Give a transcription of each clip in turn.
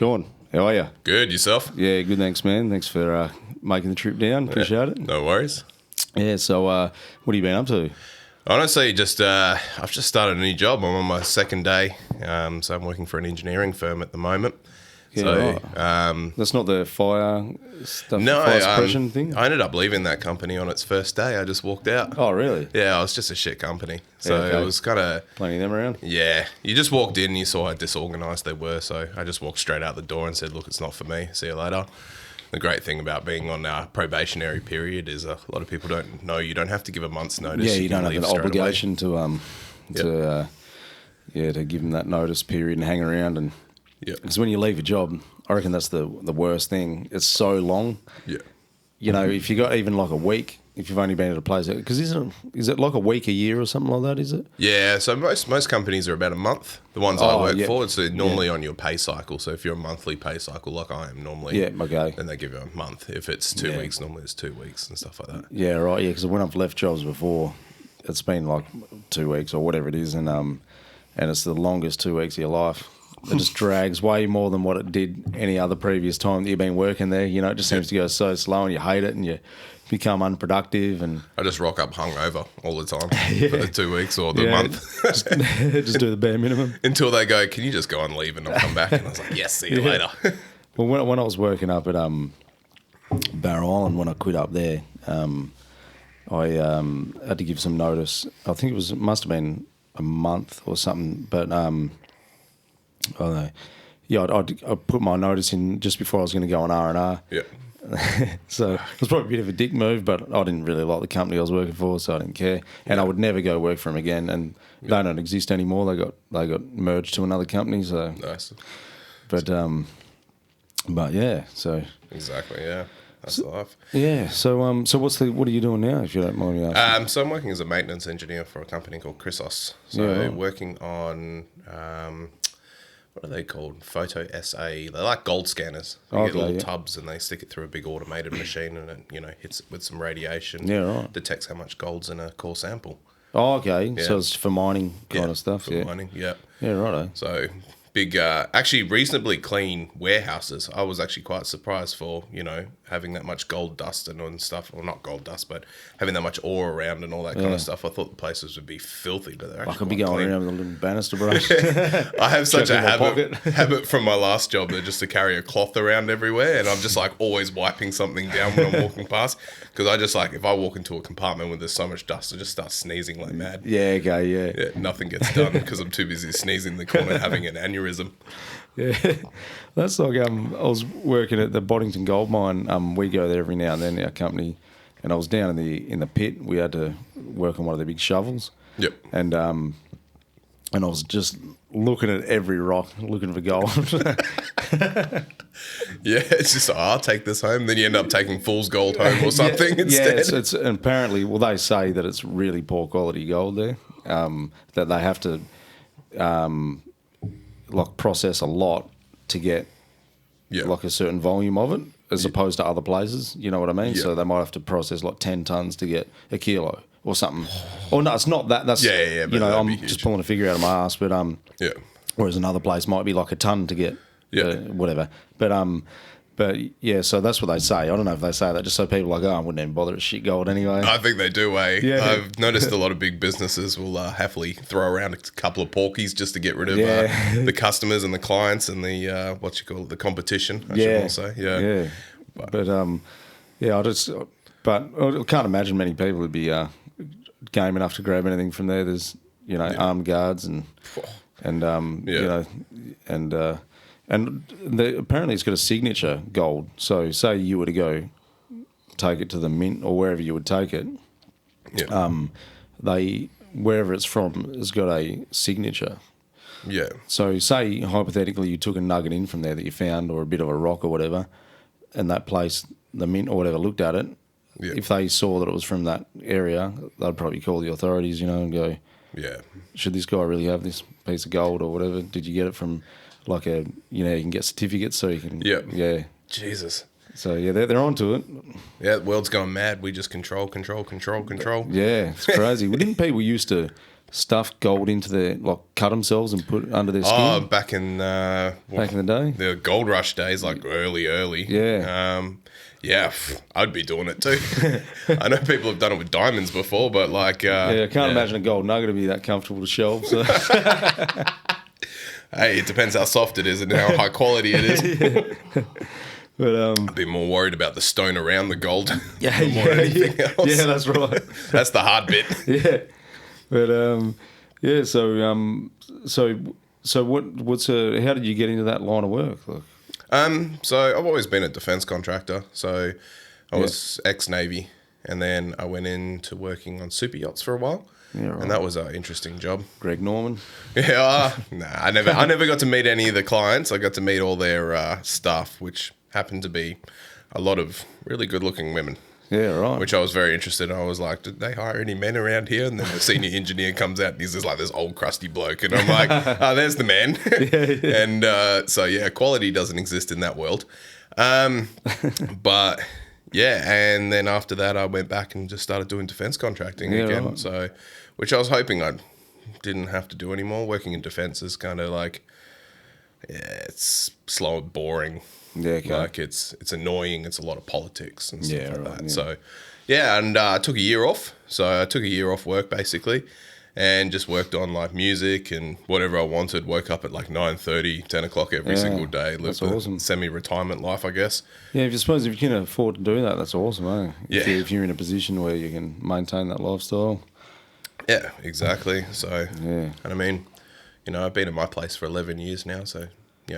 Shaun, how are you? Good, yourself? Yeah, good, thanks, man. Thanks for making the trip down. Appreciate it. No worries. Yeah, so what have you been up to? Honestly, I've just started a new job. I'm on my second day, so I'm working for an engineering firm at the moment. Yeah, so, right. That's not the fire stuff, no, fire suppression thing? I ended up leaving that company on its first day. I just walked out. Oh, really? Yeah, it was just a shit company. So Yeah, okay. it was kind of... Plenty of them around? Yeah, you just walked in and you saw how disorganised they were, so I just walked straight out the door and said, look, it's not for me. See you later. The great thing about being on our probationary period is a lot of people don't know you don't have to give a month's notice. Yeah, you don't have leave an straight obligation away. to give them that notice period and hang around. And Yeah. because when you leave a job, I reckon that's the worst thing. It's so long. Yeah. You know, if you got even like a week, if you've only been at a place, because is it like a week a year or something like that? Is it? Yeah, so most companies are about a month. The ones I work yeah. for, it's normally on your pay cycle. So if you're a monthly pay cycle like I am normally, okay. then they give you a month. If it's 2 weeks, normally it's 2 weeks and stuff like that. Yeah, right. Yeah, because when I've left jobs before, it's been like 2 weeks or whatever it is, and it's the longest 2 weeks of your life. It just drags way more than what it did any other previous time that you've been working there. You know, it just seems to go so slow, and you hate it, and you become unproductive. And I just rock up hungover all the time for the 2 weeks or the month. just do the bare minimum. Until they go, can you just go and leave and I'll come back? And I was like, yes, see you later. Well, when I was working up at Barrow Island, when I quit up there, I had to give some notice. I think it must have been a month or something, but I don't know. Yeah, I put my notice in just before I was going to go on R&R. Yeah. So it was probably a bit of a dick move, but I didn't really like the company I was working for, so I didn't care. And I would never go work for them again. And they don't exist anymore. They got merged to another company. So Nice. but yeah. So Exactly. Yeah. That's life. yeah. So what are you doing now, if you don't mind me asking? So I'm working as a maintenance engineer for a company called Chrysos. So working on what are they called? Photo SA. They're like gold scanners. They get little tubs and they stick it through a big automated machine and it hits it with some radiation. Yeah, right. Detects how much gold's in a core sample. Oh, okay. Yeah. So it's for mining kind of stuff. For mining. Yeah. Yeah, righto. So big, actually reasonably clean warehouses. I was actually quite surprised for, having that much gold dust and stuff. Well, not gold dust, but having that much ore around and all that kind of stuff. I thought the places would be filthy, but they're actually I could be going clean. around with a little banister brush. I have such a pocket. habit from my last job just to carry a cloth around everywhere, and I'm just like always wiping something down when I'm walking past, because I just like, if I walk into a compartment where there's so much dust, I just start sneezing like mad. Yeah, okay, yeah. Yeah, nothing gets done because I'm too busy sneezing in the corner having an aneurysm. Yeah, that's like I was working at the Boddington gold mine. We go there every now and then, our company, and I was down in the pit. We had to work on one of the big shovels. Yep. And I was just looking at every rock, looking for gold. Yeah, it's just I'll take this home. Then you end up taking fool's gold home or something instead. Yeah, it's and apparently, they say that it's really poor quality gold there. That they have to process a lot to get like a certain volume of it, as opposed to other places. You know what I mean? Yeah. So they might have to process like 10 tons to get a kilo or something. Or no, it's not that. That's but I'm just pulling a figure out of my ass. But yeah. Whereas another place might be like a ton to get whatever. But yeah, so that's what they say. I don't know if they say that just so people are like, I wouldn't even bother. It's shit gold anyway. I think they do, eh? Yeah. I've noticed a lot of big businesses will happily throw around a couple of porkies just to get rid of the customers and the clients and the, the competition, I should also. Yeah. But I can't imagine many people would be game enough to grab anything from there. There's, armed guards and apparently it's got a signature gold. So say you were to go take it to the mint or wherever you would take it, wherever it's from has got a signature. Yeah. So say hypothetically you took a nugget in from there that you found, or a bit of a rock or whatever, and that place, the mint or whatever, looked at it. Yeah. If they saw that it was from that area, they'd probably call the authorities, and go, should this guy really have this piece of gold or whatever? Did you get it from like you can get certificates so you can... Yeah. Jesus. So, they're onto it. Yeah, the world's going mad. We just control. Yeah, it's crazy. Didn't people used to stuff gold into their, like, cut themselves and put it under their skin? Oh, back in the day? The gold rush days, like early. Yeah. Yeah, I'd be doing it too. I know people have done it with diamonds before, but like... I can't imagine a gold nugget to be that comfortable to shelve, so... Hey, it depends how soft it is and how high quality it is. But I'd be more worried about the stone around the gold than anything else. Yeah, that's right. That's the hard bit. Yeah. But so what's how did you get into that line of work? Like, So I've always been a defence contractor. So I was ex-Navy, and then I went into working on super yachts for a while. Yeah, right. And that was an interesting job. Greg Norman? Yeah, I never got to meet any of the clients. I got to meet all their staff, which happened to be a lot of really good-looking women. Yeah, right. Which I was very interested in. I was like, did they hire any men around here? And then the senior engineer comes out and he's just like this old crusty bloke. And I'm like, oh, there's the man. And so, yeah, quality doesn't exist in that world. But, yeah, and then after that, I went back and just started doing defence contracting again. Right. So, which I was hoping I didn't have to do anymore. Working in defence is kind of like, it's slow and boring. Yeah, okay. Like it's annoying. It's a lot of politics and stuff like that. Yeah. So, yeah, and I took a year off. So I took a year off work basically, and just worked on like music and whatever I wanted. Woke up at like 9:30, 10 o'clock every single day. Lived a semi-retirement life, I guess. Yeah, if you can afford to do that, that's awesome, eh? If you're in a position where you can maintain that lifestyle. Yeah, exactly. So, and I mean, I've been in my place for 11 years now, so.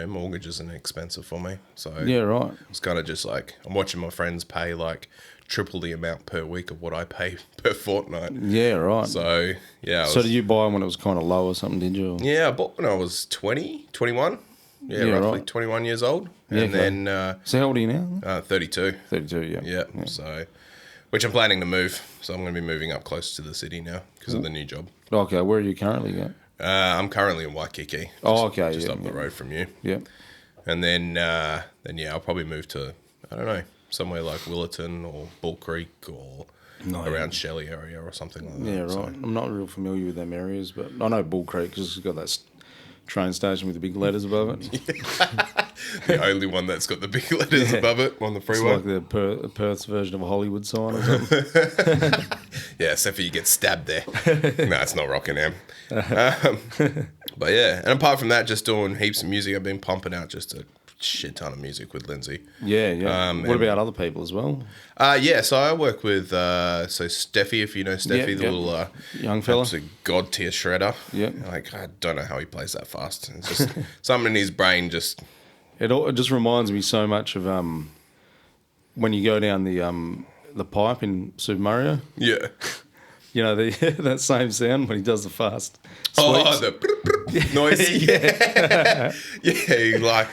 Mortgage isn't expensive for me. So yeah, right. It's kind of just like I'm watching my friends pay like triple the amount per week of what I pay per fortnight. Yeah, right. So, yeah. So did you buy when it was kind of low or something, did you? Yeah, I bought when I was 20, 21. Yeah, roughly right. 21 years old. Yeah, and then... so how old are you now? 32. 32, yeah. Yeah, so... Which I'm planning to move. So I'm going to be moving up close to the city now because of the new job. Okay, where are you currently at? I'm currently in Waikiki. Just up the road from you. Yeah. And then I'll probably move to, I don't know, somewhere like Willerton or Bull Creek or around Shelley area or something like that. Yeah, right. So. I'm not real familiar with them areas, but I know Bull Creek because it's got that train station with the big letters above it. The only one that's got the big letters above it on the freeway. It's like the Perth's version of a Hollywood sign or something. Yeah, except for you get stabbed there. No, it's not Rockingham. But yeah, and apart from that, just doing heaps of music. I've been pumping out just a shit ton of music with Lindsay. Yeah. What about other people as well? So I work with Steffi, if you know Steffi, the little young fella, absolute god tier shredder. Yeah, like I don't know how he plays that fast. It's just something in his brain just. It just reminds me so much of when you go down the pipe in Super Mario. Yeah. That same sound when he does the fast sweeps. Oh, the noise. Yeah. Like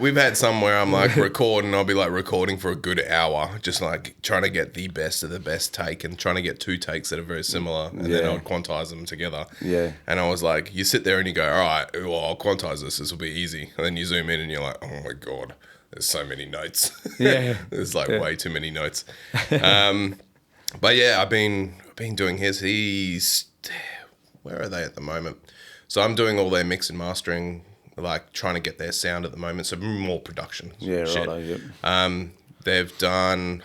we've had somewhere I'm like recording. I'll be like recording for a good hour, just like trying to get the best of the best take and trying to get two takes that are very similar, and then I'll quantize them together. Yeah. And I was like, you sit there and you go, all right, well, I'll quantize this. This will be easy. And then you zoom in and you're like, oh my god, there's so many notes. Yeah. There's like way too many notes. But yeah, I've been doing his. He's where are they at the moment? So I'm doing all their mix and mastering, like trying to get their sound at the moment. So more production. Yeah, right. Yep. They've done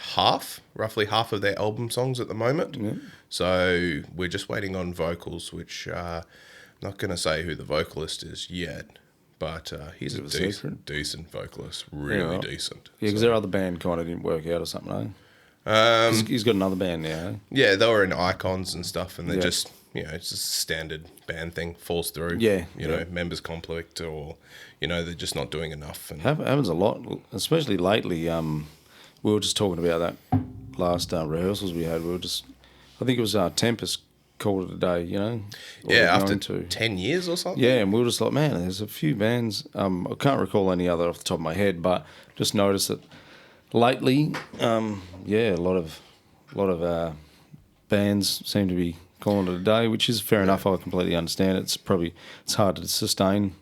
roughly half of their album songs at the moment. Yep. So we're just waiting on vocals, which I'm not going to say who the vocalist is yet, but he's a decent vocalist, really decent. Yeah, because their other band kind of didn't work out or something, eh? He's got another band now, eh? Yeah, they were in Icons and stuff, and they're just, it's just a standard band thing, falls through. Yeah. Members conflict or, they're just not doing enough. And happens a lot, especially lately. We were just talking about that last rehearsals we had. I think it was Tempest called it a day, Yeah, after 10 years or something? Yeah, and we were just like, man, there's a few bands. I can't recall any other off the top of my head, but just noticed that lately, a lot of bands seem to be calling it a day, which is fair enough. I completely understand. It's hard to sustain.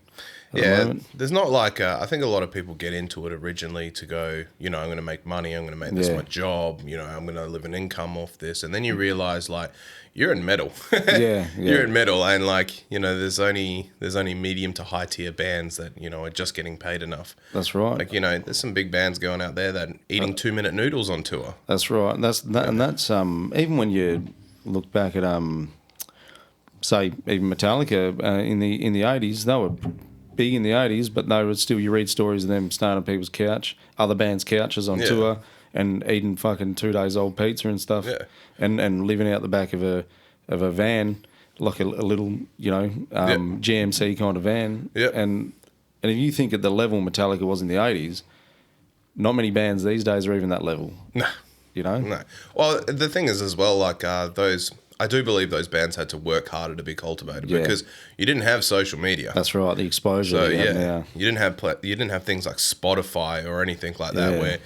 at the moment. There's not like I think a lot of people get into it originally to go, I'm going to make money, I'm going to make this my job, I'm going to live an income off this, and then you realize like you're in metal. You're in metal, and like there's only medium to high tier bands that are just getting paid enough. That's right. Like there's some big bands going out there that eating 2-minute noodles on tour. That's right. And that's even when you look back at say even Metallica in the 80s, they were big in the 80s, but they were still, you read stories of them staying on people's couch, other bands' couches on tour, and eating fucking 2 days old pizza and stuff, and living out the back of a van, like a little GMC kind of van, and if you think at the level Metallica was in the 80s, not many bands these days are even that level. No. No. Well, the thing is as well, like I do believe those bands had to work harder to be cultivated because you didn't have social media. That's right, the exposure. So you didn't have things like Spotify or anything like that where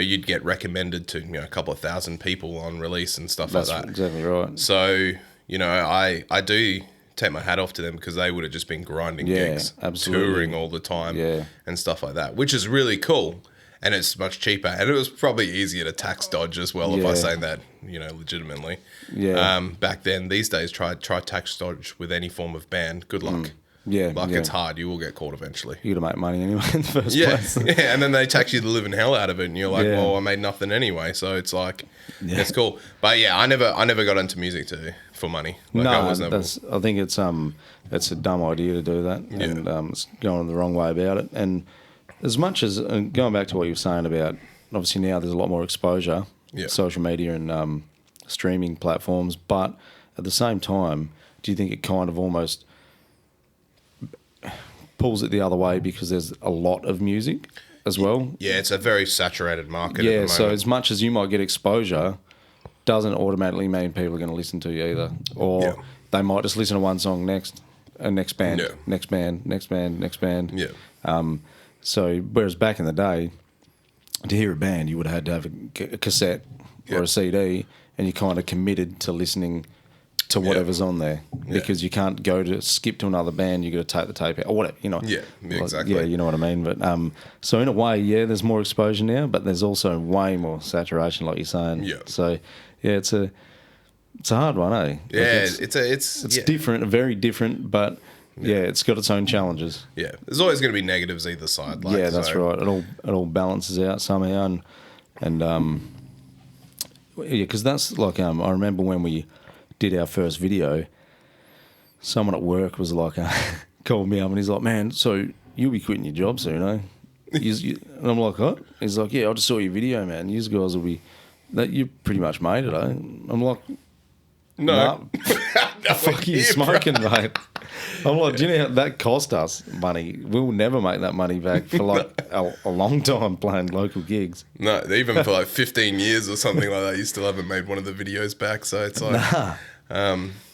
you'd get recommended to a couple of thousand people on release and stuff like that. That's exactly right. So I do take my hat off to them because they would have just been grinding gigs, touring all the time, and stuff like that, which is really cool. And it's much cheaper, and it was probably easier to tax dodge as well. If I say that, legitimately. Yeah. Back then, these days, try tax dodge with any form of band. Good luck. It's hard. You will get caught eventually. You got to make money anyway in the first place. And then they tax you the living hell out of it, and you're like, well, I made nothing anyway. So it's like, it's cool. But I never got into music for money. Like, I think it's a dumb idea to do that, and it's going the wrong way about it, and. As much as, going back to what you were saying about, obviously now there's a lot more exposure, social media and streaming platforms, but at the same time, do you think it kind of almost pulls it the other way because there's a lot of music as well? Yeah, it's a very saturated market at the moment. So as much as you might get exposure, doesn't automatically mean people are going to listen to you either. Or they might just listen to one song next band, next band. Yeah. So, whereas back in the day, to hear a band, you would have had to have a cassette or a CD, and you kind of committed to listening to whatever's on there because you can't go to skip to another band. You got to take the tape out or whatever, Yeah, exactly. You know what I mean. But so in a way, there's more exposure now, but there's also way more saturation, like you're saying. Yeah. So it's a hard one, eh? Yeah, like it's different, very different, but. Yeah, it's got its own challenges. Yeah, there's always going to be negatives either side. Like, that's right. It all balances out somehow, and because that's like I remember when we did our first video, someone at work was like called me up and he's like, "Man, so you'll be quitting your job soon, eh?" And I'm like, "What?" He's like, "Yeah, I just saw your video, man. You guys will be that you pretty much made it, eh?" I'm like, "No, fuck you smoking, mate." I'm like, do you know how that cost us money? We'll never make that money back for like a long time playing local gigs. No, even for like 15 years or something like that, you still haven't made one of the videos back. So it's like,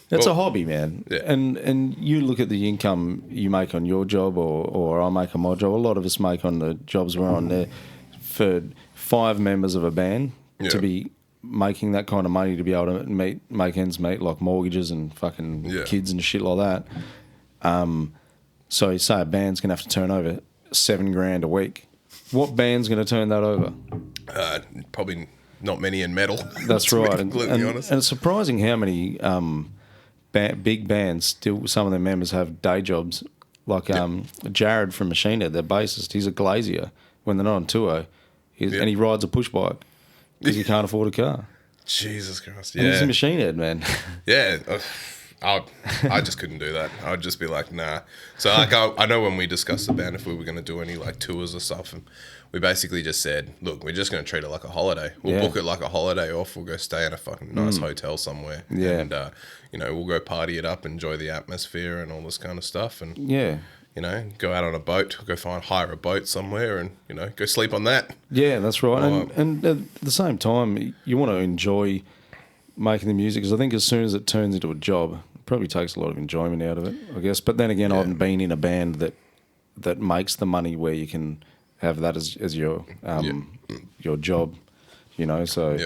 it's a hobby, man. Yeah. And you look at the income you make on your job or I make on my job. A lot of us make on the jobs we're on there. For 5 members of a band to be making that kind of money to be able to make ends meet, like mortgages and fucking kids and shit like that. So you say a band's going to have to turn over $7,000 a week. What band's going to turn that over? Probably not many in metal. That's right. Completely honest. And it's surprising how many big bands still, some of their members have day jobs. Like Jared from Machine Head, their bassist, he's a glazier when they're not on tour. And he rides a push bike because he can't afford a car. Jesus Christ, And he's a Machine Head, man. Yeah. I just couldn't do that. I'd just be like, nah. So like I know when we discussed the band if we were going to do any like tours or stuff, and we basically just said, look, we're just going to treat it like a holiday. We'll book it like a holiday off. We'll go stay in a fucking nice hotel somewhere. Yeah. And we'll go party it up, enjoy the atmosphere and all this kind of stuff. And go out on a boat, hire a boat somewhere, and go sleep on that. Yeah, that's right. And at the same time, you want to enjoy making the music because I think as soon as it turns into a job. Probably takes a lot of enjoyment out of it, I guess. But then again, I haven't been in a band that makes the money where you can have that as your job, So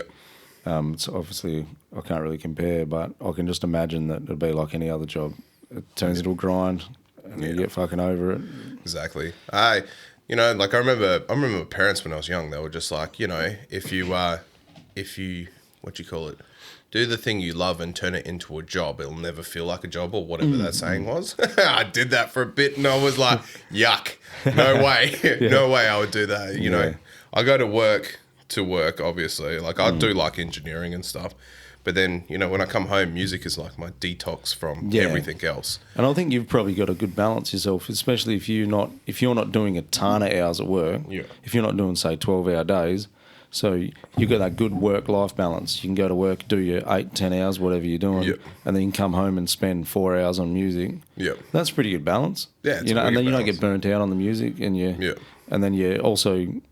it's obviously I can't really compare, but I can just imagine that it'd be like any other job. It turns into a grind, and you get fucking over it. Exactly. I remember my parents when I was young. They were just like, if you what you call it, do the thing you love and turn it into a job, it'll never feel like a job, or whatever that saying was. I did that for a bit, and I was like, yuck, no way, no way I would do that. You know, I go to work, obviously. Like, I do like engineering and stuff. But then, when I come home, music is like my detox from everything else. And I think you've probably got a good balance yourself, especially if you're not doing a ton of hours at work. Yeah. If you're not doing, say, 12-hour days, so you've got that good work-life balance. You can go to work, do your 8, 10 hours, whatever you're doing, and then you can come home and spend 4 hours on music. Yeah. That's pretty good balance. Yeah, and then you don't get burnt out on the music, and and then you also, you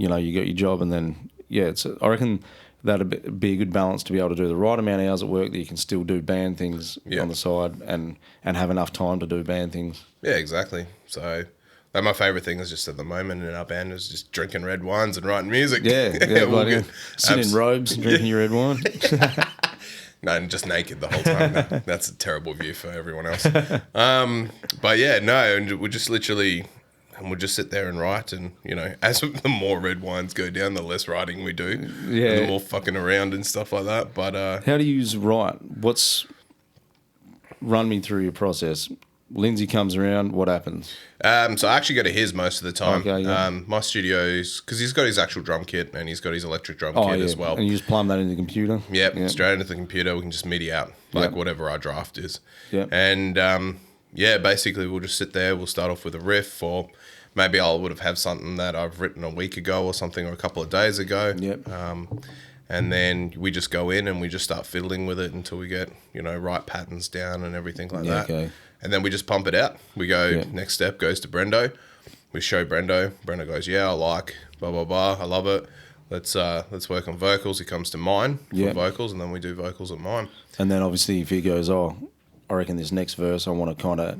got your job, and then I reckon that'd be a good balance to be able to do the right amount of hours at work that you can still do band things on the side and have enough time to do band things. Yeah, exactly. So my favourite thing is just at the moment in our band is just drinking red wines and writing music. Yeah, sitting in robes and drinking your red wine. No, and just naked the whole time. No, that's a terrible view for everyone else. But yeah, no, and we'll just literally... And we'll just sit there and write, and as the more red wines go down, the less writing we do, and the more fucking around and stuff like that. But how do you write? Run me through your process. Lindsay comes around. What happens? So I actually go to his most of the time. Okay, my studio's because he's got his actual drum kit and he's got his electric drum kit as well. And you just plumb that into the computer. Yep, straight into the computer. We can just MIDI out whatever our draft is. Yeah, and basically we'll just sit there. We'll start off with a riff, or maybe I would have had something that I've written a week ago or something, or a couple of days ago. Yep. And then we just go in and we just start fiddling with it until we get, right patterns down and everything like that. Okay. And then we just pump it out. We go, next step goes to Brendo. We show Brendo. Brendo goes, I like, blah, blah, blah. I love it. Let's work on vocals. He comes to mine for vocals, and then we do vocals at mine. And then obviously if he goes, I reckon this next verse, I want to kind of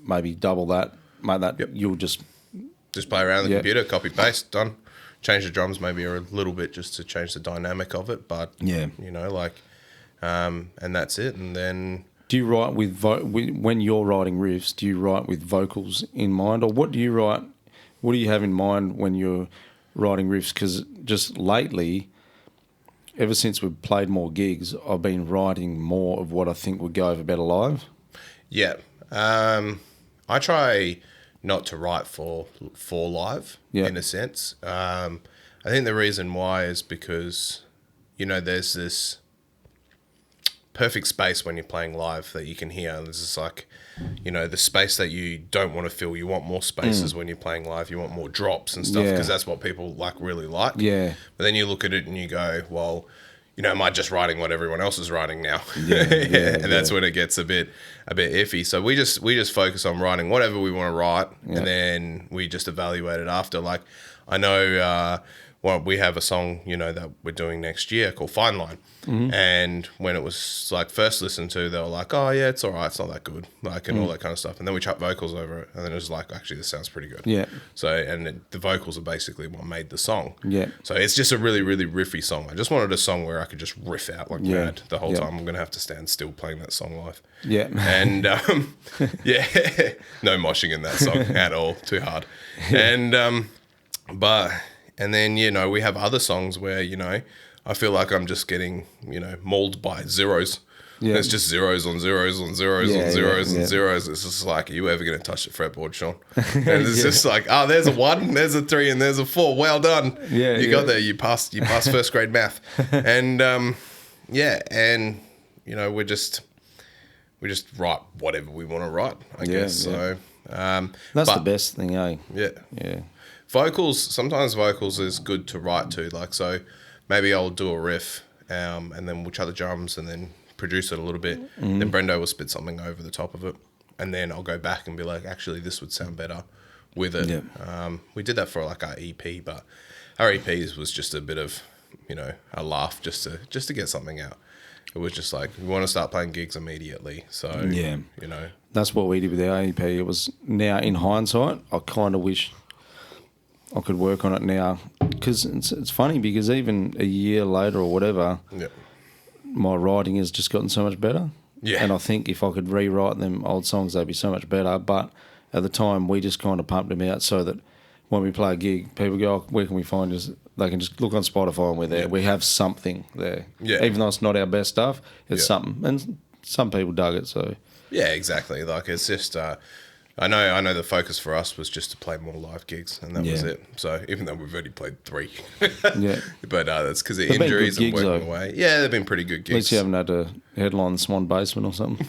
maybe double that, make that, you'll just play around the computer, copy, paste, done. Change the drums maybe a little bit just to change the dynamic of it, but, and that's it. And then... Do you write when you're writing riffs, do you write with vocals in mind, or what do you write? What do you have in mind when you're writing riffs? Because just lately, ever since we've played more gigs, I've been writing more of what I think would go over better live. Yeah. I try not to write for live, in a sense. I think the reason why is because, there's this perfect space when you're playing live that you can hear. There's this the space that you don't want to fill. You want more spaces when you're playing live. You want more drops and stuff because that's what people really like. Yeah. But then you look at it and you go, well, am I just writing what everyone else is writing now? And that's when it gets a bit iffy. So we just focus on writing whatever we want to write, and then we just evaluate it after. Like, I know we have a song, that we're doing next year called Fine Line. Mm-hmm. And when it was first listened to, they were like, oh yeah, it's all right, it's not that good, and all that kind of stuff. And then we chucked vocals over it, and then it was like, actually, this sounds pretty good. Yeah. So, and the vocals are basically what made the song. Yeah. So it's just a really, really riffy song. I just wanted a song where I could just riff out mad the whole time. I'm going to have to stand still playing that song live. Yeah. And, no moshing in that song at all. Too hard. And, and then, we have other songs where, I feel like I'm just getting, mauled by zeros. Yeah. It's just zeros on zeros on zeros on zeros and zeros. It's just like, are you ever going to touch the fretboard, Shaun? And it's just like, there's a 1, there's a 3, and there's a 4. Well done. Yeah, you got there. You passed first grade math. And, and, we just write whatever we want to write, I guess. Yeah. So, that's the best thing, eh? Yeah. Yeah. Sometimes vocals is good to write to. So maybe I'll do a riff, and then we'll chuck the drums and then produce it a little bit. Mm-hmm. Then Brendo will spit something over the top of it, and then I'll go back and be like, actually, this would sound better with it. Yeah. We did that for our EP, but our EPs was just a bit of, a laugh just to get something out. It was just like, we want to start playing gigs immediately. So, That's what we did with our EP. It was, now in hindsight, I kind of wish I could work on it now, because it's funny, because even a year later or whatever, my writing has just gotten so much better. Yeah. And I think if I could rewrite them old songs, they'd be so much better. But at the time, we just kind of pumped them out so that when we play a gig, people go, where can we find us? They can just look on Spotify and we're there. Yeah. We have something there. Yeah. Even though it's not our best stuff, it's something. And some people dug it, so... Yeah, exactly. Like, it's just... I know the focus for us was just to play more live gigs, and that was it. So even though we've already played 3. Yeah. But that's because of injuries and working away. Yeah, they've been pretty good gigs. At least you haven't had to headline the Swan Basement or something.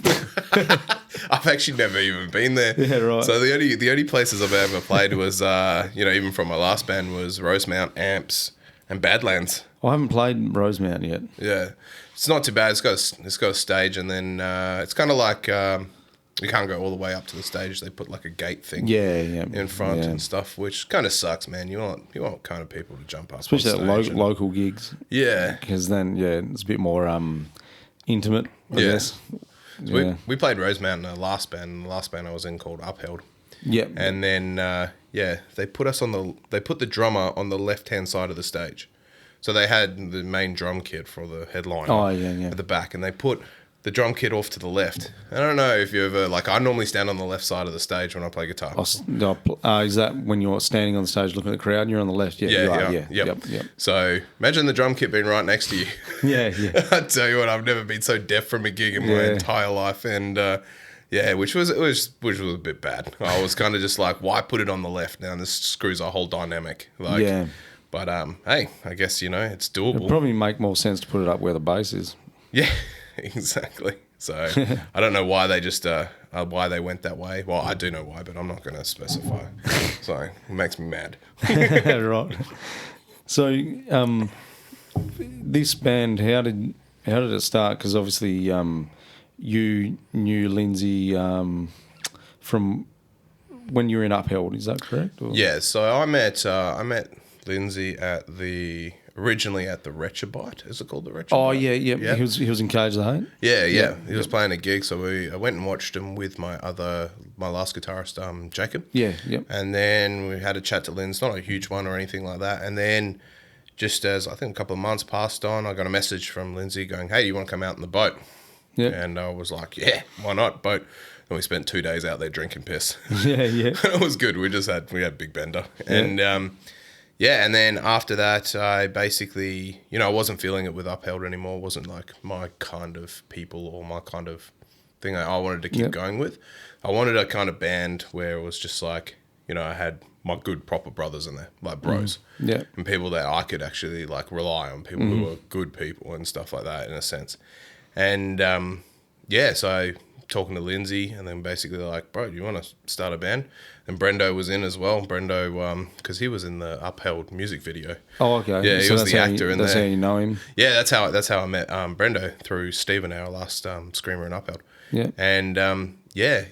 I've actually never even been there. Yeah, right. So the only places I've ever played was, even from my last band, was Rosemount, Amps, and Badlands. I haven't played Rosemount yet. Yeah. It's not too bad. It's got a stage, and then it's kind of like... you can't go all the way up to the stage. They put like a gate thing in front and stuff, which kind of sucks, man. You want kind of people to jump up. Especially at local gigs. Yeah. Because then, it's a bit more intimate, I guess. So we played Rosemount in the last band. The last band I was in called Upheld. Yep. And then, they put the drummer on the left-hand side of the stage. So they had the main drum kit for the headliner at the back, and they put the drum kit off to the left. I don't know if you ever, I normally stand on the left side of the stage when I play guitar. Is that when you're standing on the stage looking at the crowd and you're on the left? Yeah. Yep. So imagine the drum kit being right next to you. Yeah. I tell you what, I've never been so deaf from a gig in my entire life. And which was a bit bad. I was kind of just like, why put it on the left? Now this screws our whole dynamic. But hey, I guess, it's doable. It'd probably make more sense to put it up where the bass is. Yeah. Exactly. So I don't know why they just why they went that way. Well, I do know why, but I'm not going to specify. Sorry, it makes me mad. Right. So this band, how did it start? Because obviously you knew Lindsay from when you were in Upheld. Is that correct? Or? Yeah. So I met Lindsay originally at the Rechabite. Is it called the Rechabite? Oh, yeah. He was in Cage the Hate? Yeah. He was playing a gig, so I went and watched him with my last guitarist, Jacob. Yeah. And then we had a chat to Linz, not a huge one or anything like that. And then just as I think a couple of months passed on, I got a message from Lindsay going, hey, do you want to come out in the boat? Yeah. And I was like, yeah, why not? Boat. And we spent 2 days out there drinking piss. Yeah. It was good. We had Big Bender. And and then after that, I basically, I wasn't feeling it with Upheld anymore. It wasn't like my kind of people or my kind of thing I wanted to keep going with. I wanted a kind of band where it was just like, I had my good proper brothers in there, like bros. Yeah. And people that I could actually like rely on, people who are good people and stuff like that in a sense. And so talking to Lindsay and then basically like, bro, do you want to start a band? And Brendo was in as well. Brendo, because he was in the Upheld music video. Oh, okay. Yeah, he was the actor in there. That's how you know him? Yeah, that's how I met Brendo, through Stephen, our last screamer in Upheld. Yeah. And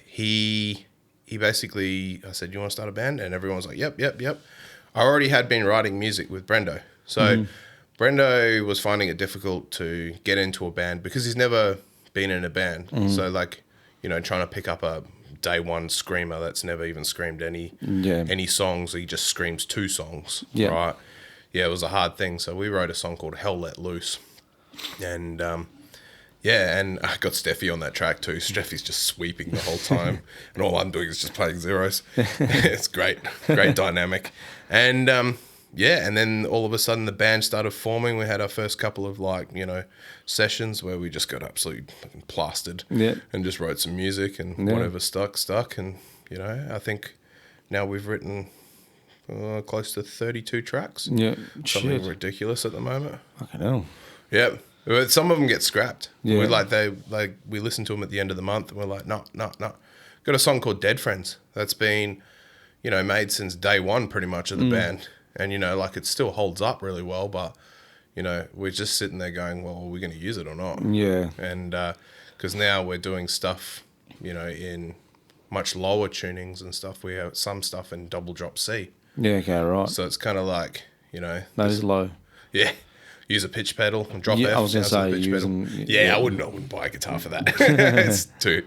he basically, I said, you want to start a band? And everyone was like, yep. I already had been writing music with Brendo. So Brendo was finding it difficult to get into a band because he's never been in a band. So like, trying to pick up a day one screamer that's never even screamed any songs. He just screams 2 songs, right? Yeah, it was a hard thing. So we wrote a song called Hell Let Loose. And, and I got Steffi on that track too. Steffi's just sweeping the whole time. And all I'm doing is just playing zeros. It's great dynamic. And, and then all of a sudden the band started forming. We had our first couple of sessions where we just got absolutely fucking plastered and just wrote some music and whatever stuck. And, I think now we've written close to 32 tracks. Yeah. Something ridiculous at the moment. Fucking hell. Yeah. But some of them get scrapped. Yeah. We listen to them at the end of the month and we're like, no. Got a song called Dead Friends that's been, made since day one pretty much of the band. And, it still holds up really well, but, we're just sitting there going, well, are we going to use it or not? Yeah. And because now we're doing stuff, in much lower tunings and stuff. We have some stuff in double drop C. Yeah, okay, right. So it's kind of like, That is low. Yeah. Use a pitch pedal and drop F. I was going to say using... I wouldn't buy a guitar for that. It's too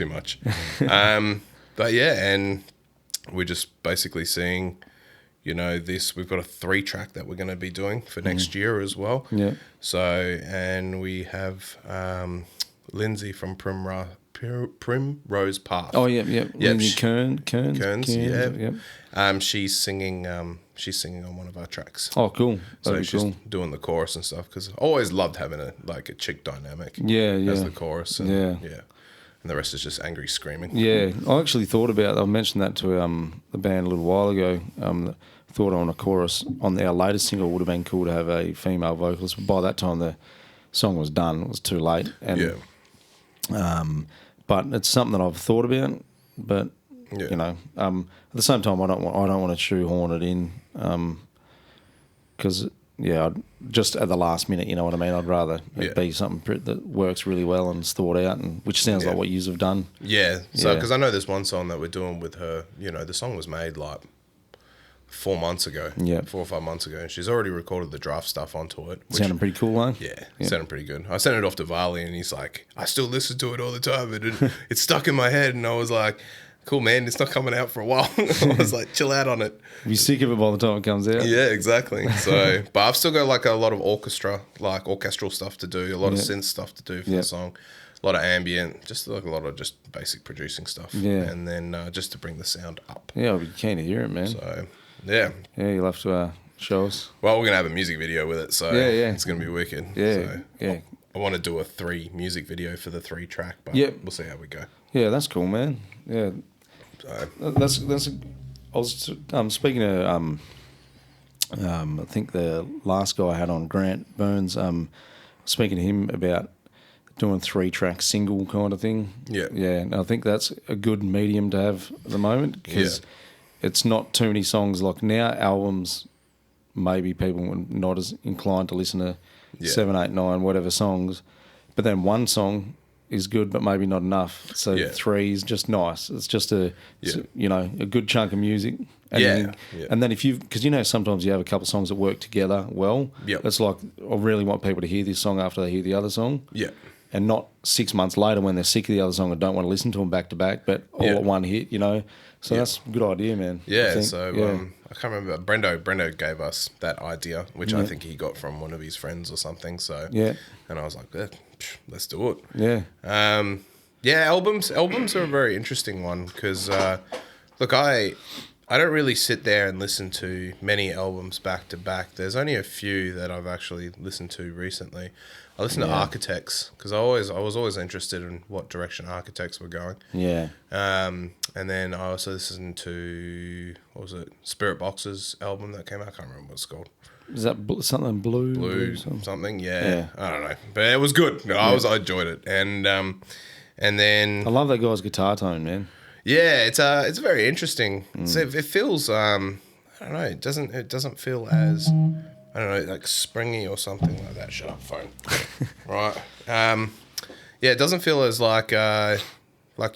much. But and we're just basically seeing... we've got a 3-track that we're going to be doing for next year as well. Yeah. So, and we have Lindsay from Primrose Path. Oh yeah. Lindsay Kearns. Yeah. She's singing on one of our tracks. Oh, cool. So she's doing the chorus and stuff, because I always loved having a chick dynamic. Yeah. As the chorus. And, yeah. And the rest is just angry screaming. Yeah, I actually thought about. I mentioned that to the band a little while ago. Thought on a chorus on our latest single would have been cool to have a female vocalist, but by that time the song was done. It was too late. And, but it's something that I've thought about. But you know, at the same time, I don't want to shoehorn it in, because just at the last minute, you know what I mean. I'd rather it be something that works really well and is thought out, and which sounds like what you have done. Yeah. So because I know there's one song that we're doing with her. You know, the song was made like 4 months ago, 4 or 5 months ago, and she's already recorded the draft stuff onto it. Sounding pretty cool, though. Yeah, sounding pretty good. I sent it off to Varley, and he's like, I still listen to it all the time, and it's stuck in my head, and I was like, cool, man, it's not coming out for a while. I was like, chill out on it. You'll be sick of it by the time it comes out. Yeah, exactly. So, but I've still got like a lot of orchestral stuff to do, a lot of synth stuff to do for the song. A lot of ambient, just like a lot of just basic producing stuff. Yeah. And then just to bring the sound up. Yeah, I'll be keen to hear it, man. So, yeah. Yeah, you'll have to show us. Well, we're going to have a music video with it, so it's going to be wicked. Yeah, so I want to do a 3 music video for the 3 track, but we'll see how we go. Yeah, that's cool, man. Yeah. So. That's I was speaking to I think the last guy I had on, Grant Burns, speaking to him about doing 3-track single kind of thing. Yeah. Yeah, and I think that's a good medium to have at the moment, because it's not too many songs. Like now, albums, maybe people are not as inclined to listen to 7, 8, 9, whatever songs, but then one song is good, but maybe not enough. So 3 is just nice. It's just a good chunk of music. And then if because sometimes you have a couple of songs that work together well. Yeah. It's like, I really want people to hear this song after they hear the other song. Yeah. And not 6 months later when they're sick of the other song and don't want to listen to them back to back, but all at one hit, So that's a good idea, man. Yeah, I can't remember. Brendo gave us that idea, which I think he got from one of his friends or something. So and I was like, let's do it. Yeah. Albums are a very interesting one, because look, I don't really sit there and listen to many albums back to back. There's only a few that I've actually listened to recently. I listened to Architects, because I was always interested in what direction Architects were going. Yeah. And then I also listened to, Spirit Box's album that came out. I can't remember what it's called. Is that something blue something? Yeah. I don't know, but it was good. I enjoyed it, and then I love that guy's guitar tone, man. Yeah, it's very interesting. So it feels I don't know. It doesn't feel as, I don't know, like springy or something like that. Shut up, phone. Right. It doesn't feel as like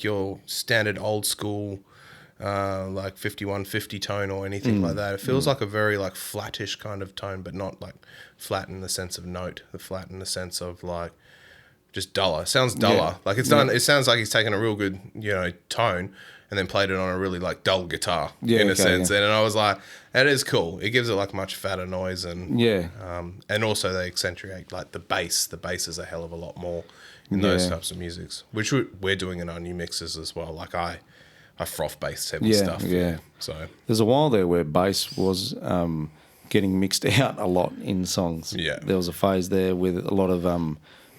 your standard old school like 5150 tone or anything like that. It feels like a very like flattish kind of tone, but not like flat in the sense of note. The flat in the sense of like just duller. It sounds duller. Yeah. Like it's done. It sounds like he's taken a real good tone and then played it on a really like dull guitar in a sense. And I was like, that is cool. It gives it like much fatter noise, and and also they accentuate like the bass. The bass is a hell of a lot more in those types of musics, which we're doing in our new mixes as well. Like I froth bass heavy stuff. Yeah. So there's a while there where bass was getting mixed out a lot in songs. Yeah. There was a phase there with a lot of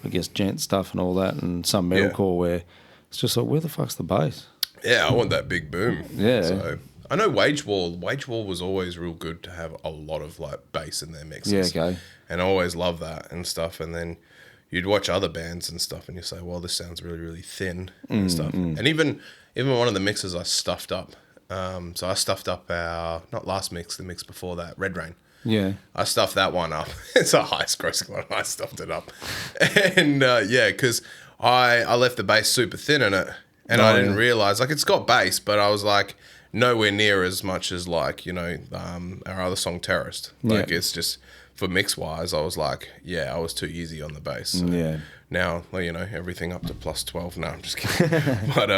I guess gent stuff and all that, and some metalcore where it's just like, where the fuck's the bass? Yeah, I want that big boom. Yeah. So I know Wage War was always real good to have a lot of like bass in their mixes. Yeah, okay. And I always love that and stuff. And then you'd watch other bands and stuff, and you say, well, this sounds really, really thin and stuff. And even one of the mixes I stuffed up. So I stuffed up our, not last mix, the mix before that, Red Rain. Yeah. I stuffed that one up. It's a highest grossing one. I stuffed it up. And because I left the bass super thin in it, and I didn't realise, like, it's got bass, but I was like nowhere near as much as like, our other song Terrorist. Like it's just, for mix wise, I was like, I was too easy on the bass. So now, everything up to +12. No, I'm just kidding. But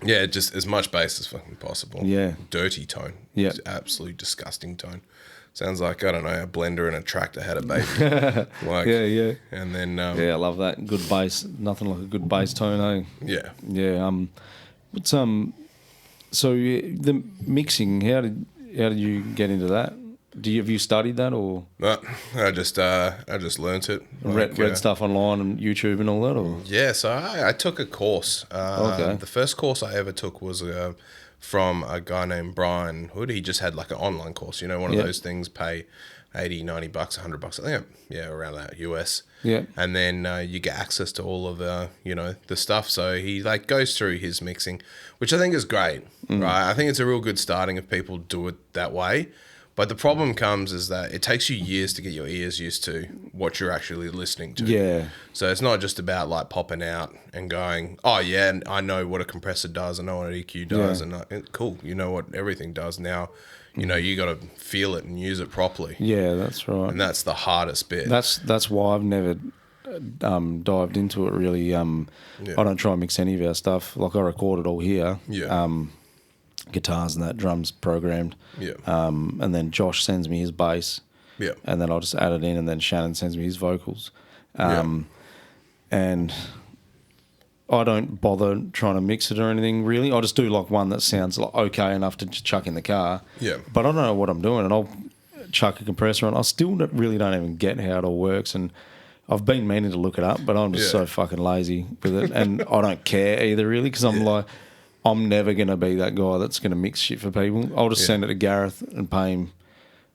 Yeah, just as much bass as fucking possible. Yeah. Dirty tone. Yeah. Absolute disgusting tone. Sounds like, I don't know, a blender and a tractor had a baby. Like, yeah. And then... yeah, I love that. Good bass. Nothing like a good bass tone, eh? Yeah. Yeah. What's, so the mixing, how did you get into that? Have you studied that or? No, I just learnt it. Read stuff online and YouTube and all that, or? Yeah, so I took a course. Okay. The first course I ever took was from a guy named Brian Hood. He just had like an online course, one of those things, pay $80, $90, $100. I think, around that US. Yeah. And then you get access to all of the, the stuff. So he like goes through his mixing, which I think is great, right? I think it's a real good starting if people do it that way. But the problem comes is that it takes you years to get your ears used to what you're actually listening to. Yeah. So it's not just about like popping out and going, oh yeah, and I know what a compressor does, I know what an EQ does, and cool, you know what everything does now. You got to feel it and use it properly. Yeah, that's right. And that's the hardest bit. That's why I've never dived into it really. I don't try and mix any of our stuff. Like I record it all here. Yeah. Guitars and that, drums programmed. Yeah. And then Josh sends me his bass. Yeah. And then I'll just add it in, and then Shannon sends me his vocals. And I don't bother trying to mix it or anything really. I just do like one that sounds like okay enough to just chuck in the car. Yeah. But I don't know what I'm doing, and I'll chuck a compressor on. I still really don't even get how it all works, and I've been meaning to look it up, but I'm just so fucking lazy with it, and I don't care either really, because I'm like, I'm never going to be that guy that's going to mix shit for people. I'll just send it to Gareth and pay him,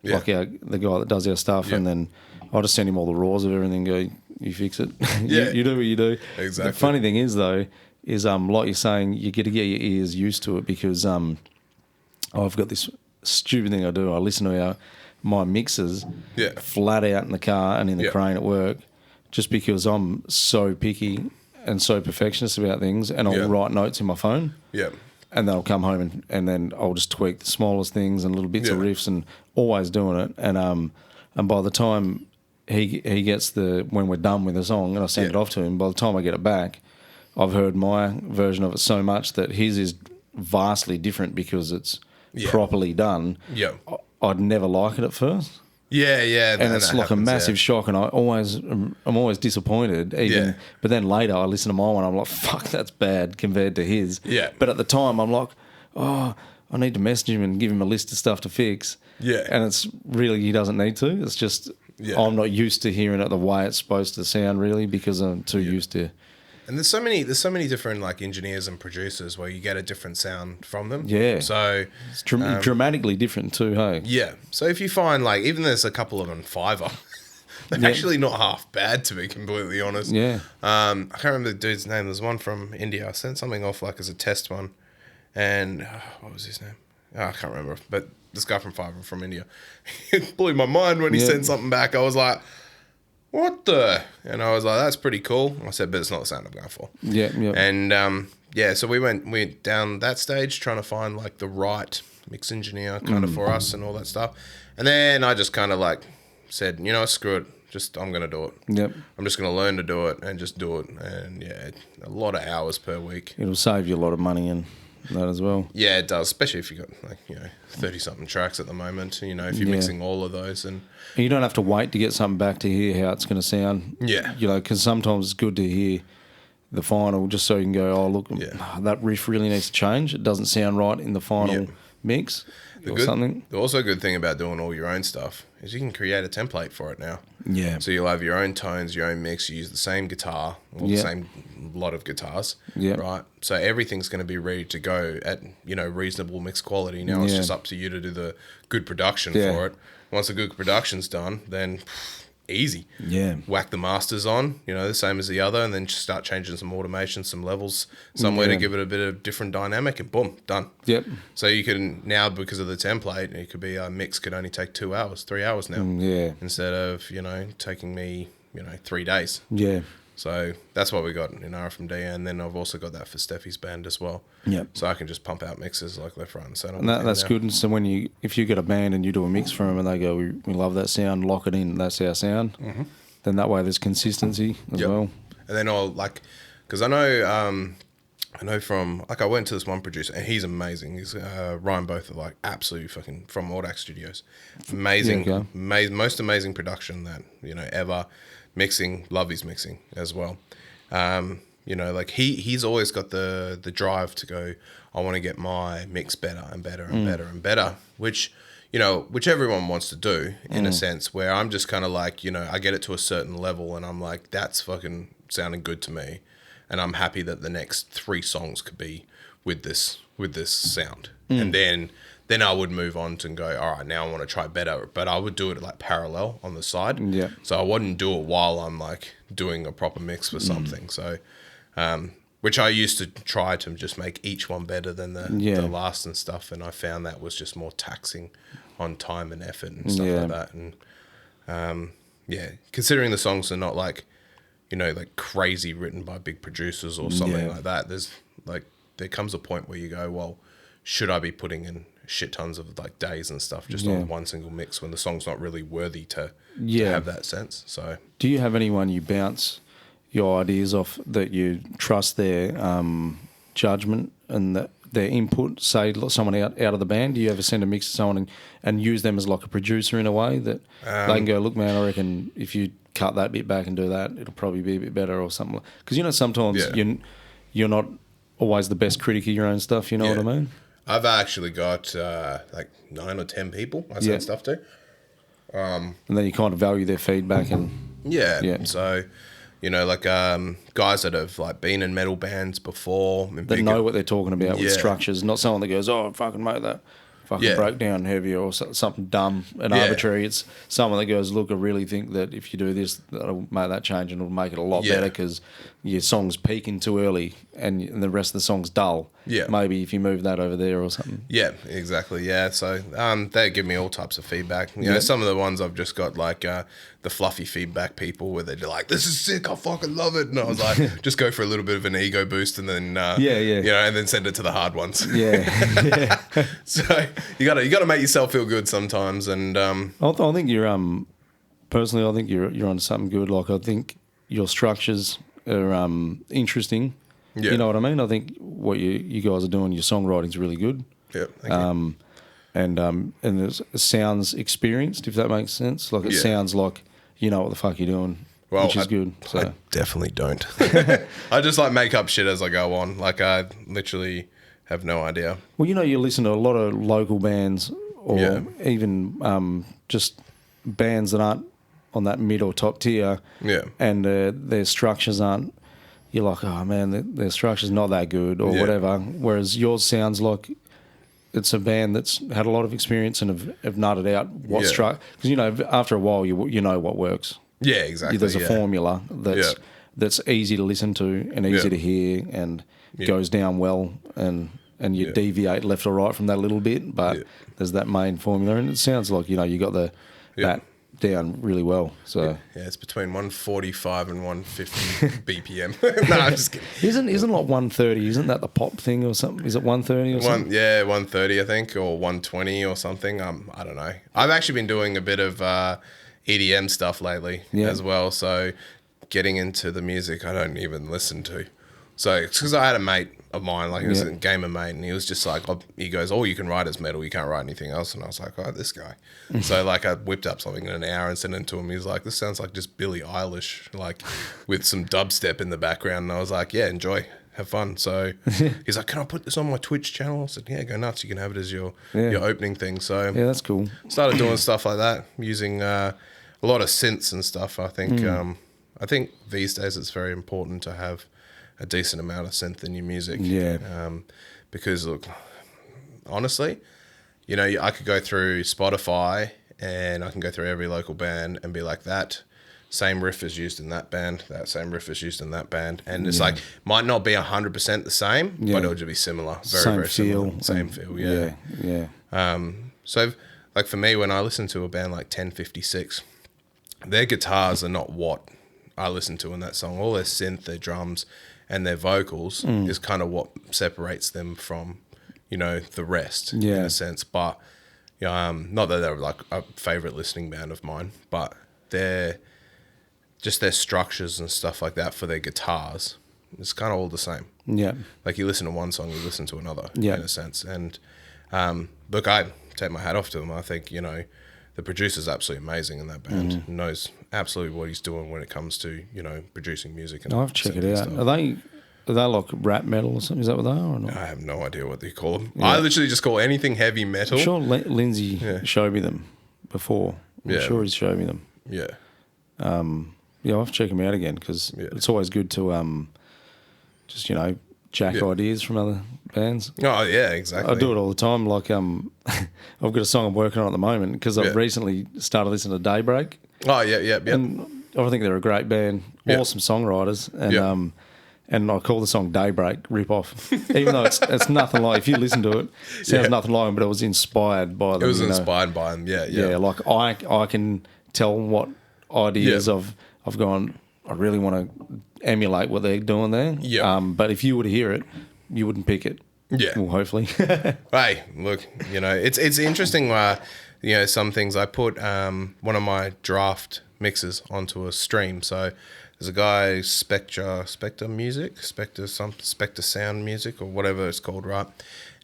like the guy that does our stuff, and then I'll just send him all the raws of everything and go, you fix it. you do what you do. Exactly. The funny thing is, though, is like you're saying, you get to get your ears used to it, because I've got this stupid thing I do. I listen to my mixes flat out in the car and in the crane at work, just because I'm so picky and so perfectionist about things, and I'll write notes in my phone. Yeah. And then I'll come home and then I'll just tweak the smallest things and little bits of riffs, and always doing it. And by the time he gets when we're done with the song and I send it off to him, by the time I get it back, I've heard my version of it so much that his is vastly different because it's properly done. Yeah. I'd never like it at first. Yeah. And it's like a massive shock, and I'm always disappointed. But then later I listen to my one, I'm like, fuck, that's bad compared to his. Yeah. But at the time I'm like, oh, I need to message him and give him a list of stuff to fix. Yeah. And it's really, he doesn't need to. It's just I'm not used to hearing it the way it's supposed to sound, really, because I'm too used to. And there's so many different like engineers and producers where you get a different sound from them. Yeah. So it's dramatically different too, hey? Yeah. So if you find like, even there's a couple of them on Fiverr, they're actually not half bad, to be completely honest. Yeah. I can't remember the dude's name. There's one from India. I sent something off like as a test one, and what was his name? I can't remember. But this guy from Fiverr from India, it blew my mind when he sent something back. I was like, what the? And I was like, that's pretty cool. I said, but it's not the sound I'm going for. Yeah. And so we went down that stage trying to find like the right mix engineer kind of for us and all that stuff. And then I just kind of like said, screw it. I'm going to do it. Yep. I'm just going to learn to do it and just do it. And a lot of hours per week. It'll save you a lot of money and that as well. Yeah, it does, especially if you've got 30-something tracks at the moment, if you're mixing all of those. And you don't have to wait to get something back to hear how it's going to sound. Yeah. Because sometimes it's good to hear the final just so you can go, oh, look, that riff really needs to change. It doesn't sound right in the final mix something. The also good thing about doing all your own stuff is you can create a template for it now. Yeah. So you'll have your own tones, your own mix, you use the same guitar, or the same lot of guitars, right? So everything's going to be ready to go at, reasonable mix quality. Now it's just up to you to do the good production for it. Once the good production's done, then easy. Yeah. Whack the masters on, the same as the other, and then just start changing some automation, some levels somewhere to give it a bit of different dynamic, and boom, done. Yep. So you can now, because of the template, it could be a mix could only take 2 hours, 3 hours now. Instead of, taking me, 3 days. Yeah. So that's what we got in RFMD, and then I've also got that for Steffi's band as well. Yep. So I can just pump out mixes like left, right, and centre. And that's good. And so if you get a band and you do a mix for them and they go, we love that sound, lock it in, that's our sound, then that way there's consistency as well. And then I'll because I know I know from, like, I went to this one producer, and he's amazing. He's Ryan Both, like, absolutely fucking, from Audax Studios. Amazing, most amazing production that, you know, ever. Mixing, love his mixing as well. You know, like, he's always got the drive to go, I want to get my mix better and better and better and better, which, you know, which everyone wants to do in a sense, where I'm just kind of like, you know, I get it to a certain level and I'm like, that's fucking sounding good to me. And I'm happy that the next 3 songs could be with this sound. And then I would move on to go, all right, now I want to try better. But I would do it like parallel on the side. Yeah. So I wouldn't do it while I'm like doing a proper mix for something. So, which I used to try to just make each one better than the last and stuff. And I found that was just more taxing on time and effort and stuff like that. And considering the songs are not like, you know, like crazy written by big producers or something like that, there comes a point where you go, well, should I be putting in shit tons of like days and stuff just on one single mix when the song's not really worthy to have that sense? So, do you have anyone you bounce your ideas off that you trust their judgment and their input? Say someone out of the band. Do you ever send a mix to someone and use them as like a producer in a way that they can go, look, man, I reckon if you cut that bit back and do that, it'll probably be a bit better or something. Because, you know, sometimes you're not always the best critic of your own stuff, you know what I mean? I've actually got like 9 or 10 people I send stuff to. And then you kind of value their feedback and... So, you know, like guys that have like been in metal bands before. That know what they're talking about with structures, not someone that goes, oh, fucking mate, that fucking broke down heavy or something dumb and arbitrary. It's someone that goes, look, I really think that if you do this, that'll make that change and it'll make it a lot better because your song's peaking too early and the rest of the song's dull. Yeah. Maybe if you move that over there or something. Yeah, exactly. Yeah. So they give me all types of feedback. You know, some of the ones I've just got like the fluffy feedback people where they're like, this is sick, I fucking love it. And I was like, just go for a little bit of an ego boost and then you know, and then send it to the hard ones. Yeah. So you gotta make yourself feel good sometimes. And I think you're personally, I think you're on something good. Like, I think your structures are interesting. Yeah. You know what I mean? I think what you guys are doing, your songwriting's really good. Yeah. Thank you. And it sounds experienced, if that makes sense. Like, it sounds like you know what the fuck you're doing, which is good. So. I definitely don't. I just like make up shit as I go on. Like, I literally have no idea. Well, you know, you listen to a lot of local bands or even just bands that aren't on that mid or top tier. Yeah. And their structures aren't. You're like, oh man, their structure's not that good or whatever. Whereas yours sounds like it's a band that's had a lot of experience and have nutted out what structure. Because, you know, after a while, you know what works. Yeah, exactly. There's a formula that's easy to listen to and easy to hear and goes down well and you deviate left or right from that a little bit. But there's that main formula. And it sounds like, you know, you got that down really well. So it's between 145 and 150 BPM. No, I'm just kidding. Isn't like 130? Isn't that the pop thing or something? Is it 130 or something? Yeah, 130 I think, or 120 or something. I don't know. I've actually been doing a bit of EDM stuff lately as well. So getting into the music I don't even listen to. So it's because I had a mate of mine, like he was a gamer mate, and he was just like, he goes, all you can write is metal, you can't write anything else. And I was like, oh, this guy. So like I whipped up something in an hour and sent it to him. He was like, this sounds like just Billie Eilish, like with some dubstep in the background. And I was like, yeah, enjoy, have fun. So he's like, can I put this on my Twitch channel? I said, yeah, go nuts. You can have it as your opening thing. So yeah, that's cool. Started doing stuff like that, using a lot of synths and stuff. I think these days it's very important to have a decent amount of synth in your music. Yeah. Because look, honestly, you know, I could go through Spotify and I can go through every local band and be like, that same riff is used in that band, that same riff is used in that band. And it's like, might not be 100% the same, but it'll just be similar. Very similar. Same feel, yeah. So like for me, when I listen to a band like 1056, their guitars are not what I listen to in that song. All their synth, their drums, and their vocals is kind of what separates them from, you know, the rest in a sense. But not that they're like a favorite listening band of mine, but their structures and stuff like that for their guitars, it's kind of all the same. Yeah. Like you listen to one song, you listen to another in Yeah. a sense. And look, I take my hat off to him. I think, you know, the producer's absolutely amazing in that band. Knows absolutely what he's doing when it comes to, you know, producing music. And I'll have to check it singing out. stuff. Are they like rap metal or something? Is that what they are or not? I have no idea what they call them. I literally just call anything heavy metal. I'm sure Lindsay showed me them before. I'm sure he's showed me them. Yeah. Yeah, I'll have to check them out again because it's always good to just, you know, jack ideas from other bands. Oh, yeah, exactly. I do it all the time. Like I've got a song I'm working on at the moment because I've recently started listening to Daybreak. Oh, yeah. And I think they're a great band, awesome songwriters. And I call the song Daybreak Rip Off, even though it's nothing like. If you listen to it, it sounds nothing like them, but it was inspired by them. It was inspired by them. Yeah. Yeah, like I can tell what ideas I've gone. I really want to emulate what they're doing there. Yeah. But if you were to hear it, you wouldn't pick it. Yeah. Well, hopefully. Hey, look, you know, it's interesting. You know, some things I put one of my draft mixes onto a stream. So there's a guy Spectre Sound Music or whatever it's called, right?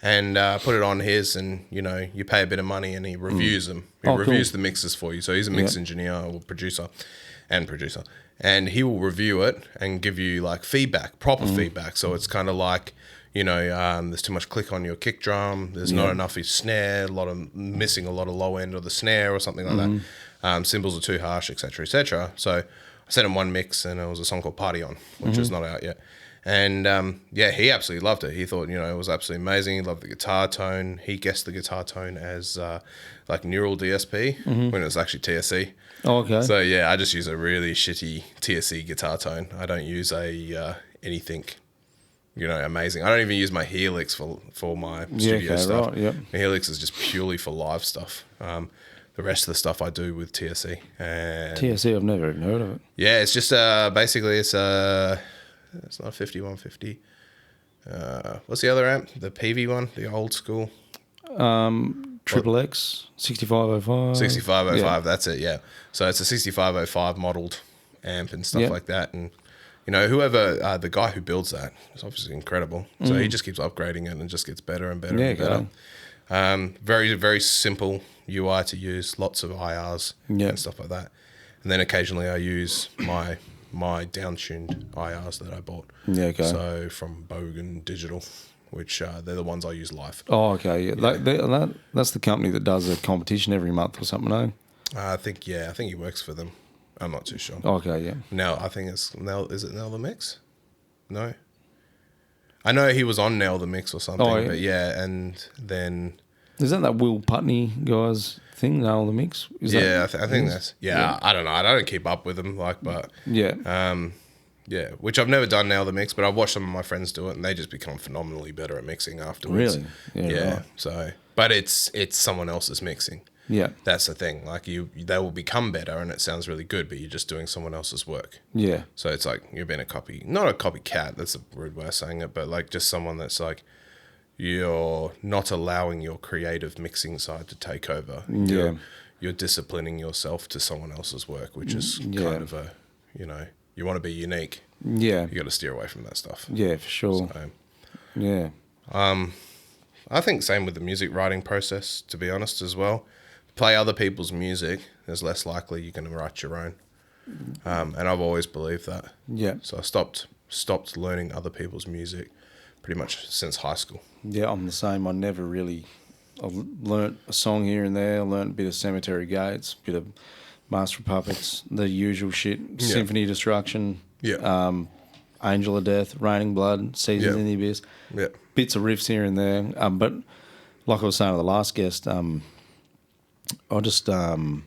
And put it on his, and you know, you pay a bit of money, and he reviews them. He reviews the mixes for you. So he's a mix engineer or producer, and he will review it and give you like feedback, proper feedback. So it's kind of like, you know, there's too much click on your kick drum. There's not enough of snare. Missing a lot of low end of the snare or something like that. Cymbals are too harsh, etc., etc. So I sent him one mix, and it was a song called Party On, which is not out yet. And he absolutely loved it. He thought, you know, it was absolutely amazing. He loved the guitar tone. He guessed the guitar tone as like neural DSP when it was actually TSC. Oh, okay. So yeah, I just use a really shitty TSC guitar tone. I don't use anything, you know, amazing. I don't even use my Helix for my studio stuff. Right, yep. My Helix is just purely for live stuff. The rest of the stuff I do with TSC. And TSC, I've never even heard of it. yeah, it's just basically it's not 5150. What's the other amp? The PV one, the old school. Triple X 6505. 6505, that's it. Yeah. So it's a 6505 modeled amp and stuff like that, and you know, whoever the guy who builds that is obviously incredible. So he just keeps upgrading it and just gets better and better and better. Very, very simple UI to use, lots of IRs and stuff like that. And then occasionally I use my down-tuned IRs that I bought. Yeah, okay. So from Bogan Digital, which they're the ones I use live. Oh, okay. Yeah. That's the company that does a competition every month or something, no? I think he works for them. I'm not too sure. Okay, yeah. Now, I think it's Nail. Is it Nail the Mix? No. I know he was on Nail the Mix or something, but and then... Is that Will Putney guy's thing, Nail the Mix? I think that's... Yeah, I don't know. I don't keep up with him, but... Yeah. Which I've never done Nail the Mix, but I've watched some of my friends do it, and they just become phenomenally better at mixing afterwards. Really? Yeah. Right. So, but it's someone else's mixing. Yeah. That's the thing. Like they will become better and it sounds really good, but you're just doing someone else's work. Yeah. So it's like you're being not a copycat, that's a rude way of saying it, but like just someone that's like, you're not allowing your creative mixing side to take over. Yeah. You're disciplining yourself to someone else's work, which is kind of a, you know, you want to be unique. Yeah. You got to steer away from that stuff. Yeah, for sure. So, yeah. I think same with the music writing process, to be honest, as well. Play other people's music, there's less likely you're going to write your own. And I've always believed that. Yeah. So I stopped learning other people's music pretty much since high school. Yeah, I'm the same. I learnt a song here and there. I learnt a bit of Cemetery Gates, a bit of Master of Puppets, the usual shit, Symphony of Destruction, Angel of Death, Raining Blood, Seasons in the Abyss. Yeah. Bits of riffs here and there. But like I was saying to the last guest, I just can't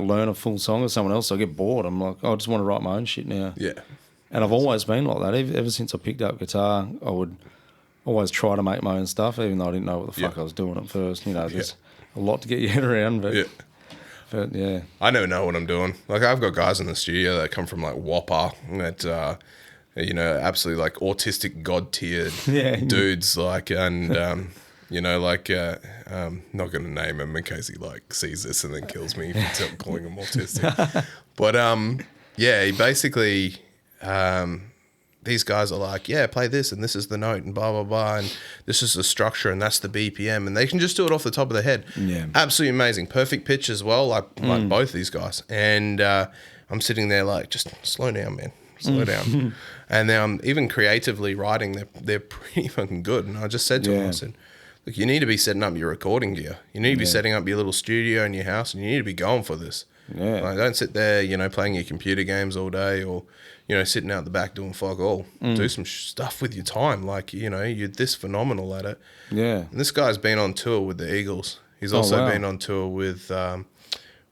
learn a full song of someone else. I get bored. I'm like, I just want to write my own shit now. Yeah. And I've always been like that. Ever since I picked up guitar, I would always try to make my own stuff, even though I didn't know what the fuck I was doing at first. You know, there's a lot to get your head around. But yeah. I never know what I'm doing. Like, I've got guys in the studio that come from, like, Whopper, that, you know, absolutely, like, autistic god-tiered dudes, like, and... you know, like, not going to name him in case he, like, sees this and then kills me for calling him autistic. But, he basically, these guys are like, yeah, play this and this is the note and blah, blah, blah. And this is the structure and that's the BPM. And they can just do it off the top of their head. Yeah. Absolutely amazing. Perfect pitch as well, like both these guys. And I'm sitting there like, just slow down, man. Slow down. And then even creatively writing, they're pretty fucking good. And I just said to them, I said, look, you need to be setting up your recording gear. You need to be setting up your little studio in your house and you need to be going for this. Yeah. Like, don't sit there, playing your computer games all day or, sitting out the back doing fuck all. Do some stuff with your time. Like, you're this phenomenal at it. Yeah. And this guy's been on tour with the Eagles. He's also been on tour with, what's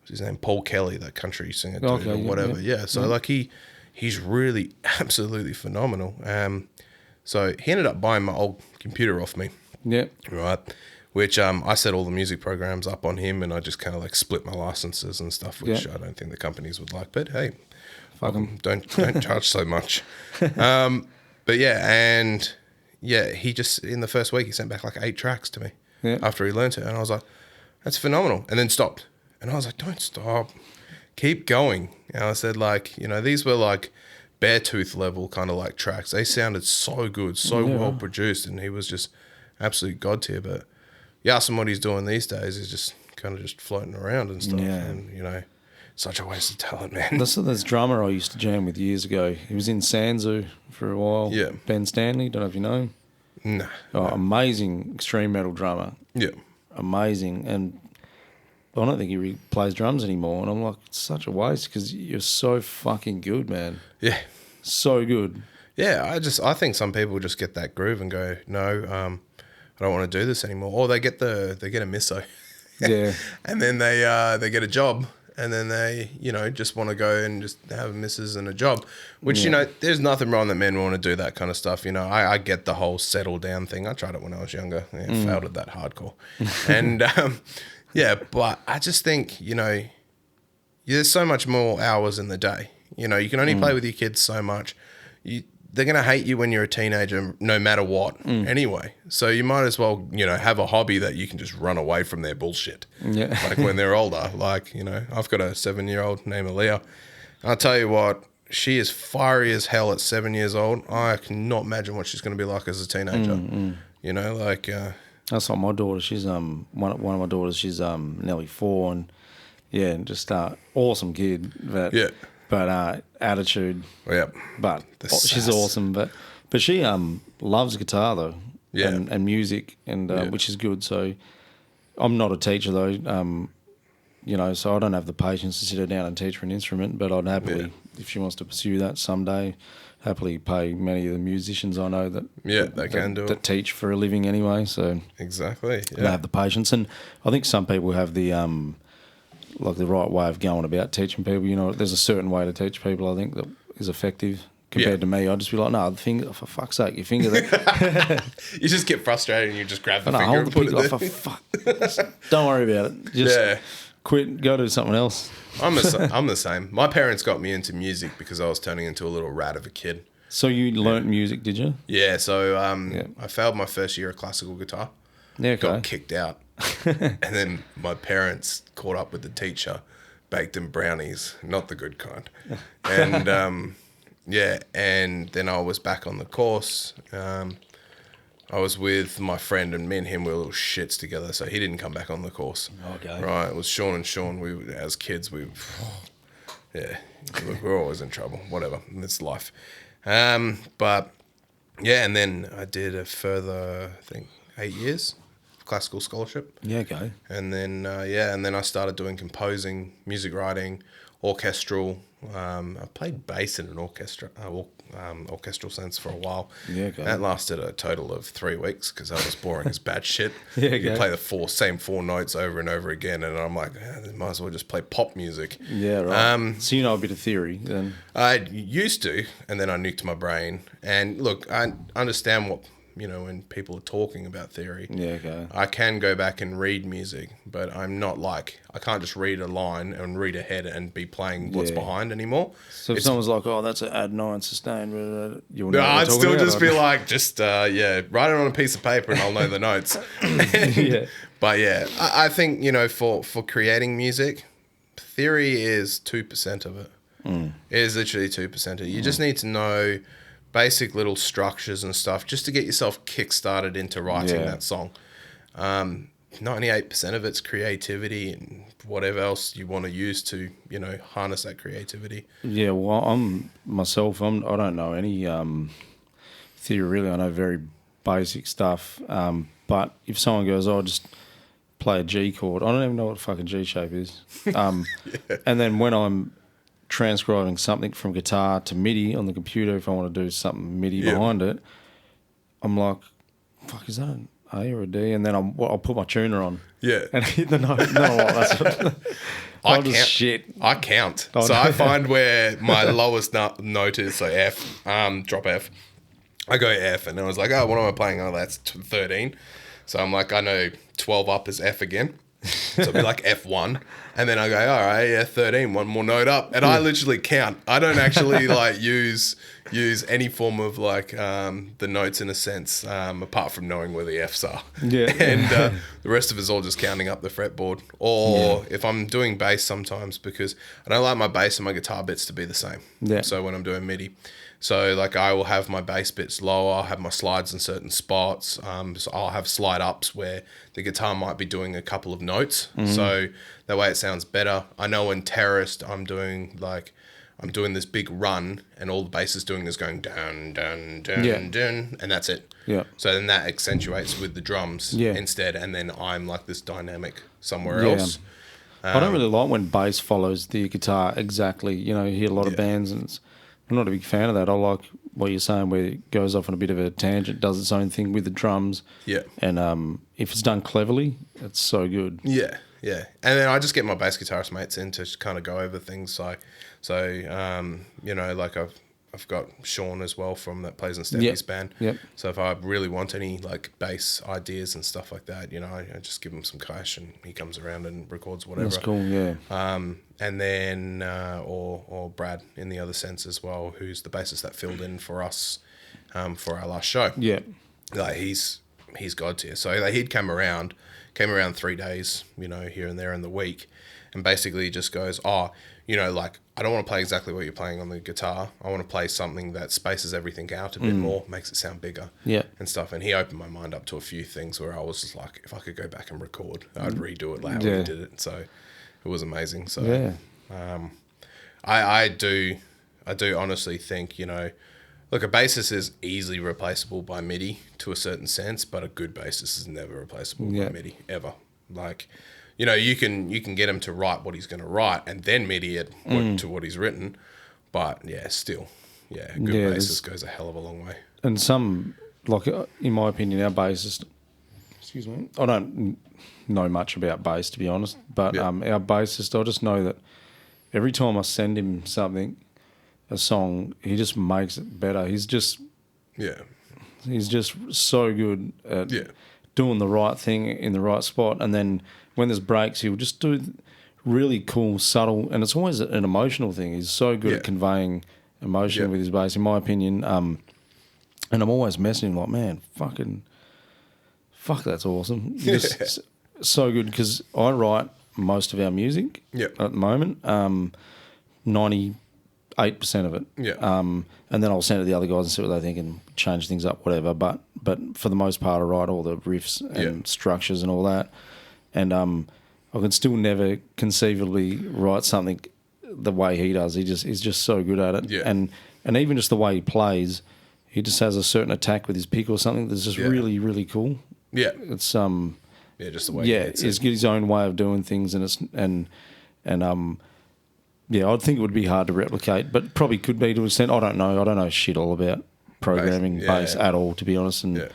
his name? Paul Kelly, that country singer dude or whatever. Yeah. So, like, he's really absolutely phenomenal. So he ended up buying my old computer off me. Yeah. Right. Which I set all the music programs up on him and I just kind of like split my licenses and stuff, which I don't think the companies would like. But hey, fuck them. Don't charge so much. But he just, in the first week, he sent back like 8 tracks to me after he learnt it. And I was like, that's phenomenal. And then stopped. And I was like, don't stop. Keep going. And I said, like, these were like Beartooth level kind of like tracks. They sounded so good, so well produced. And he was just absolute god tier. But you ask him what he's doing these days, he's just kind of just floating around and stuff. Yeah. And, such a waste of talent, man. This drummer I used to jam with years ago. He was in Sansu for a while. Yeah. Ben Stanley, don't know if you know him. No. Oh, amazing extreme metal drummer. Yeah. Amazing. And I don't think he plays drums anymore. And I'm like, it's such a waste because you're so fucking good, man. Yeah. So good. Yeah, I think some people just get that groove and go, no, I don't want to do this anymore. Or they get a misso. Yeah. And then they get a job. And then they, just want to go and just have a missus and a job, which, there's nothing wrong that men want to do that kind of stuff. I get the whole settle down thing. I tried it when I was younger. Failed at that hardcore. And, but I just think, there's so much more hours in the day. You can only play with your kids so much. They're going to hate you when you're a teenager no matter what anyway. So you might as well, have a hobby that you can just run away from their bullshit. Yeah. Like when they're older. Like, I've got a 7-year-old named Aaliyah. I'll tell you what, she is fiery as hell at 7 years old. I cannot imagine what she's going to be like as a teenager. That's like my daughter. She's one of my daughters. She's nearly 4 and just awesome kid. But attitude. Yeah. But she's awesome. But she loves guitar though. Yeah. And music and which is good. So I'm not a teacher though. So I don't have the patience to sit her down and teach her an instrument. But I'd happily, if she wants to pursue that someday, happily pay many of the musicians I know that they can do it, that teach for a living anyway. So exactly. Yeah. They have the patience, and I think some people have the the right way of going about teaching people. There's a certain way to teach people, I think, that is effective compared to me. I'd just be like, no, the finger, for fuck's sake, your finger there. You just get frustrated and you just grab the finger and put it there. For fuck. Don't worry about it. Just quit, go do something else. I'm the same. My parents got me into music because I was turning into a little rat of a kid. So you learnt music, did you? Yeah, so I failed my first year of classical guitar. Yeah, okay. Got kicked out. And then my parents caught up with the teacher, baked them brownies, not the good kind. And and then I was back on the course. I was with my friend, and me and him were little shits together, so he didn't come back on the course. Okay. Right, it was Shaun and Shaun. We, as kids, we're always in trouble. Whatever, it's life. But yeah, and then I did a further, I think, 8 years of classical scholarship. Yeah, okay. And then and then I started doing composing, music writing, orchestral. I played bass in an orchestral sense for a while. Yeah, okay. That lasted a total of 3 weeks because that was boring as bad shit. Yeah, okay. You play the same four notes over and over again, and I'm like, might as well just play pop music. Yeah, right. So you know a bit of theory then? I used to, and then I nuked my brain. And look, I understand what, when people are talking about theory. Yeah, okay. I can go back and read music, but I'm not I can't just read a line and read ahead and be playing what's behind anymore. So if someone's like, oh, that's an add 9 sustain, you'll know. No, I'd still just be like, write it on a piece of paper and I'll know the notes. But yeah, I think, for creating music, theory is 2% of it. It is literally 2%. You just need to know basic little structures and stuff just to get yourself kick-started into writing that song. 98% of it's creativity and whatever else you want to use to, harness that creativity. Yeah, well, I don't know any theory really. I know very basic stuff. But if someone goes, I'll just play a G chord, I don't even know what fucking G shape is. And then when I'm transcribing something from guitar to MIDI on the computer, if I want to do something MIDI behind it, I'm like, fuck, is that an A or a D? And then I'll put my tuner on. Yeah. And hit the note. I count. So I find where my lowest note is, so F, drop F. I go F, and then I was like, oh, what am I playing? Oh, that's 13. So I'm like, I know 12 up is F again. So it'll be like F1. And then I go, all right, 13, one more note up. And I literally count. I don't actually use any form of the notes in a sense, apart from knowing where the Fs are. Yeah. And the rest of it's all just counting up the fretboard. Or if I'm doing bass sometimes, because I don't like my bass and my guitar bits to be the same. Yeah. So when I'm doing MIDI. So I will have my bass bits lower, I'll have my slides in certain spots. So I'll have slide ups where the guitar might be doing a couple of notes. So that way it sounds better. I know in Terrorist I'm doing this big run and all the bass is doing is going down, down, down, down, and that's it. Yeah. So then that accentuates with the drums instead, and then I'm like this dynamic somewhere else. I don't really like when bass follows the guitar exactly. You hear a lot of bands and I'm not a big fan of that. I like what you're saying where it goes off on a bit of a tangent, does its own thing with the drums. Yeah. And if it's done cleverly, it's so good. Yeah, yeah. And then I just get my bass guitarist mates in to kind of go over things. I've got Shaun as well that plays in Steffi's band. Yep. So if I really want any bass ideas and stuff like that, I just give him some cash and he comes around and records whatever. That's cool, yeah. And then or Brad in the other sense as well, who's the bassist that filled in for us for our last show. Yeah. He's God tier. So he'd came around 3 days, here and there in the week, and basically just goes, I don't want to play exactly what you're playing on the guitar. I want to play something that spaces everything out a bit more, makes it sound bigger and stuff. And he opened my mind up to a few things where I was just like, if I could go back and record, I'd redo it like how he did it. So it was amazing. So I do honestly think, look, a bassist is easily replaceable by MIDI to a certain sense, but a good bassist is never replaceable by MIDI, ever. You can get him to write what he's going to write and then MIDI it to what he's written. But, still, a good bassist goes a hell of a long way. And some, in my opinion, our bassist, excuse me, I don't know much about bass, to be honest, but our bassist, I just know that every time I send him a song, he just makes it better. He's just so good at doing the right thing in the right spot, and then when there's breaks, he'll just do really cool, subtle, and it's always an emotional thing. He's so good at conveying emotion with his bass, in my opinion. And I'm always messaging him like, man, fuck, that's awesome. Just so good, because I write most of our music at the moment, 98% of it. And then I'll send it to the other guys and see what they think and change things up, whatever. But for the most part, I write all the riffs and structures and all that. And I can still never conceivably write something the way he does. He's just so good at it. And even just the way he plays, he just has a certain attack with his pick or something that's just really, really cool. Yeah. It's just the way he hits it. He's got his own way of doing things, and I'd think it would be hard to replicate, but probably could be to an extent. I don't know. I don't know shit all about programming bass at all, to be honest. And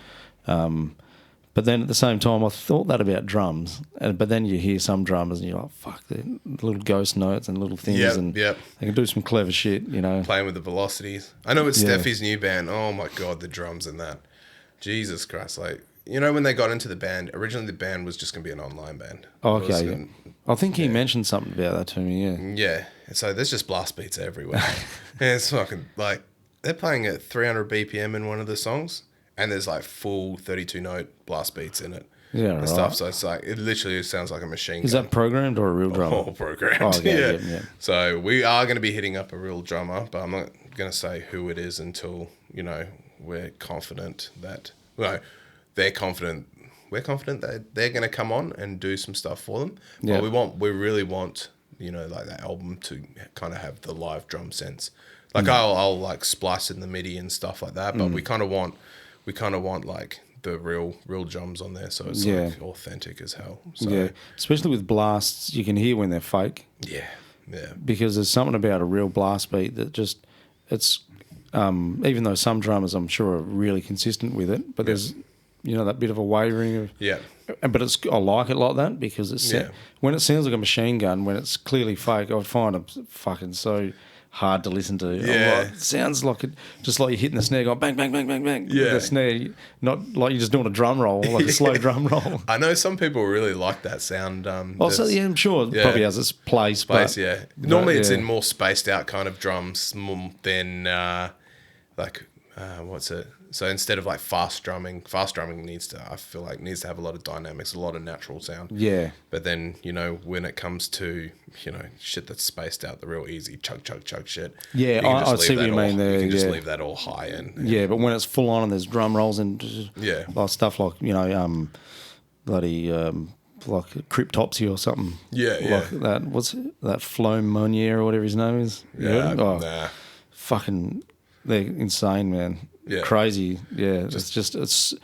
but then at the same time, I thought that about drums. But then you hear some drummers and you're like, fuck, they're little ghost notes and little things. They can do some clever shit, Playing with the velocities. I know with Steffi's new band, oh my God, the drums in that. Jesus Christ. When they got into the band, originally the band was just going to be an online band. Oh, okay, I think he mentioned something about that to me, Yeah. And so there's just blast beats everywhere. And it's fucking, they're playing at 300 BPM in one of the songs. And there's full 32 note blast beats in it. and stuff. So it's like, it literally sounds like a machine. Is that programmed or a real drummer? All programmed. Oh, okay, yeah. So we are going to be hitting up a real drummer, but I'm not going to say who it is until, we're confident that, they're confident. We're confident that they're going to come on and do some stuff for them. Yeah. But we really want, like that album to kind of have the live drum sense. Like I'll like splice in the MIDI and stuff like that, but we kind of want like the real drums on there, so it's like authentic as hell. So, especially with blasts, you can hear when they're fake. Yeah. Because there's something about a real blast beat that just it's even though some drummers I'm sure are really consistent with it, but there's that bit of a wavering of But I like it like that because it's when it sounds like a machine gun, when it's clearly fake, I find it fucking so hard to listen to. Yeah. It sounds like it, just like you're hitting the snare going bang, bang, bang, bang, bang. Yeah. The snare, not like you're just doing a drum roll, like a slow drum roll. I know some people really like that sound. Also, I'm sure it probably has its place. Normally it's in more spaced out kind of drums than what's it? So instead of like fast drumming needs to have a lot of dynamics, a lot of natural sound. Yeah. But then, when it comes to, shit that's spaced out, the real easy chug shit. Yeah, I see what you mean there. You can just leave that all high and but when it's full on and there's drum rolls and like stuff like, bloody like Cryptopsy or something. Yeah. Like that, what's that Flo Monnier or whatever his name is? Nah. Fucking, they're insane, man. Yeah. Crazy, it's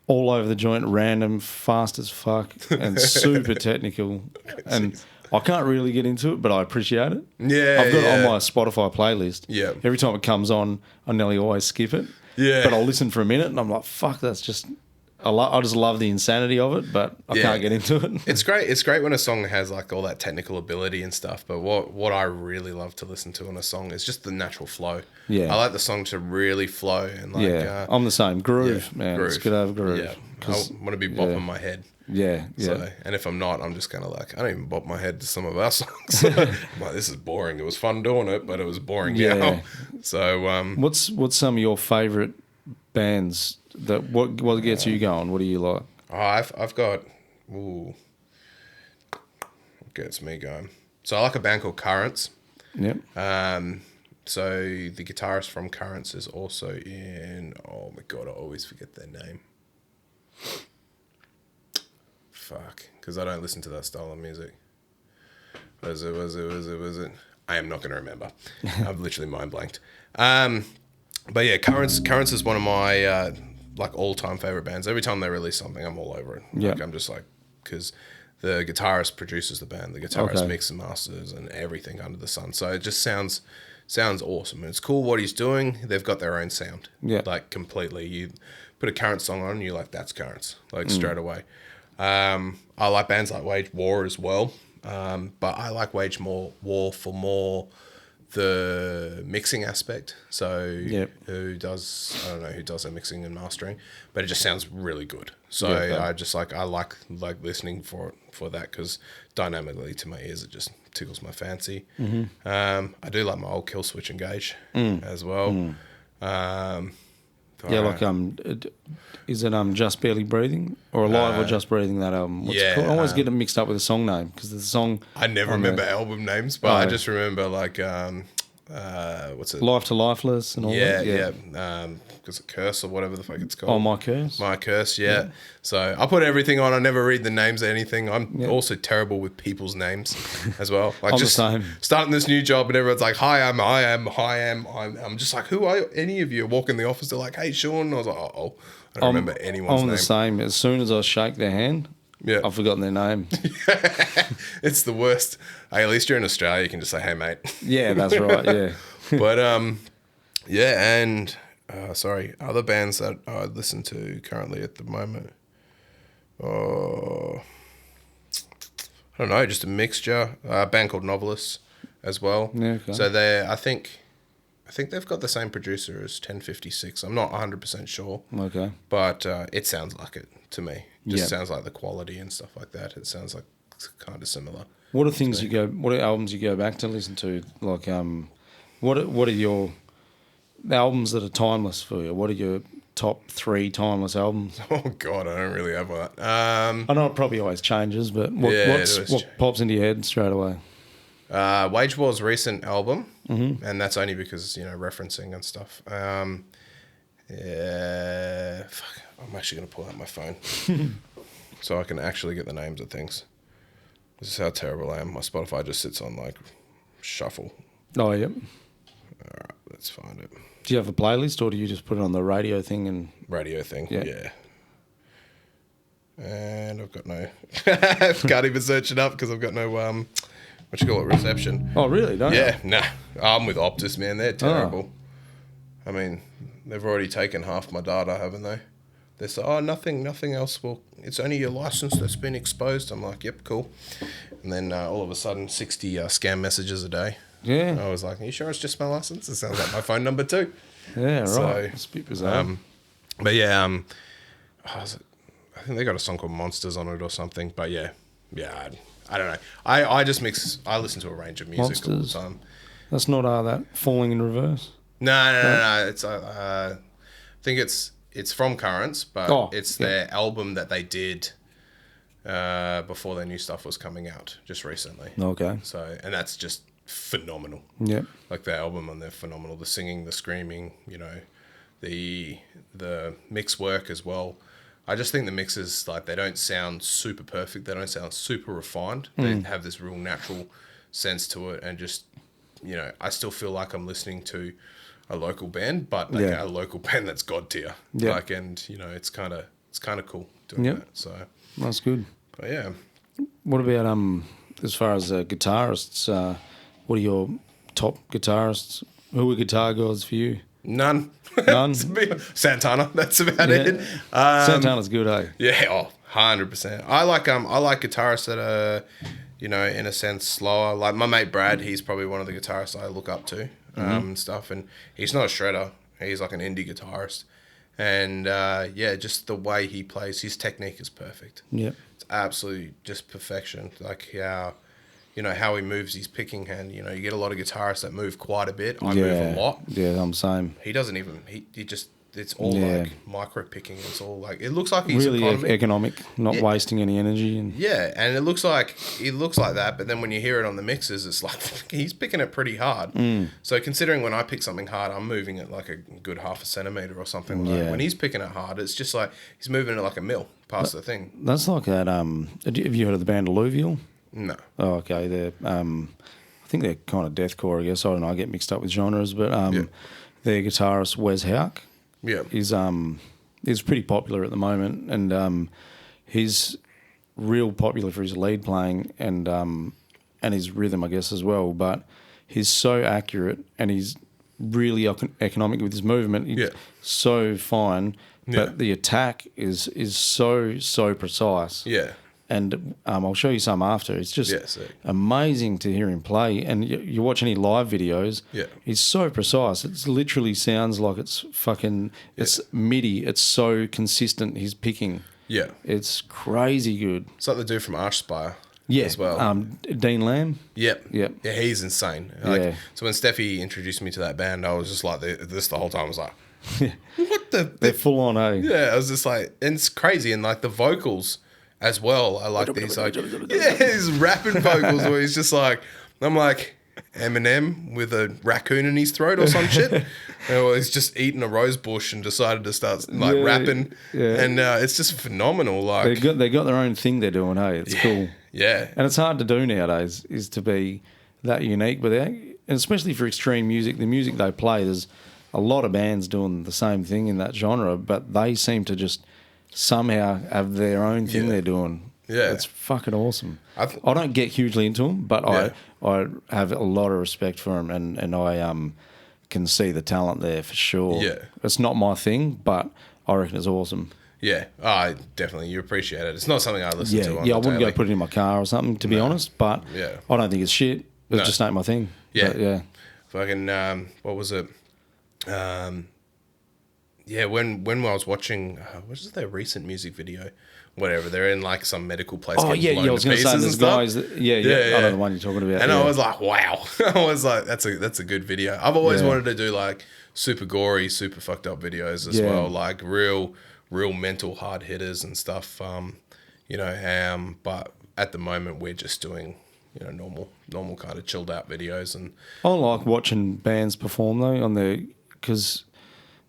all over the joint, random, fast as fuck, and super technical. And I can't really get into it, but I appreciate it. Yeah, I've got it on my Spotify playlist. Yeah. Every time it comes on, I nearly always skip it. Yeah. But I'll listen for a minute, and I'm like, fuck, that's just... I just love the insanity of it, but I can't get into it. It's great. It's great when a song has like all that technical ability and stuff. But what I really love to listen to in a song is just the natural flow. Yeah, I like the song to really flow and like. I'm the same. Groove, man. Groove. It's good to have groove. Yeah, I want to be bopping my head. Yeah. So, and if I'm not, I'm just kind of like, I don't even bop my head to some of our songs. I'm like, this is boring. It was fun doing it, but it was boring now. So, what's some of your favourite bands? What gets you going? What do you like? I've got what gets me going. So I like a band called Currents. Yep. So the guitarist from Currents is also in. Oh my god, I always forget their name. Fuck, because I don't listen to that style of music. Was it? I am not going to remember. I've literally mind blanked. But yeah, Currents is one of my like all-time favorite bands. Every time they release something, I'm all over it. Like, I'm just like, because the guitarist produces the band, the guitarist mixes and masters and everything under the sun. So it just sounds awesome. And it's cool what he's doing. They've got their own sound, like completely. You put a Currents song on, and you're like, that's Currents, like straight away. I like bands like Wage War as well, but I like Wage War for more the mixing aspect. So who does their mixing and mastering, but it just sounds really good. So I like listening for that because dynamically to my ears it just tickles my fancy. I do like my old Kill Switch Engage as well. Is it Just Barely Breathing or Alive or Just Breathing, that album? What's it called? I always get it mixed up with the song name because the song... I never remember album names, but I just remember like... what's it? Life to Lifeless and all that? Yeah. Because a Curse or whatever the fuck it's called. Oh, My Curse? My Curse, yeah. So I put everything on. I never read the names of anything. I'm also terrible with people's names as well. Like I'm just the same. Starting this new job and everyone's like, hi, I'm just like, who are any of you? Walk in the office, they're like, hey, Shaun. I was like, I don't remember anyone's name. I'm the same. As soon as I shake their hand, I've forgotten their name. It's the worst. Hey, at least you're in Australia. You can just say, hey, mate. Yeah, that's right, yeah. But, and, other bands that I listen to currently at the moment. I don't know, just a mixture. A band called Novelists as well. Yeah, okay. So I think they've got the same producer as 1056. I'm not 100% sure. Okay. But it sounds like it to me. Just sounds like the quality and stuff like that. It sounds like it's kind of similar. What are what are albums you go back to listen to? Like, what are your albums that are timeless for you? What are your top 3 timeless albums? Oh God, I don't really have one. I know it probably always changes, but what pops into your head straight away? Wage War's recent album, and that's only because, you know, referencing and stuff. Yeah, fuck, I'm actually going to pull out my phone so I can actually get the names of things. This is how terrible I am. My Spotify just sits on, like, shuffle. Oh, yep. All right, let's find it. Do you have a playlist, or do you just put it on the radio thing? Radio thing, yeah. And I've got no... Can't even search it up because I've got no... what you call it, reception. Oh, really? Don't you? Nah. I'm with Optus, man. They're terrible. I mean, they've already taken half my data, haven't they? They say, oh, nothing else will... It's only your license that's been exposed. I'm like, yep, cool. And then all of a sudden, 60 scam messages a day. Yeah. I was like, are you sure it's just my license? It sounds like my phone number too. Yeah, right. So, it's a bit bizarre. But yeah, I think they got a song called Monsters on it or something. But yeah, I don't know. I just mix... I listen to a range of music all the time. That's not that Falling in Reverse? No. It's I think it's from Currents, but it's their album that they did before their new stuff was coming out just recently. Okay. So, and that's just phenomenal. Yeah. Like the album on there, phenomenal. The singing, the screaming, you know, the mix work as well. I just think the mixes, like, they don't sound super perfect. They don't sound super refined. They have this real natural sense to it, and just, you know, I still feel like I'm listening to a local band, but like a local band that's god tier. Yeah. Like, and you know, it's kind of cool doing that. So that's good. But yeah. What about as far as guitarists? What are your top guitarists? Who are guitar gods for you? None. Santana. That's about it. Santana's good, eh? Yeah. 100%. I like guitarists that are, you know, in a sense slower. Like my mate Brad, he's probably one of the guitarists I look up to, stuff. And he's not a shredder. He's like an indie guitarist. And just the way he plays, his technique is perfect. Yeah. It's absolutely just perfection. Like how he moves his picking hand. You know, you get a lot of guitarists that move quite a bit. I move a lot. Yeah, I'm the same. He doesn't even, he just, it's all like micro picking. It's all like, it looks like he's really economic, not wasting any energy. And and it looks like that, but then when you hear it on the mixes, it's like he's picking it pretty hard. So considering when I pick something hard, I'm moving it like a good 0.5 centimeter or something. Like when he's picking it hard, it's just like he's moving it like a mil past the thing. That's like that. Have you heard of the band Alluvial? No. Oh, okay. They're I think they're kind of deathcore, I guess. I don't know. I get mixed up with genres, but their guitarist Wes Houck is pretty popular at the moment, and he's real popular for his lead playing and his rhythm, I guess, as well. But he's so accurate, and he's really economic with his movement. He's so fine, but the attack is so precise. Yeah. And I'll show you some after. It's just amazing to hear him play. And you watch any live videos, he's so precise. It literally sounds like it's fucking, it's MIDI. It's so consistent, his picking. Yeah. It's crazy good. It's like the dude from Archspire as well. Dean Lamb. Yep. Yeah, he's insane. So when Steffi introduced me to that band, I was just like, this the whole time. I was like, what the? They're full on, eh? Yeah, I was just like, and it's crazy. And like the vocals as well, I like these like his rapping vocals where he's just like, I'm like Eminem with a raccoon in his throat or some shit, or he's just eating a rose bush and decided to start like rapping, and it's just phenomenal. Like they got their own thing they're doing. Hey, it's cool. Yeah, and it's hard to do nowadays is to be that unique, but and especially for extreme music, the music they play, there's a lot of bands doing the same thing in that genre, but they seem to just somehow have their own thing they're doing. Yeah. It's fucking awesome. I don't get hugely into them, but I have a lot of respect for them, and I can see the talent there for sure. Yeah. It's not my thing, but I reckon it's awesome. Yeah. Oh, definitely. You appreciate it. It's not something I listen to on I wouldn't go put it in my car or something, to be honest, but I don't think it's shit. It's just not my thing. Yeah. But, yeah. Fucking, what was it? When I was watching, what is their recent music video? whatever. They're in like some medical place. Oh getting blown I was to going to say pieces there's and stuff. guys that, I don't know the one you're talking about. And I was like, wow. I was like, that's a good video. I've always wanted to do like super gory, super fucked up videos as well, like real mental hard hitters and stuff. But at the moment we're just doing, normal kind of chilled out videos. And I like watching bands perform though on their, because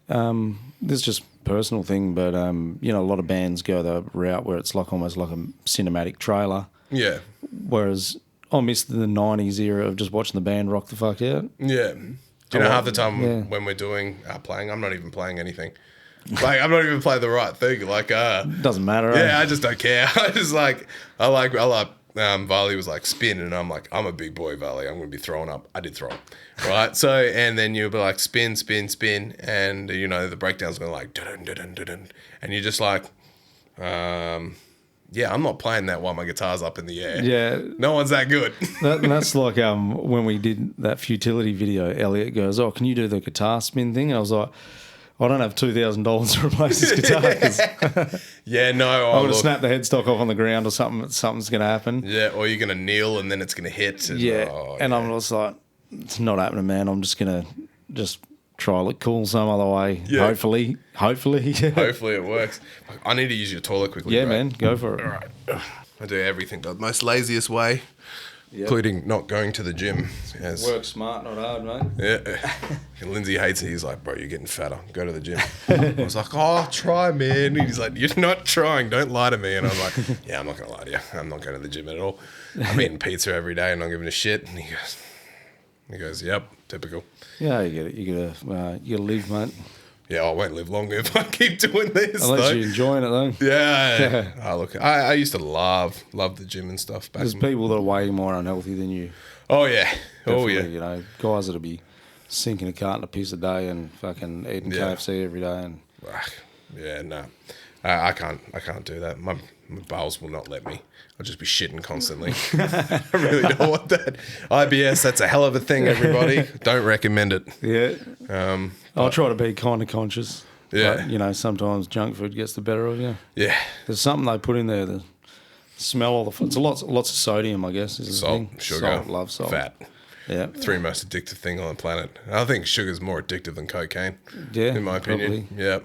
this is just personal thing, but a lot of bands go the route where it's like almost like a cinematic trailer. Yeah. Whereas I miss the 90s era of just watching the band rock the fuck out. Yeah. Do you know half the time when we're doing playing, I'm not even playing anything. Like I'm not even playing the right thing. Like doesn't matter. Yeah, I just don't care. I just like Varley was like spin, and I'm like, I'm a big boy, Varley. I'm gonna be throwing up. I did throw up, right? So and then you'll be like spin, and the breakdown's going like dun dun dun dun, and you're just like, I'm not playing that while my guitar's up in the air. Yeah, no one's that good. That's like when we did that futility video. Elliot goes, "Oh, can you do the guitar spin thing?" And I was like, I don't have $2,000 to replace this guitar. Yeah, no. I'm going to snap the headstock off on the ground or something. Something's going to happen. Yeah, or you're going to kneel and then it's going to hit. And, I'm just like, it's not happening, man. I'm just going to try look cool some other way. Yeah. Hopefully. Hopefully it works. I need to use your toilet quickly. Yeah, man. Go for it. All right. I do everything the most laziest way. Yep. Including not going to the gym. Work smart, not hard, mate. Yeah. And Lindsay hates it. He's like, bro, you're getting fatter. Go to the gym. I was like, oh, try, man. And he's like, you're not trying. Don't lie to me. And I was like, yeah, I'm not going to lie to you. I'm not going to the gym at all. I'm eating pizza every day and not giving a shit. And he goes, yep, typical. Yeah, you get it. You gotta live, mate. Yeah, I won't live long if I keep doing this. Unless you're enjoying it, though. Yeah. Look, I used to love the gym and stuff. There's people that are way more unhealthy than you. Oh, yeah. Definitely, oh, yeah. Guys that'll be sinking a carton of piss a day and fucking eating KFC every day. And yeah, no. I can't do that. My bowels will not let me. I'll just be shitting constantly. I really don't want that. IBS, that's a hell of a thing, everybody. Don't recommend it. Yeah. I'll try to be kind of conscious. Yeah. But, sometimes junk food gets the better of you. Yeah. There's something they put in there, the smell of the food. It's lots of sodium, I guess, is salt, the thing. Sugar, salt, love salt. Fat. Yeah. 3 most addictive thing on the planet. I think sugar's more addictive than cocaine. Yeah. In my opinion. Probably. Yeah.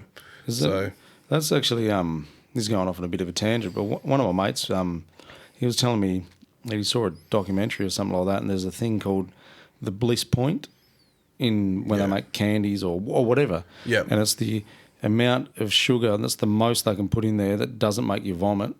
That's actually this is going off on a bit of a tangent, but one of my mates, he was telling me that he saw a documentary or something like that, and there's a thing called the bliss point when they make candies or whatever. Yeah. And it's the amount of sugar, and that's the most they can put in there that doesn't make you vomit,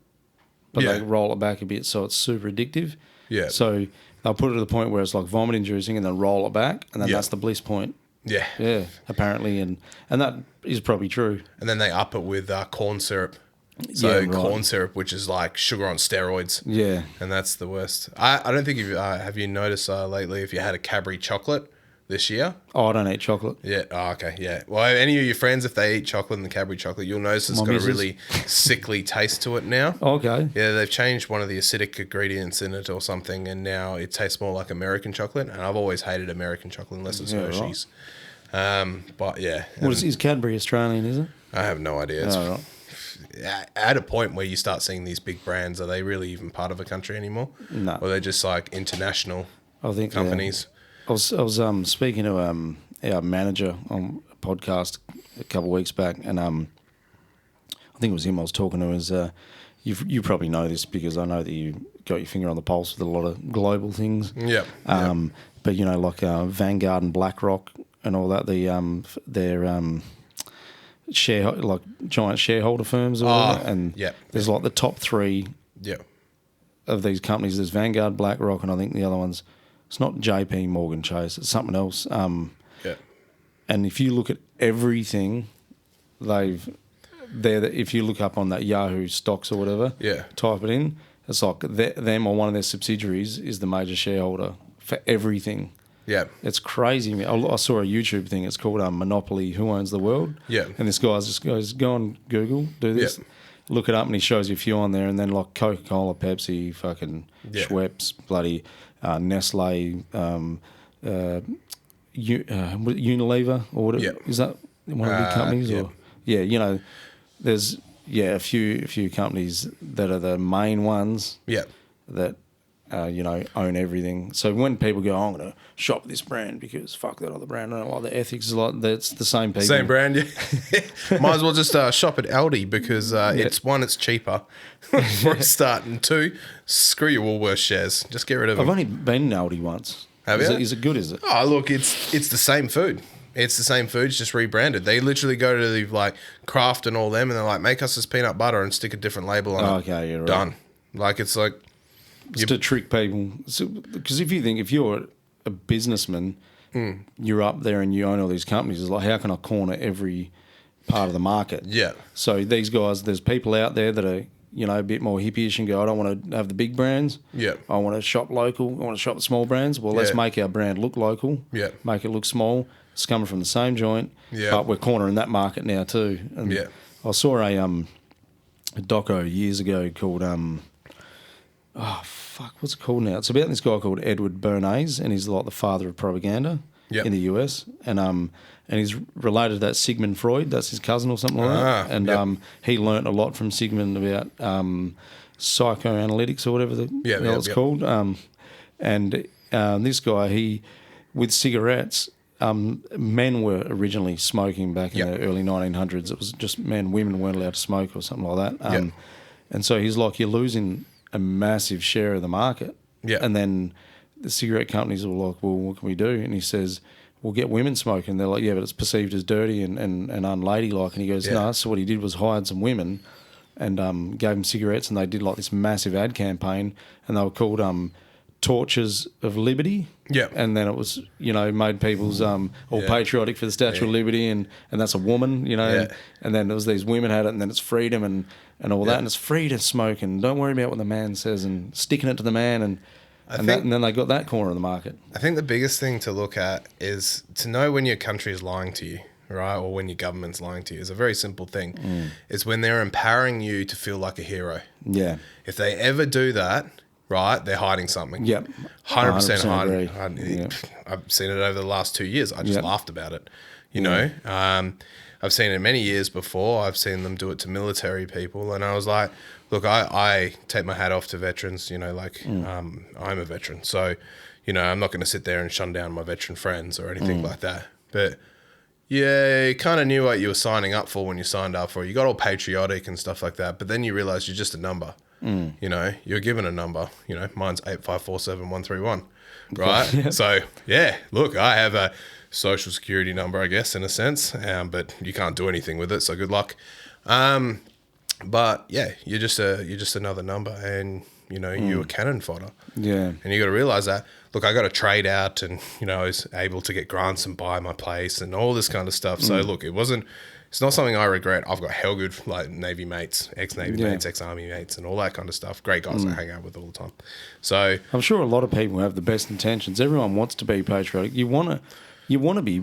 but they roll it back a bit so it's super addictive. Yeah. So they'll put it to the point where it's like vomit inducing and then roll it back, and then that's the bliss point. Yeah. Yeah, apparently, and that is probably true. And then they up it with corn syrup. So corn syrup, which is like sugar on steroids. Yeah. And that's the worst. I don't think have you noticed lately if you had a Cadbury chocolate this year? Oh, I don't eat chocolate. Yeah. Oh, okay. Yeah. Well, any of your friends, if they eat chocolate and the Cadbury chocolate, you'll notice it's got a really sickly taste to it now. Okay. Yeah, they've changed one of the acidic ingredients in it or something, and now it tastes more like American chocolate. And I've always hated American chocolate unless it's Hershey's. Right. But yeah. Is Cadbury Australian, is it? I have no idea. Right. At a point where you start seeing these big brands, are they really even part of a country anymore? No. Or they're just like international companies? I was speaking to our manager on a podcast a couple of weeks back, and I think it was him I was talking to. Is you probably know this because I know that you got your finger on the pulse with a lot of global things. Yeah. But like Vanguard and BlackRock and all that, they're giant shareholder firms or whatever, and there's like the top three of these companies. There's Vanguard, BlackRock, and I think the other one's, it's not JP Morgan Chase, it's something else. And if you look at everything if you look up on that Yahoo stocks or whatever, type it in, it's like them or one of their subsidiaries is the major shareholder for everything. Yeah. It's crazy. I saw a YouTube thing. It's called Monopoly, Who Owns the World? Yeah. And this guy just goes, go on Google, do this, look it up, and he shows you a few on there, and then like Coca-Cola, Pepsi, fucking Schweppes, bloody Nestle, Unilever, or whatever. Is that one of the big companies? Or there's a few companies that are the main ones. Yeah. That own everything. So when people go, I'm going to shop this brand because fuck that other brand, I don't like the ethics, that's the same people. Same brand, yeah. Might as well just shop at Aldi because it's cheaper for a start, and two, screw your Woolworths shares. Just get rid of them. I've only been in Aldi once. Have you? Is it good, is it? Oh, look, it's the same food. It's the same food, it's just rebranded. They literally go to the like Kraft and all them, and they're like, make us this peanut butter and stick a different label on it. Okay, you're right. Done. Like, it's like... It's to trick people. Because if you're a businessman, you're up there and you own all these companies, it's like, how can I corner every part of the market? Yeah. So these guys, there's people out there that are, a bit more hippie-ish and go, I don't want to have the big brands. Yeah. I want to shop local. I want to shop the small brands. Well, let's make our brand look local. Yeah. Make it look small. It's coming from the same joint. Yeah. But we're cornering that market now too. And I saw a doco years ago called... what's it called now? It's about this guy called Edward Bernays, and he's like the father of propaganda in the US. And he's related to that Sigmund Freud. That's his cousin or something like that. And he learnt a lot from Sigmund about psychoanalytics or whatever it's called. And this guy, with cigarettes, men were originally smoking back in the early 1900s. It was just men, women weren't allowed to smoke or something like that. And so he's like, you're losing a massive share of the market. Yeah. And then the cigarette companies were like, well, what can we do? And he says, we'll get women smoking. They're like, yeah, but it's perceived as dirty and unladylike. And he goes, no. So what he did was hired some women and gave them cigarettes, and they did like this massive ad campaign, and they were called Torches of Liberty. Yeah. And then it was, made people's all patriotic for the Statue of Liberty, and that's a woman, and then there was these women had it, and then it's freedom and all that, and it's free to smoke, and don't worry about what the man says, and sticking it to the man, and then they got that corner of the market. I think the biggest thing to look at is to know when your country is lying to you, right, or when your government's lying to you. Is a very simple thing. It's when they're empowering you to feel like a hero. Yeah. If they ever do that, right, they're hiding something. Yep. 100% hiding. I've seen it over the last 2 years. I just laughed about it. You know, I've seen it many years before. I've seen them do it to military people, and I was like, look, I take my hat off to veterans. I'm a veteran, so I'm not going to sit there and shun down my veteran friends or anything like that. But you kind of knew what you were signing up for when you signed up for it. You got all patriotic and stuff like that, but then you realize you're just a number. You're given a number. Mine's 8547131, right? Yep. So look, I have a social security number, I guess, in a sense, but you can't do anything with it. So good luck. But yeah, you're just another number, and you're a cannon fodder. Yeah, and you got to realize that. Look, I got to trade out, and I was able to get grants and buy my place and all this kind of stuff. So look, it's not something I regret. I've got hell good like Navy mates, ex-Navy mates, ex-Army mates, and all that kind of stuff. Great guys I hang out with all the time. So I'm sure a lot of people have the best intentions. Everyone wants to be patriotic. You want to be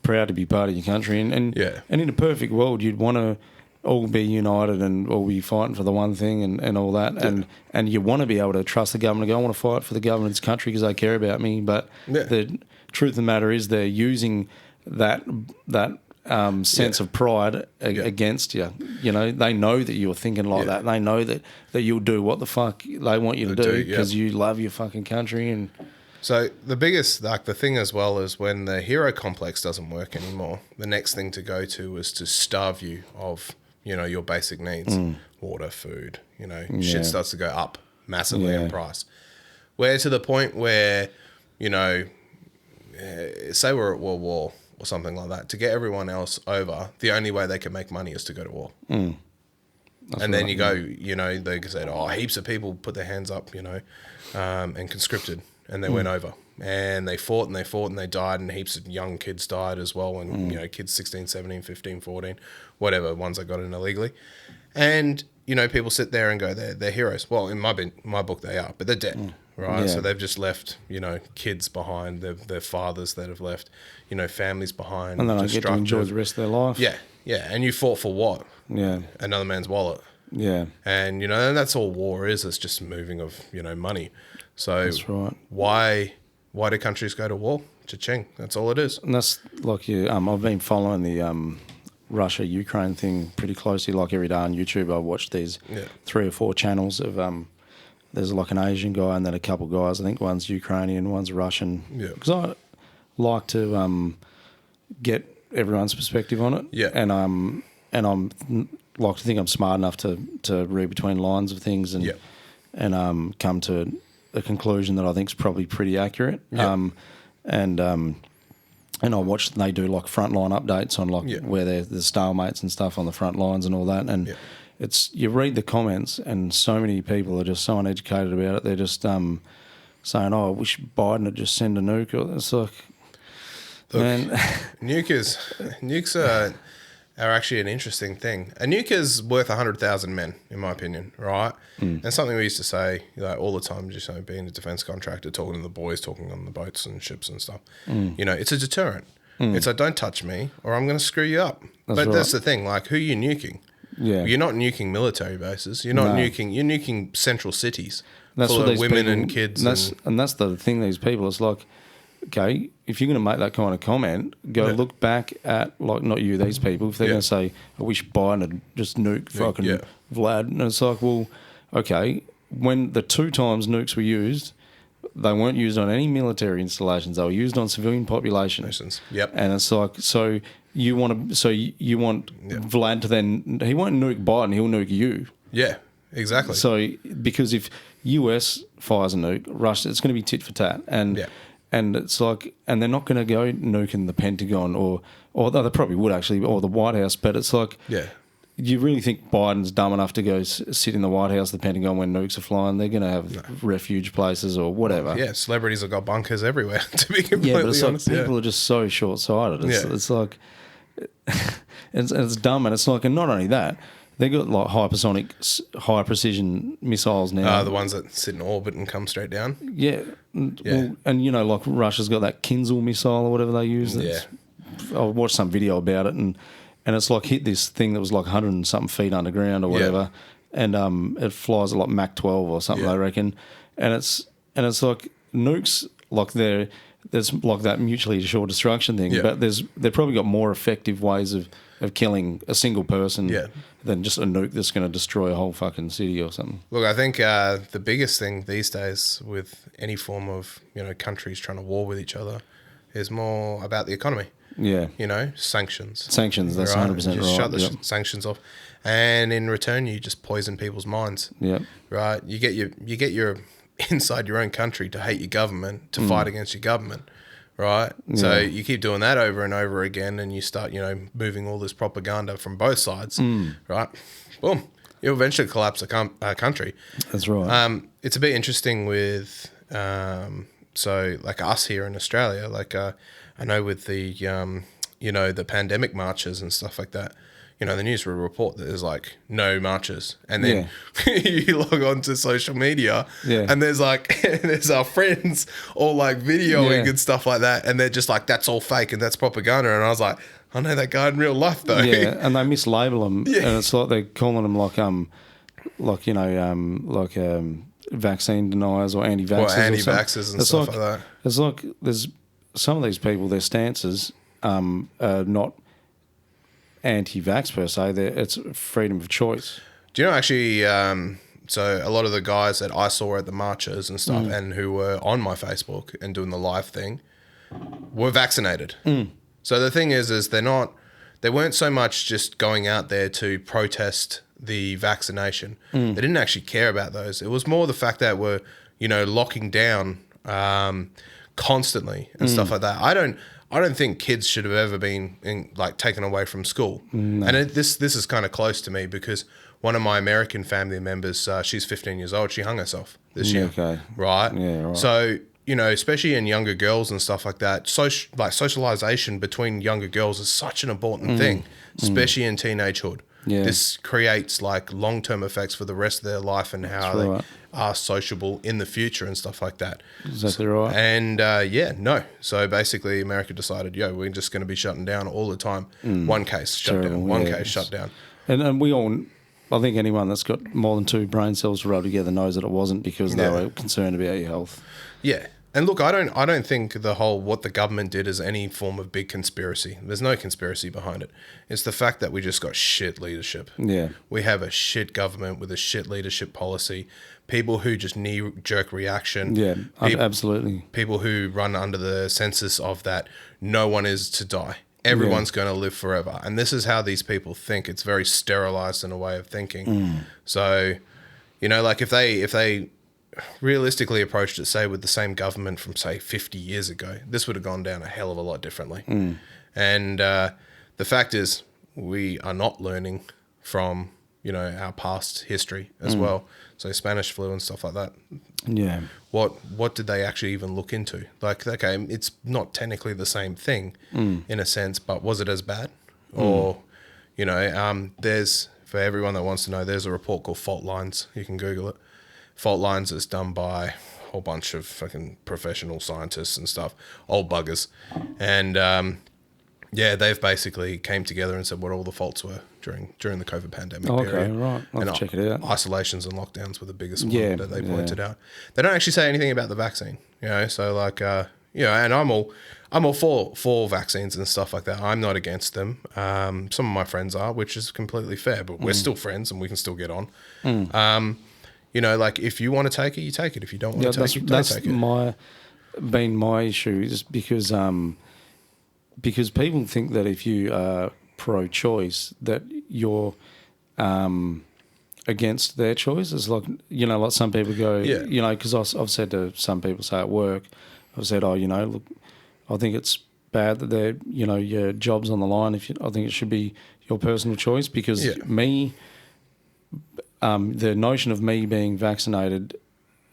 proud to be part of your country, and in a perfect world, you'd want to all be united and all be fighting for the one thing and all that. Yeah. And you want to be able to trust the government and go, I want to fight for the government's country because they care about me. But the truth of the matter is they're using that sense of pride against you. They know that you're thinking like that. They know that you'll do what the fuck they want you to do because you love your fucking country. And so the biggest, the thing as well is when the hero complex doesn't work anymore, the next thing to go to is to starve you of your basic needs, water, food, shit starts to go up massively in price. Where to the point where, say we're at World War or something like that, to get everyone else over, the only way they can make money is to go to war. And then you go, they said, heaps of people put their hands up, and conscripted, and they went over. And they fought and they fought and they died, and heaps of young kids died as well, and kids 16, 17, 15, 14, whatever, ones that got in illegally. And people sit there and go, they're heroes. Well, in my book they are, but they're dead, right? So they've just left kids behind, their fathers that have left families behind, and then I get to enjoy the rest of their life. And you fought for what? Another man's wallet. And and that's all war is. It's just moving of money. So that's right. Why do countries go to war? Cha-ching. That's all it is. And that's like I've been following the Russia-Ukraine thing pretty closely. Like every day on YouTube, I watch these 3 or 4 channels of there's like an Asian guy and then a couple guys. I think one's Ukrainian, one's Russian. Yeah. Because I like to get everyone's perspective on it. Yeah. And I'm like to think I'm smart enough to read between lines of things and come to a conclusion that I think is probably pretty accurate. Yeah. And I watch, they do like frontline updates on like where there's stalemates and stuff on the front lines and all that. And it's, you read the comments and so many people are just so uneducated about it. They're just saying, oh, I wish Biden had just sent a nuke. It's like, look, man. Nukes are actually an interesting thing. A nuke is worth 100,000 men, in my opinion, right? And something we used to say like all the time, just being a defence contractor, talking to the boys, talking on the boats and ships and stuff. You know, it's a deterrent. It's like, don't touch me or I'm going to screw you up. That's the thing. Like, who are you nuking? Yeah. You're not nuking military bases. You're not nuking. You're nuking central cities full of women and kids. And that's the thing. These people, it's like, okay, if you're going to make that kind of comment, go look back at, like, not you, these people. If they're going to say, I wish Biden had just nuked fucking Vlad. And it's like, well, okay, when the 2 times nukes were used, they weren't used on any military installations. They were used on civilian populations. Yep. And it's like, so you want Vlad to then, he won't nuke Biden, he'll nuke you. Yeah, exactly. So, because if US fires a nuke, Russia, it's going to be tit for tat. And it's like, and they're not going to go nuking the Pentagon or they probably would actually, or the White House, but it's like, you really think Biden's dumb enough to go sit in the White House, the Pentagon, when nukes are flying? They're going to have refuge places or whatever. Yeah, celebrities have got bunkers everywhere, to be completely but it's honest. Like people are just so short-sighted. It's like, it's dumb, and it's like, and not only that, they got like hypersonic, high-precision missiles now. The ones that sit in orbit and come straight down? Yeah. Well, and, you know, like Russia's got that Kinzhal missile or whatever they use. I watched some video about it, and it's like hit this thing that was like 100 and something feet underground or whatever, and it flies at like Mach 12 or something, I reckon. And it's like nukes, like there's like that mutually assured destruction thing, but they've probably got more effective ways of killing a single person than just a nuke that's going to destroy a whole fucking city or something. Look, I think the biggest thing these days with any form of, you know, countries trying to war with each other is more about the economy. Yeah. You know, sanctions. Sanctions, that's right? 100% just right. Shut the sanctions off. And in return, you just poison people's minds. Yeah. Right? You get your inside your own country to hate your government, to fight against your government. Right? Yeah. So you keep doing that over and over again, and you start, you know, moving all this propaganda from both sides. Right? Boom. You'll eventually collapse a country. That's right. It's a bit interesting with, so like us here in Australia, like I know with the, you know, the pandemic marches and stuff like that, you know, the news will report that there's like no marches. And then you log on to social media and there's like, there's our friends all like videoing and stuff like that. And they're just like, that's all fake and that's propaganda. And I was like, I know that guy in real life though. Yeah, and they mislabel them. Yeah. And it's like they're calling them like you know, vaccine deniers or anti-vaxxers. Or anti-vaxxers and stuff like that. It's like there's some of these people, their stances are not anti-vax per se. It's freedom of choice. Do you know actually, so a lot of the guys that I saw at the marches and stuff and who were on my Facebook and doing the live thing were vaccinated. So the thing is they weren't so much just going out there to protest the vaccination. They didn't actually care about those. It was more the fact that we're, you know, locking down constantly and stuff like that. I don't think kids should have ever been taken away from school. No. And this is kind of close to me because one of my American family members, she's 15 years old. She hung herself this year. Okay. Right? Yeah, right. So, you know, especially in younger girls and stuff like that, socialization between younger girls is such an important thing, especially in teenagehood. Yeah. This creates like long-term effects for the rest of their life and how they are sociable in the future and stuff like that. Exactly right. And no. So basically America decided, we're just going to be shutting down all the time. One case shut down, one case shut down. And we all, I think anyone that's got more than 2 brain cells to rub together knows that it wasn't because they were concerned about your health. Yeah. And look, I don't think the whole what the government did is any form of big conspiracy. There's no conspiracy behind it. It's the fact that we just got shit leadership. Yeah. We have a shit government with a shit leadership policy. People who just knee-jerk reaction. Yeah, absolutely. People who run under the census of that no one is to die. Everyone's going to live forever. And this is how these people think. It's very sterilized in a way of thinking. So, you know, like if they realistically approached it, say, with the same government from, say, 50 years ago, this would have gone down a hell of a lot differently. And the fact is, we are not learning from, you know, our past history as well. So Spanish flu and stuff like that. Yeah. What did they actually even look into? Like, okay, it's not technically the same thing in a sense, but was it as bad? Or, you know, there's, for everyone that wants to know, there's a report called Fault Lines. You can Google it. Fault Lines is done by a whole bunch of fucking professional scientists and stuff, old buggers. And, yeah, they've basically came together and said what all the faults were during the COVID pandemic period. Okay, right. I'll check it out. Isolations and lockdowns were the biggest one that they pointed out. They don't actually say anything about the vaccine, you know. So like, you know, and I'm all for vaccines and stuff like that. I'm not against them. Some of my friends are, which is completely fair. But we're still friends and we can still get on. You know, like if you want to take it, you take it. If you don't want to take it, don't take it. That's my issue is because people think that if you are pro-choice that you're against their choice. It's like, you know, like some people go, you know, because I've said to some people, say at work, I've said, oh, you know, look, I think it's bad that they're, you know, your job's on the line. I think it should be your personal choice because the notion of me being vaccinated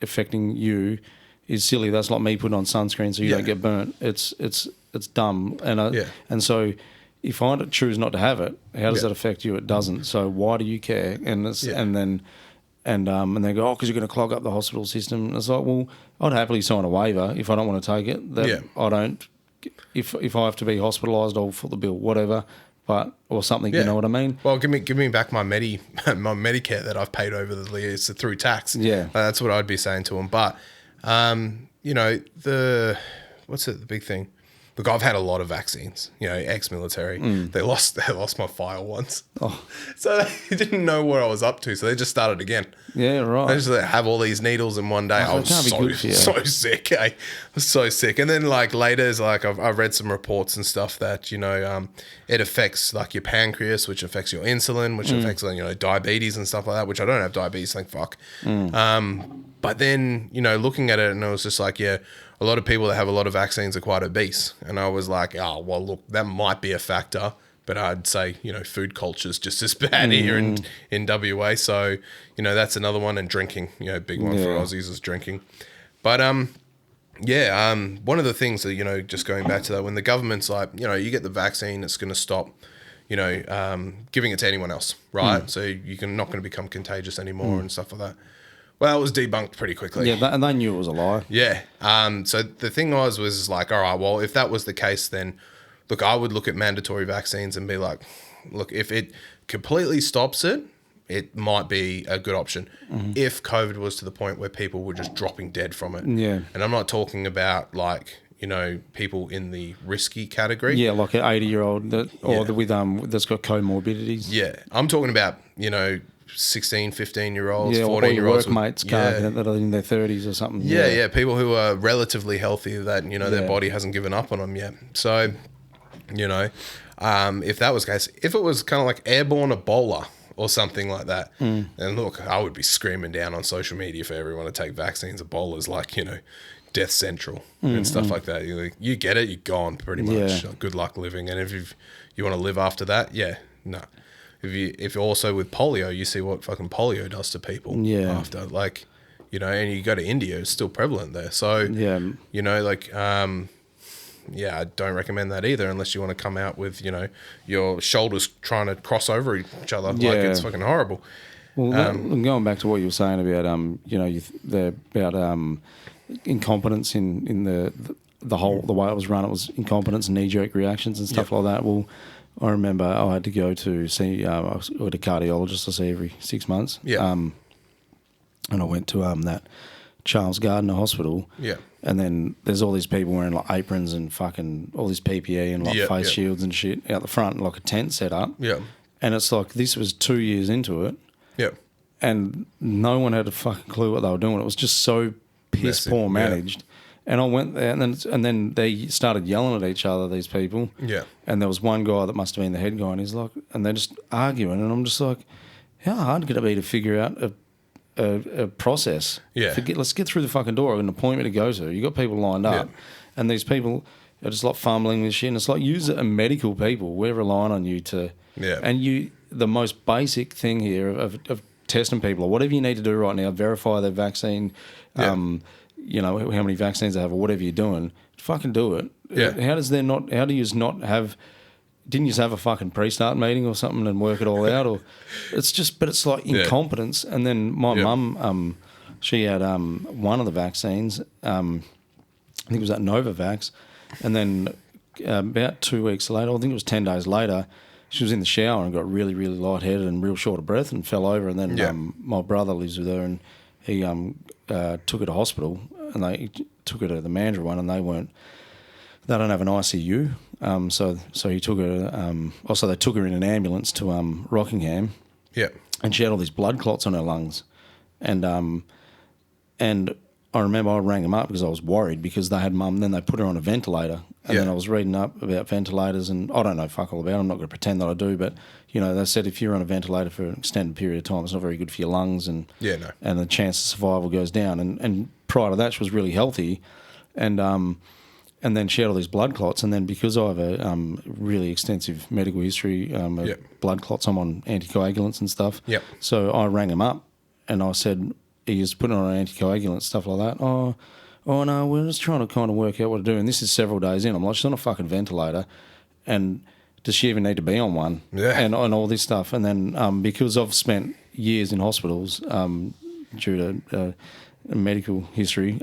affecting you is silly. That's like me putting on sunscreen so you don't get burnt. It's dumb. And so if I choose not to have it, how does that affect you? It doesn't. So why do you care? And then they go, oh, because you're going to clog up the hospital system. And it's like, well, I'd happily sign a waiver if I don't want to take it. I don't. If I have to be hospitalised, I'll foot the bill, whatever. Or something, you know what I mean? Well, give me back my my Medicare that I've paid over the years through tax. Yeah, that's what I'd be saying to them. But you know, the big thing? Look, I've had a lot of vaccines. You know, ex-military. They lost my file once, so they didn't know where I was up to. So they just started again. Yeah, right. They just have all these needles in one day. I was so sick. I was so sick. And then like later, is like I've read some reports and stuff that, you know, it affects like your pancreas, which affects your insulin, which affects, you know, diabetes and stuff like that. Which I don't have diabetes, thank fuck. But then, you know, looking at it, and it was just like, a lot of people that have a lot of vaccines are quite obese. And I was like, oh, well, look, that might be a factor. But I'd say, you know, food culture is just as bad here in WA. So, you know, that's another one. And drinking, you know, big one for Aussies is drinking. But, one of the things that, you know, just going back to that, when the government's like, you know, you get the vaccine, it's going to stop, you know, giving it to anyone else, right? So you're not going to become contagious anymore and stuff like that. Well, it was debunked pretty quickly. Yeah, and they knew it was a lie. Yeah. So the thing was like, all right, well, if that was the case, then, look, I would look at mandatory vaccines and be like, look, if it completely stops it, it might be a good option. If COVID was to the point where people were just dropping dead from it. Yeah. And I'm not talking about like, you know, people in the risky category. Yeah, like an 80-year-old that's got comorbidities. Yeah. I'm talking about, you know, 16, 15-year-olds, 14-year-olds. Workmates that are in their 30s or something. Yeah, people who are relatively healthy that, you know, their body hasn't given up on them yet. So, you know, if that was the case, if it was kind of like airborne Ebola or something like that, then look, I would be screaming down on social media for everyone to take vaccines. Ebola is like, you know, death central and stuff like that. You get it, you're gone pretty much. Yeah. Good luck living. And if you want to live after that, no. If also with polio, you see what fucking polio does to people after, like, you know, and you go to India, it's still prevalent there. So, you know, like, I don't recommend that either unless you want to come out with, you know, your shoulders trying to cross over each other. Yeah. Like, it's fucking horrible. Well, going back to what you were saying about, you know, about incompetence in the whole, the way it was run, it was incompetence and knee-jerk reactions and stuff like that. Well, I remember I had to go to see I went to cardiologist I see every 6 months. Yeah. And I went to that Charles Gardner Hospital. Yeah. And then there's all these people wearing like aprons and fucking all this PPE and like face shields and shit out the front, like a tent set up. Yeah. And it's like this was 2 years into it. Yeah. And no one had a fucking clue what they were doing. It was just so piss poor managed. And I went there, and then they started yelling at each other, these people. Yeah. And there was one guy that must have been the head guy, and he's like, and they're just arguing, and I'm just like, how hard could it be to figure out a process? Yeah. Let's get through the fucking door. I have an appointment to go to. You got people lined up, and these people are just like fumbling with shit. And it's like user and medical people. We're relying on you to. Yeah. And the most basic thing here of testing people, or whatever you need to do right now, verify their vaccine. You know, how many vaccines they have or whatever you're doing, fucking do it. Yeah. How do you not have, didn't you just have a fucking pre-start meeting or something and work it all out? Or but it's like incompetence. And then my mum, she had one of the vaccines, I think it was that Novavax. And then about 2 weeks later, I think it was 10 days later, she was in the shower and got really, really lightheaded and real short of breath and fell over. And then my brother lives with her, and he took her to hospital, and they took her to the Mandurah one, and they don't have an ICU, so he took her. Also, they took her in an ambulance to Rockingham. Yeah, and she had all these blood clots on her lungs, and I remember I rang them up because I was worried because they had mum. Then they put her on a ventilator, and then I was reading up about ventilators, and I don't know fuck all about it. I'm not going to pretend that I do, but you know, they said if you're on a ventilator for an extended period of time, it's not very good for your lungs, and and the chance of survival goes down. And prior to that, she was really healthy, and then she had all these blood clots, and then because I have a really extensive medical history of blood clots, I'm on anticoagulants and stuff. So I rang them up, and I said, he's putting on an anticoagulant, stuff like that. Oh no, we're just trying to kind of work out what to do. And this is several days in. I'm like, she's on a fucking ventilator, and does she even need to be on one? And all this stuff. And then because I've spent years in hospitals due to medical history,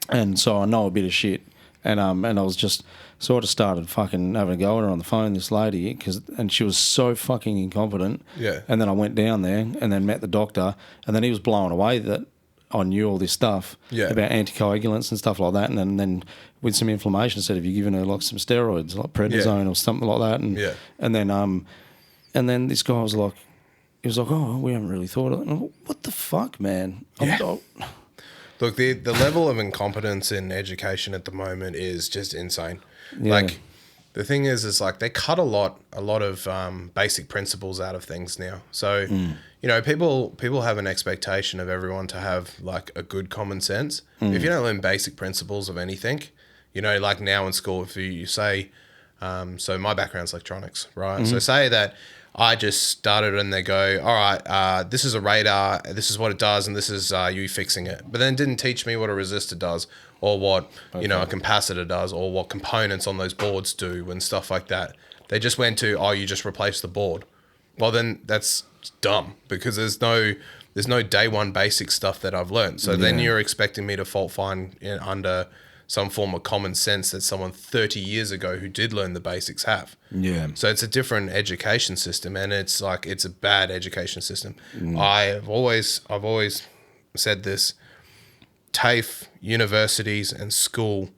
and so I know a bit of shit. And I was just sort of started fucking having a go at her on the phone, this lady, and she was so fucking incompetent. And then I went down there and then met the doctor, and then he was blown away that I knew all this stuff about anticoagulants and stuff like that. And then with some inflammation, said, have you given her like some steroids, like prednisone or something like that? And then this guy was like, oh, we haven't really thought of it. And I'm like, what the fuck, man? Look, the level of incompetence in education at the moment is just insane. Like, the thing is like they cut a lot of basic principles out of things now. So, you know, people have an expectation of everyone to have like a good common sense. If you don't learn basic principles of anything, you know, like now in school, if you say, so my background's electronics, right? So say that I just started and they go, all right, this is a radar, this is what it does, and this is you fixing it. But then didn't teach me what a resistor does, or what, you know, a capacitor does, or what components on those boards do and stuff like that. They just went to, oh, you just replace the board. Well, then that's dumb, because there's no day one basic stuff that I've learned. So then you're expecting me to fault find under some form of common sense that someone 30 years ago who did learn the basics have. So it's a different education system, and it's a bad education system. I've always said this: TAFE, universities, and school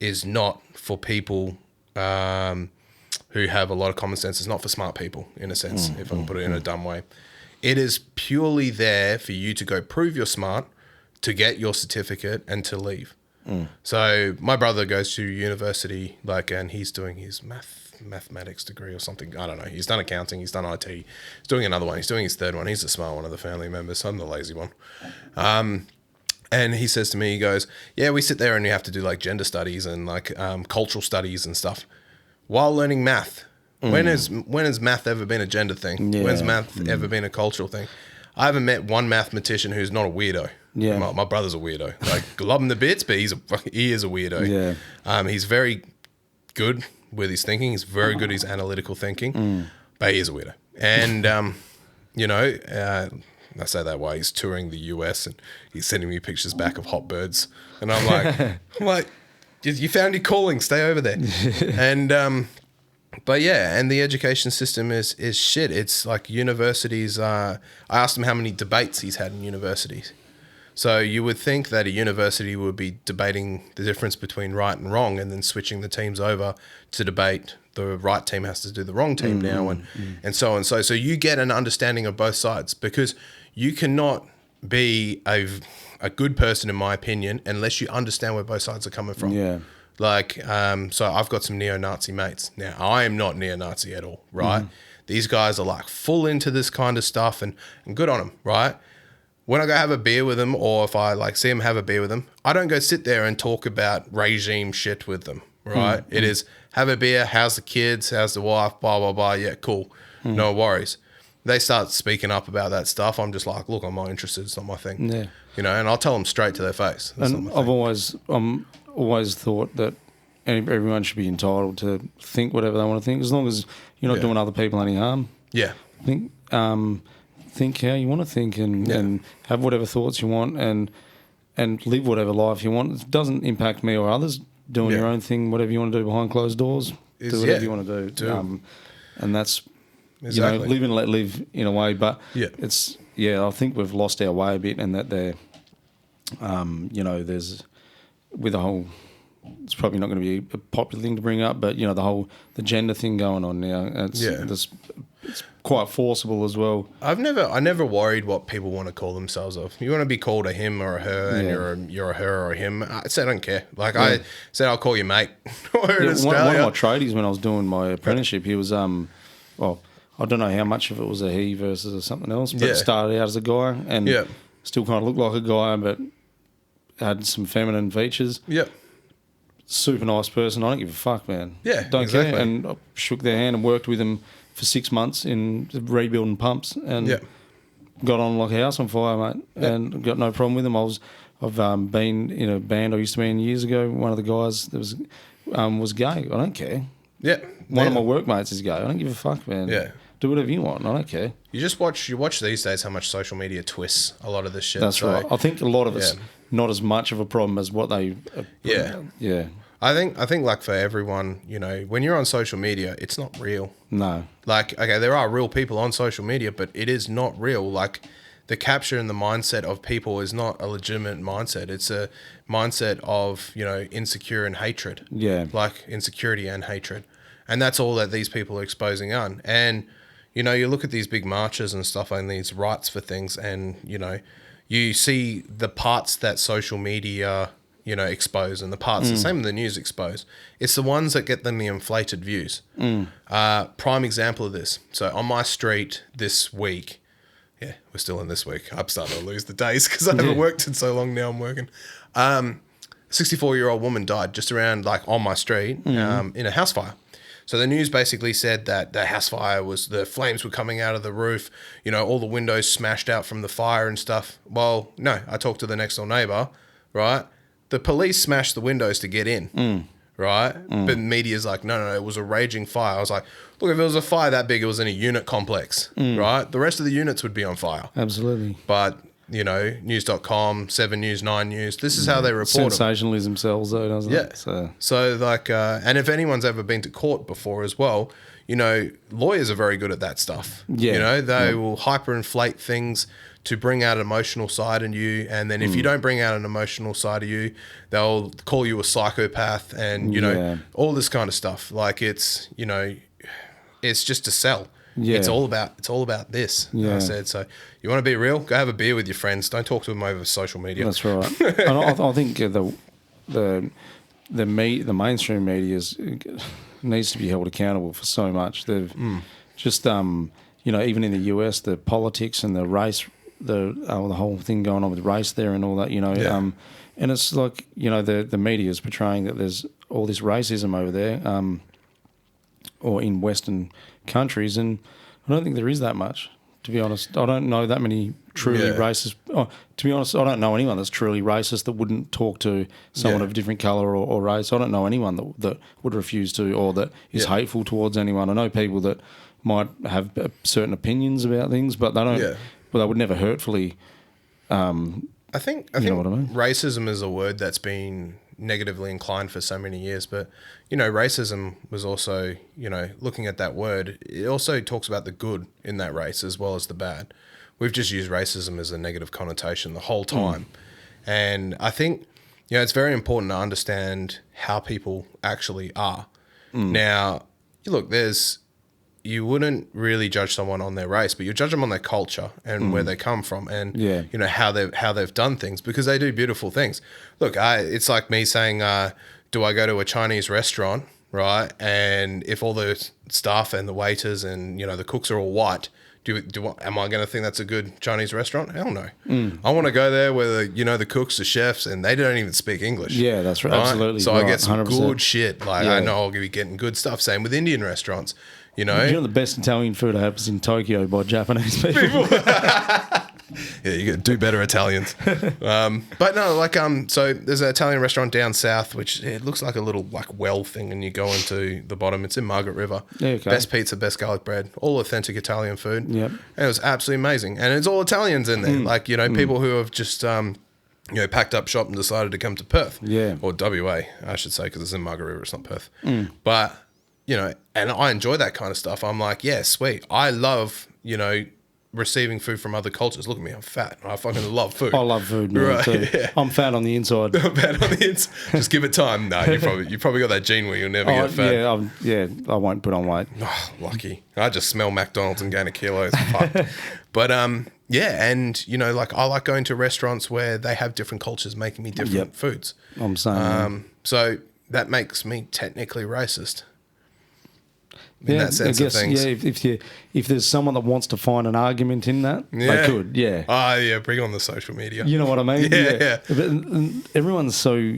is not for people who have a lot of common sense. It's not for smart people, in a sense, if I can put it in a dumb way. It is purely there for you to go prove you're smart, to get your certificate, and to leave. So my brother goes to university, and he's doing his mathematics degree or something. I don't know. He's done accounting. He's done IT. He's doing another one. He's doing his third one. He's the smart one of the family members. I'm the lazy one. And he says to me, he goes, yeah, we sit there and you have to do like gender studies and like cultural studies and stuff while learning math. When has math ever been a gender thing? When's math ever been a cultural thing? I haven't met one mathematician who's not a weirdo. My brother's a weirdo. Like, love him to bits, but he is a weirdo. He's very good with his thinking. He's very good at his analytical thinking, but he is a weirdo. And, you know, I say that while he's touring the US and he's sending me pictures back of hot birds. And I'm like, you found your calling, stay over there. And, but yeah, and the education system is shit. It's like universities. I asked him how many debates he's had in universities. So you would think that a university would be debating the difference between right and wrong and then switching the teams over to debate the right team has to do the wrong team now and so on. So you get an understanding of both sides, because you cannot be a good person, in my opinion, unless you understand where both sides are coming from. Yeah. Like, so I've got some neo-Nazi mates. Now, I am not neo-Nazi at all, right? These guys are like full into this kind of stuff and good on them, right? When I go have a beer with them, or if I like see them have a beer with them, I don't go sit there and talk about regime shit with them, right? It is have a beer, how's the kids, how's the wife, blah, blah, blah. Yeah, cool. No worries. They start speaking up about that stuff. I'm just like, look, I'm not interested. It's not my thing. Yeah. You know, and I'll tell them straight to their face. That's and I've always thought that everyone should be entitled to think whatever they want to think, as long as you're not doing other people any harm. Yeah. Think how you want to think and have whatever thoughts you want and live whatever life you want. It doesn't impact me or others. Doing your own thing, whatever you want to do behind closed doors, do whatever you want to do. And that's, exactly. Live and let live in a way. But it's, I think we've lost our way a bit, and that there, there's, with the whole, it's probably not going to be a popular thing to bring up, but, the gender thing going on now, it's quite forcible as well. I never worried what people want to call themselves of. You want to be called a him or a her, and you're a her or a him. I said I don't care. Like I said, I'll call you mate. One of my tradies, when I was doing my apprenticeship, he was I don't know how much of it was a he versus something else, but it started out as a guy and still kind of looked like a guy, but had some feminine features. Yep. Super nice person. I don't give a fuck, man. Yeah, don't care. And I shook their hand and worked with them for 6 months in rebuilding pumps, and got on like a house on fire, mate. And got no problem with them. I've been in a band I used to be in years ago. One of the guys that was gay. I don't care. Yeah. One of my workmates is gay. I don't give a fuck, man. Yeah. Do whatever you want. I don't care. You watch these days how much social media twists a lot of this shit. That's right. I think a lot of it's not as much of a problem as what they. Yeah. I think like for everyone, when you're on social media, it's not real. No. Like, okay, there are real people on social media, but it is not real. Like, the capture and the mindset of people is not a legitimate mindset. It's a mindset of, insecure and hatred. Yeah. Like insecurity and hatred. And that's all that these people are exposing on. And, you look at these big marches and stuff and these rights for things, and, you see the parts that social media, expose, and the parts, the same in the news expose. It's the ones that get them the inflated views. Prime example of this. So on my street this week, we're still in this week. I'm starting to lose the days because I haven't worked in so long now. I'm working. 64-year-old woman died just around on my street in a house fire. So the news basically said that the house fire the flames were coming out of the roof, all the windows smashed out from the fire and stuff. Well, no, I talked to the next door neighbor, right? The police smashed the windows to get in, right? But the media's like, no, it was a raging fire. I was like, look, if it was a fire that big, it was in a unit complex, right? The rest of the units would be on fire. Absolutely. But, news.com, 7 News, 9 News, this is how they report sensationalism sells, though, doesn't it? So and if anyone's ever been to court before as well, lawyers are very good at that stuff. Yeah. They will hyperinflate things to bring out an emotional side in you, and then if you don't bring out an emotional side of you, they'll call you a psychopath, and all this kind of stuff. Like it's just to sell. Yeah. It's all about this. Yeah. I said, so you want to be real? Go have a beer with your friends. Don't talk to them over social media. That's right. And I think the mainstream media needs to be held accountable for so much. They've just even in the US, the politics and the race, the whole thing going on with race there and all that, and it's like, the media is portraying that there's all this racism over there, or in Western countries, and I don't think there is that much, to be honest. I don't know that many truly racist. To be honest, I don't know anyone that's truly racist that wouldn't talk to someone of a different colour or race. I don't know anyone that would refuse to, or that is hateful towards anyone. I know people that might have certain opinions about things, but they don't. But they would never hurtfully. I think know what I mean? Racism is a word that's been negatively inclined for so many years, but racism was also, looking at that word, it also talks about the good in that race as well as the bad. We've just used racism as a negative connotation the whole time. And I think, it's very important to understand how people actually are. Now, look, you wouldn't really judge someone on their race, but you judge them on their culture and where they come from, and how they've done things, because they do beautiful things. Look, it's like me saying, do I go to a Chinese restaurant, right? And if all the staff and the waiters and the cooks are all white, am I going to think that's a good Chinese restaurant? Hell no. I want to go there where the cooks, the chefs, and they don't even speak English. Yeah, that's right. Absolutely. So right. I get some 100%. good shit. I know I'll be getting good stuff. Same with Indian restaurants. The best Italian food I have is in Tokyo by Japanese people. Yeah, you got to do better Italians. But no, so there's an Italian restaurant down south, which it looks like a little well thing, and you go into the bottom. It's in Margaret River. Yeah, okay. Best pizza, best garlic bread, all authentic Italian food. Yep. And it was absolutely amazing. And it's all Italians in there. People who have just packed up shop and decided to come to Perth. Yeah. Or WA, I should say, because it's in Margaret River, it's not Perth. But, and I enjoy that kind of stuff. I'm like, yeah, sweet. I love, receiving food from other cultures. Look at me, I'm fat. I fucking love food. I love food, man, right, too. Yeah. I'm fat on the inside. Fat on the inside. Just give it time. No, you probably got that gene where you'll never get fat. I won't put on weight. Oh, lucky. I just smell McDonald's and gain a kilo. It's fucked. But and I like going to restaurants where they have different cultures making me different foods. I'm saying. So that makes me technically racist. In that sense of things. Yeah, if there's someone that wants to find an argument in that, they could, yeah. Oh, yeah, bring on the social media. You know what I mean? Yeah. But everyone's so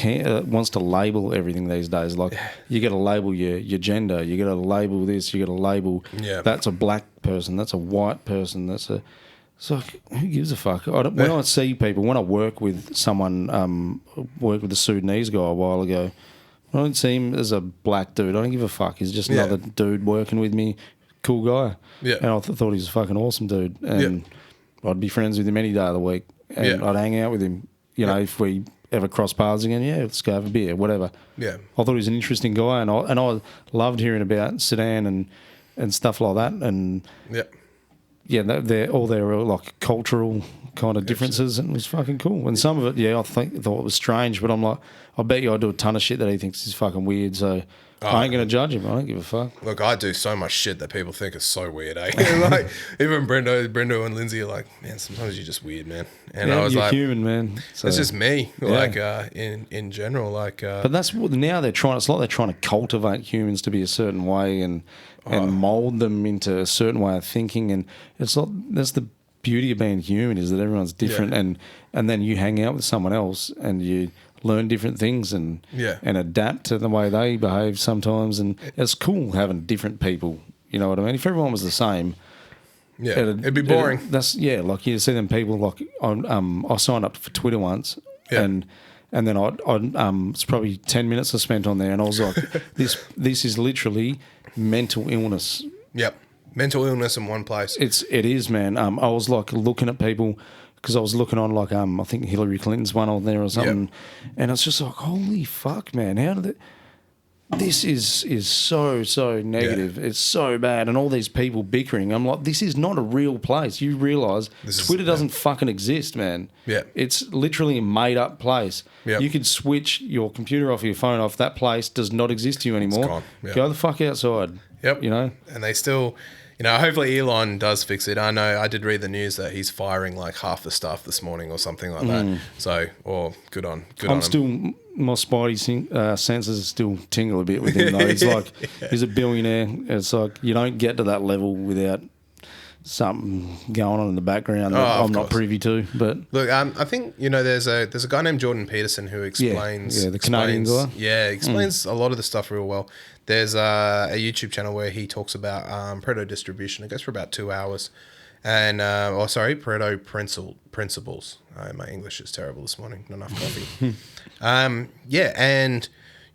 wants to label everything these days. Like, you got to label your gender, you got to label this, you got to label that's a black person, that's a white person, that's a... It's like, who gives a fuck? When I see people, when I work with someone, worked with a Sudanese guy a while ago, I don't see him as a black dude. I don't give a fuck. He's just another dude working with me. Cool guy. Yeah. And I thought he was a fucking awesome dude. And I'd be friends with him any day of the week. And I'd hang out with him. If we ever cross paths again, let's go have a beer, whatever. Yeah. I thought he was an interesting guy, and I loved hearing about Sudan and stuff like that. And they're all their like cultural kind of differences, and it was fucking cool. And some of it, I thought it was strange, but I'm like, I bet you I do a ton of shit that he thinks is fucking weird, so I ain't going to judge him. I don't give a fuck. Look, I do so much shit that people think is so weird, eh? Like, even Brendo and Lindsay are like, man, sometimes you're just weird, man. And I was you're like, human, man. So, it's just me, like, in general. Like, but that's what now it's like they're trying to cultivate humans to be a certain way and mold them into a certain way of thinking. And it's like, that's the beauty of being human, is that everyone's different, and then you hang out with someone else and you learn different things and adapt to the way they behave sometimes, and it's cool having different people. You know what I mean? If everyone was the same, it'd be boring. Like you see them people. Like I signed up for Twitter once, and then it's probably 10 minutes I spent on there, and I was like, this is literally mental illness. Yep. Mental illness in one place. It is, man. I was like looking at people, because I was looking on like I think Hillary Clinton's one on there or something, and it's just like, holy fuck, man! How did it? This is so negative. It's so bad, and all these people bickering. I'm like, this is not a real place. You realise Twitter doesn't fucking exist, man. Yeah, it's literally a made up place. Yep. You could switch your computer off, your phone off. That place does not exist to you anymore. It's gone. Yep. Go the fuck outside. Yep. And they still. Hopefully Elon does fix it. I know I did read the news that he's firing like half the staff this morning or something like that. So, good on him. My spidey senses still tingle a bit with him though. He's like, he's a billionaire. It's like, you don't get to that level without something going on in the background that I'm not privy to. But look, I think there's a guy named Jordan Peterson who explains the Canadian guy. Yeah, explains a lot of the stuff real well. There's a YouTube channel where he talks about Pareto distribution. It goes for about 2 hours, and Pareto principles. My English is terrible this morning. Not enough coffee. And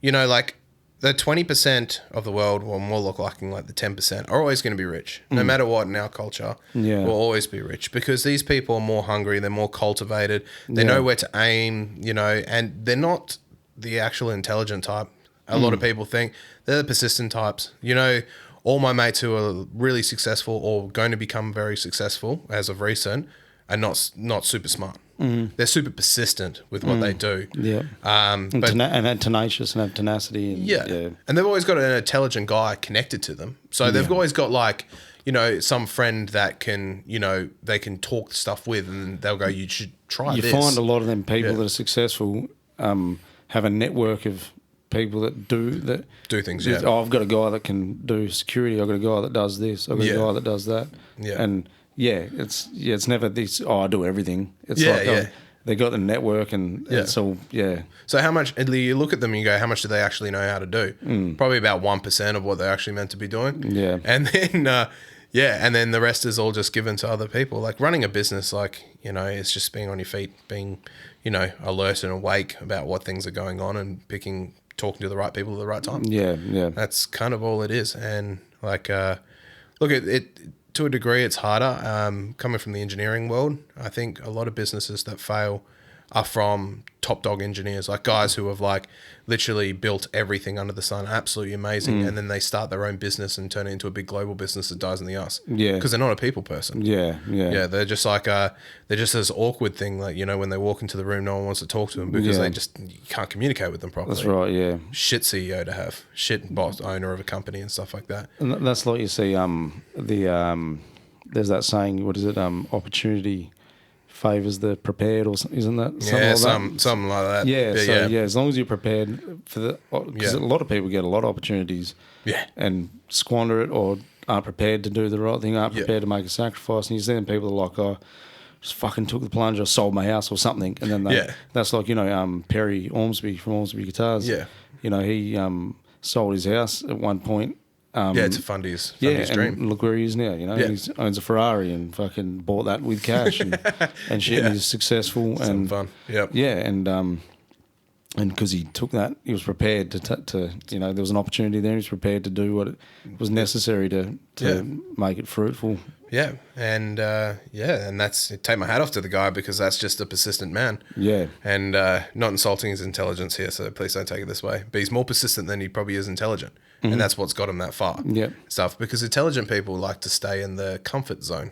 like, the 20% of the world, or more looking like the 10%, are always going to be rich. No matter what in our culture, will always be rich, because these people are more hungry, they're more cultivated, they know where to aim, and they're not the actual intelligent type. A lot of people think they're the persistent types. All my mates who are really successful or going to become very successful as of recent are not super smart. They're super persistent with what they do. Yeah. And tenacious and have tenacity. And, And they've always got an intelligent guy connected to them. So they've always got like, you know, some friend that can, you know, they can talk stuff with, and they'll go, you should try this. You find a lot of them people that are successful have a network of people that do things. Oh, I've got a guy that can do security. I've got a guy that does this. I've got a guy that does that. Yeah. And it's never this. Oh, I do everything. It's they got the network, and it's all So how much? You look at them and you go, how much do they actually know how to do? Probably about 1% of what they're actually meant to be doing. Yeah. And then and then the rest is all just given to other people. Like running a business, like, you know, it's just being on your feet, being, you know, alert and awake about what things are going on, and talking to the right people at the right time. Yeah. That's kind of all it is. And like, look, it to a degree, it's harder. Coming from the engineering world, I think a lot of businesses that fail are from top dog engineers, like guys who have like literally built everything under the sun, absolutely amazing, and then they start their own business and turn it into a big global business that dies in the ass. Yeah, because they're not a people person. Yeah. They're just like they're just this awkward thing, like, you know, when they walk into the room, no one wants to talk to them because you can't communicate with them properly. That's right. Yeah, shit CEO to have, shit boss owner of a company and stuff like that. And that's like you see there's that saying, what is it? Opportunity favours the prepared, or isn't that something like that? Yeah, as long as you're prepared for because a lot of people get a lot of opportunities, and squander it, or aren't prepared to do the right thing, aren't prepared to make a sacrifice, and you see them people are like, oh, just fucking took the plunge, or sold my house or something, and then that's like, you know, Perry Ormsby from Ormsby Guitars. You know, he sold his house at one point. To fund his dream. And look where he is now. You know, he owns a Ferrari and fucking bought that with cash and shit. And he's successful and fun. And because he took that, he was prepared to you know, there was an opportunity there. He was prepared to do what it was necessary to make it fruitful. Yeah, and that's, take my hat off to the guy, because that's just a persistent man. Yeah, and not insulting his intelligence here, so please don't take it this way. But he's more persistent than he probably is intelligent, and that's what's got him that far. Yeah, stuff, because intelligent people like to stay in the comfort zone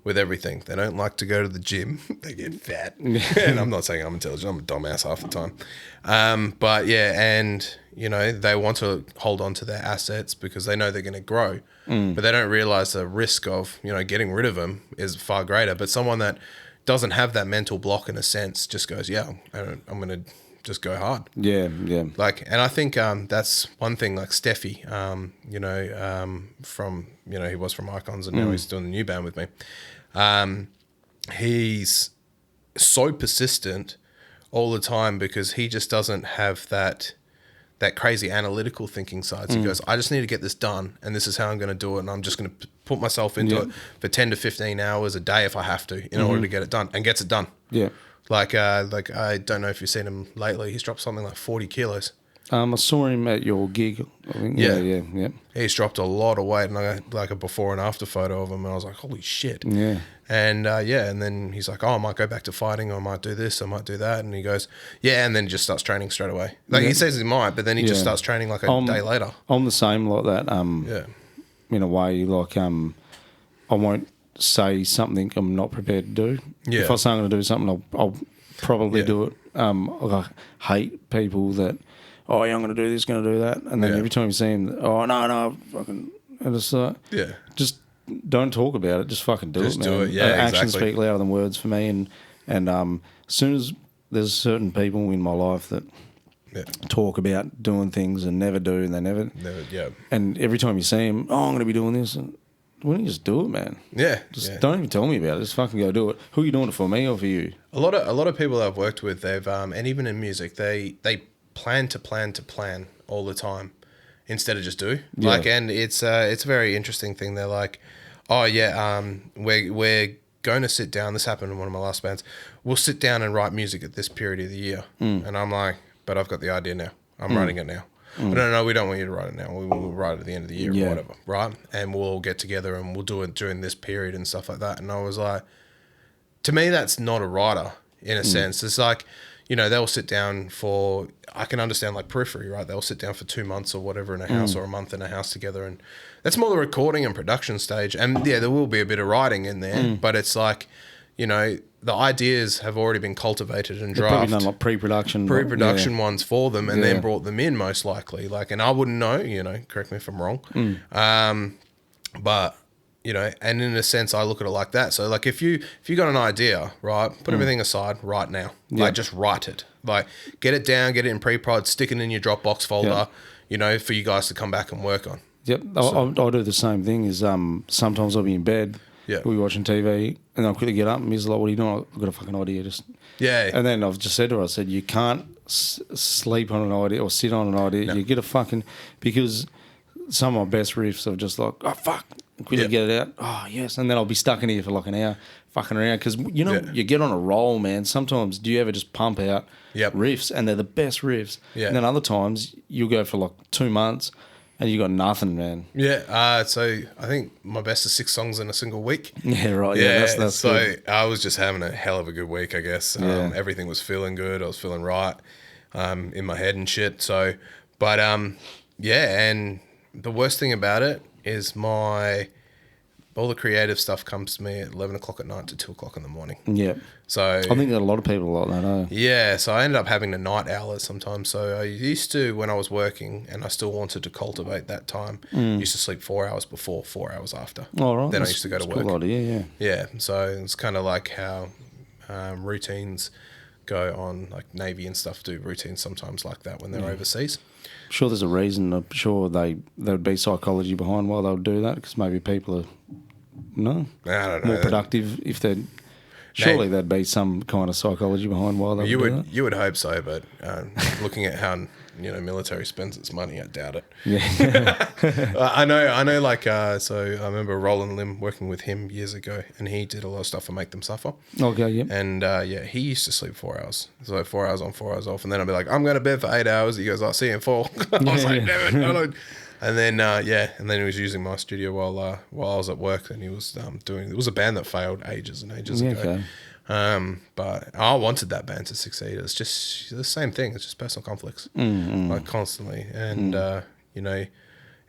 with everything. They don't like to go to the gym. They get fat. And I'm not saying I'm intelligent. I'm a dumbass half the time. But yeah, and you know, they want to hold on to their assets because they know they're going to grow, but they don't realize the risk of, you know, getting rid of them is far greater. But someone that doesn't have that mental block, in a sense, just goes, I'm going to just go hard. Yeah. Like, and I think that's one thing, like Steffi, from, you know, he was from Icons and now he's doing the new band with me. He's so persistent all the time because he just doesn't have that crazy analytical thinking side. So he goes, I just need to get this done, and this is how I'm going to do it, and I'm just going to put myself into it for 10 to 15 hours a day if I have to, in order to get it done, and gets it done. Yeah. Like I don't know if you've seen him lately. He's dropped something like 40 kilos. I saw him at your gig, I think. Yeah. He's dropped a lot of weight, and I got like a before and after photo of him, and I was like, holy shit. Yeah. And and then he's like, oh, I might go back to fighting, or I might do this, I might do that, and he goes, and then just starts training straight away. Like he says he might, but then he just starts training like a day later. I'm the same like that. In a way, like I won't say something I'm not prepared to do. Yeah. If I say I'm going to do something, I'll probably do it. I hate people that, oh, yeah, I'm going to do this, going to do that, and then every time you see them, oh, no, fucking, and it's just don't talk about it, just fucking do it, man. Do it, actions speak louder than words for me, and as soon as there's certain people in my life that talk about doing things and never do, and they never, and every time you see them, oh, I'm going to be doing this, and why don't you just do it, man? Don't even tell me about it. Just fucking go do it. Who are you doing it for, me or for you? A lot of people I've worked with, they've and even in music, they plan all the time instead of just do. Like, and it's a very interesting thing. They're like, oh yeah, we're going to sit down. This happened in one of my last bands. We'll sit down and write music at this period of the year. And I'm like, but I've got the idea now. I'm writing it now. No, we don't want you to write it now. We'll write it at the end of the year or whatever, right? And we'll all get together and we'll do it during this period and stuff like that. And I was like, to me, that's not a writer in a sense. It's like, you know, they'll sit down for, I can understand like Periphery, right? They'll sit down for 2 months or whatever in a house, or a month in a house together. And that's more the recording and production stage. And there will be a bit of writing in there, but it's like, you know, the ideas have already been cultivated and They've drafted. probably done like pre-production ones for them, and then brought them in most likely. Like, and I wouldn't know, correct me if I'm wrong. But and in a sense, I look at it like that. So like, if you got an idea, right, put everything aside right now. Like, just write it. Like, get it down, get it in pre-prod, stick it in your Dropbox folder. For you guys to come back and work on. Yep, I'll do the same thing. Is sometimes I'll be in bed, we'll be watching TV, and I'll quickly get up and he's like, "What are you doing? I've got a fucking idea." And then I've just said to her, I said, "You can't sleep on an idea or sit on an idea. No. You get a fucking because some of my best riffs are just like, oh fuck, quickly get it out. Oh yes, and then I'll be stuck in here for like an hour, fucking around because you get on a roll, man. Sometimes do you ever just pump out riffs and they're the best riffs, and then other times you'll go for like 2 months. And you got nothing, man. Yeah, so I think my best is 6 songs in a single week. Yeah, right. Yeah, that's so good. I was just having a hell of a good week, I guess. Everything was feeling good. I was feeling right in my head and shit. So, but and the worst thing about it is all the creative stuff comes to me at 11 o'clock at night to 2 o'clock in the morning. Yeah. So I think that a lot of people like that, Yeah, so I ended up having to night owl it sometimes. So I used to, when I was working and I still wanted to cultivate that time, used to sleep 4 hours before, 4 hours after. Oh, right. Then I used to go to work. Cool idea, Yeah, so it's kind of like how routines go on, like Navy and stuff do routines sometimes like that when they're overseas. I'm sure there's a reason. I'm sure there would be psychology behind why they would do that because maybe people are I don't know. More productive if they're... Surely there'd be some kind of psychology behind why they would do that. You would hope so, but looking at how military spends its money, I doubt it. Yeah. I know. Like, so I remember Roland Lim working with him years ago, and he did a lot of stuff for Make Them Suffer. Okay, yeah. And he used to sleep 4 hours, so 4 hours on, 4 hours off, and then I'd be like, I'm going to bed for 8 hours. He goes, I'll see you in 4. I was like, damn it, no. And then and then he was using my studio while I was at work, and he was doing. It was a band that failed ages and ages ago. Okay. But I wanted that band to succeed. It's just the same thing. It's just personal conflicts, like constantly. And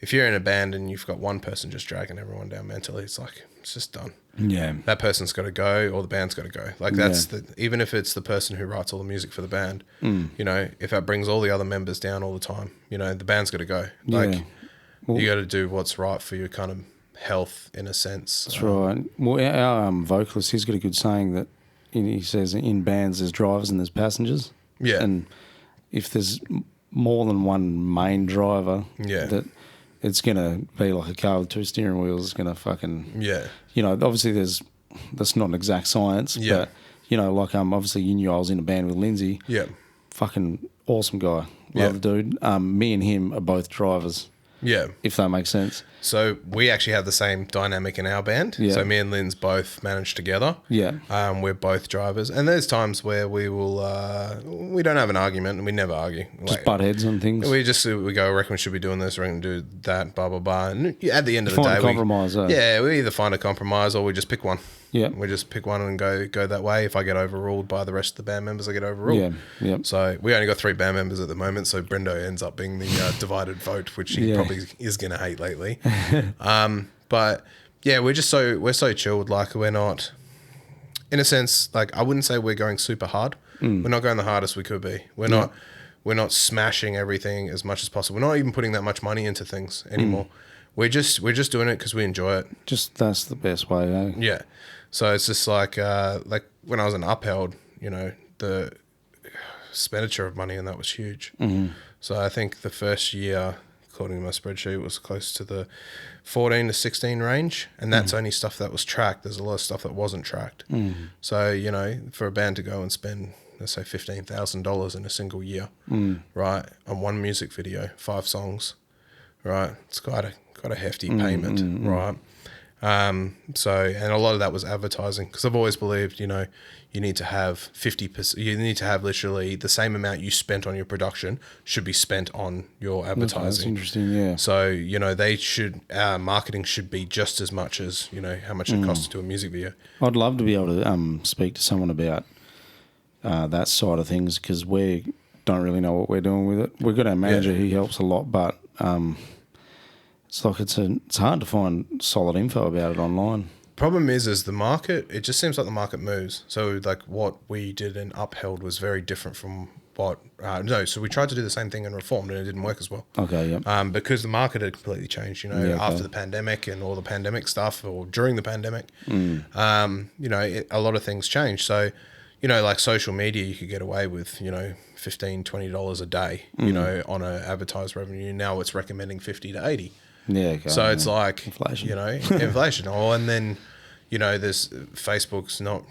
if you're in a band and you've got one person just dragging everyone down mentally, it's like it's just done. Yeah, that person's got to go, or the band's got to go. Like that's even if it's the person who writes all the music for the band, if that brings all the other members down all the time, the band's got to go. Like you got to do what's right for your kind of health in a sense. That's right. Well, our vocalist, he's got a good saying that he says in bands there's drivers and there's passengers. Yeah. And if there's more than one main driver, that it's going to be like a car with 2 steering wheels. It's going to fucking... Yeah. Obviously that's not an exact science, but, like obviously you knew I was in a band with Lindsay. Yeah. Fucking awesome guy. Love the dude. Me and him are both drivers. Yeah. If that makes sense. So we actually have the same dynamic in our band. Yeah. So me and Lynn's both manage together. Yeah. We're both drivers. And there's times where we will, we don't have an argument and we never argue. Just butt heads on things. We go, I reckon we should be doing this, I reckon do that, blah, blah, blah. And at the end of the day, find a compromise. We either find a compromise or we just pick one. Yeah. We just pick one and go that way. If I get overruled by the rest of the band members, I get overruled. Yeah. Yep. So we only got 3 band members at the moment, so Brendo ends up being the divided vote, which he probably is going to hate lately. But yeah, we're so chilled. Like we're not, in a sense, like I wouldn't say we're going super hard. We're not going the hardest we could be. We're not smashing everything as much as possible. We're not even putting that much money into things anymore. We're just doing it because we enjoy it. That's the best way, eh? Yeah. So it's just like when I was in Upheld, the expenditure of money and that was huge. Mm-hmm. So I think the first year, according to my spreadsheet, was close to the 14 to 16 range, and that's only stuff that was tracked. There's a lot of stuff that wasn't tracked. So for a band to go and spend, let's say, $15,000 in a single year, right, on one music video, 5 songs, right, it's quite a hefty payment, right. So, and a lot of that was advertising, because I've always believed, you need to have 50%, you need to have literally the same amount you spent on your production should be spent on your advertising. That's interesting, yeah. So, they should, marketing should be just as much as, how much it costs to do a music video. I'd love to be able to speak to someone about that side of things, because we don't really know what we're doing with it. We've got our manager, he helps a lot, but it's like it's hard to find solid info about it online. Problem is the market, it just seems like the market moves. So like what we did in Upheld was very different from what, so we tried to do the same thing in Reformed and it didn't work as well. Okay, yeah. Because the market had completely changed, after the pandemic and all the pandemic stuff or during the pandemic, a lot of things changed. So, like social media, you could get away with, $15, $20 a day, on an advertised revenue. Now it's recommending 50 to 80. Yeah. Okay, so it's like, inflation. Inflation. And then, there's Facebook's not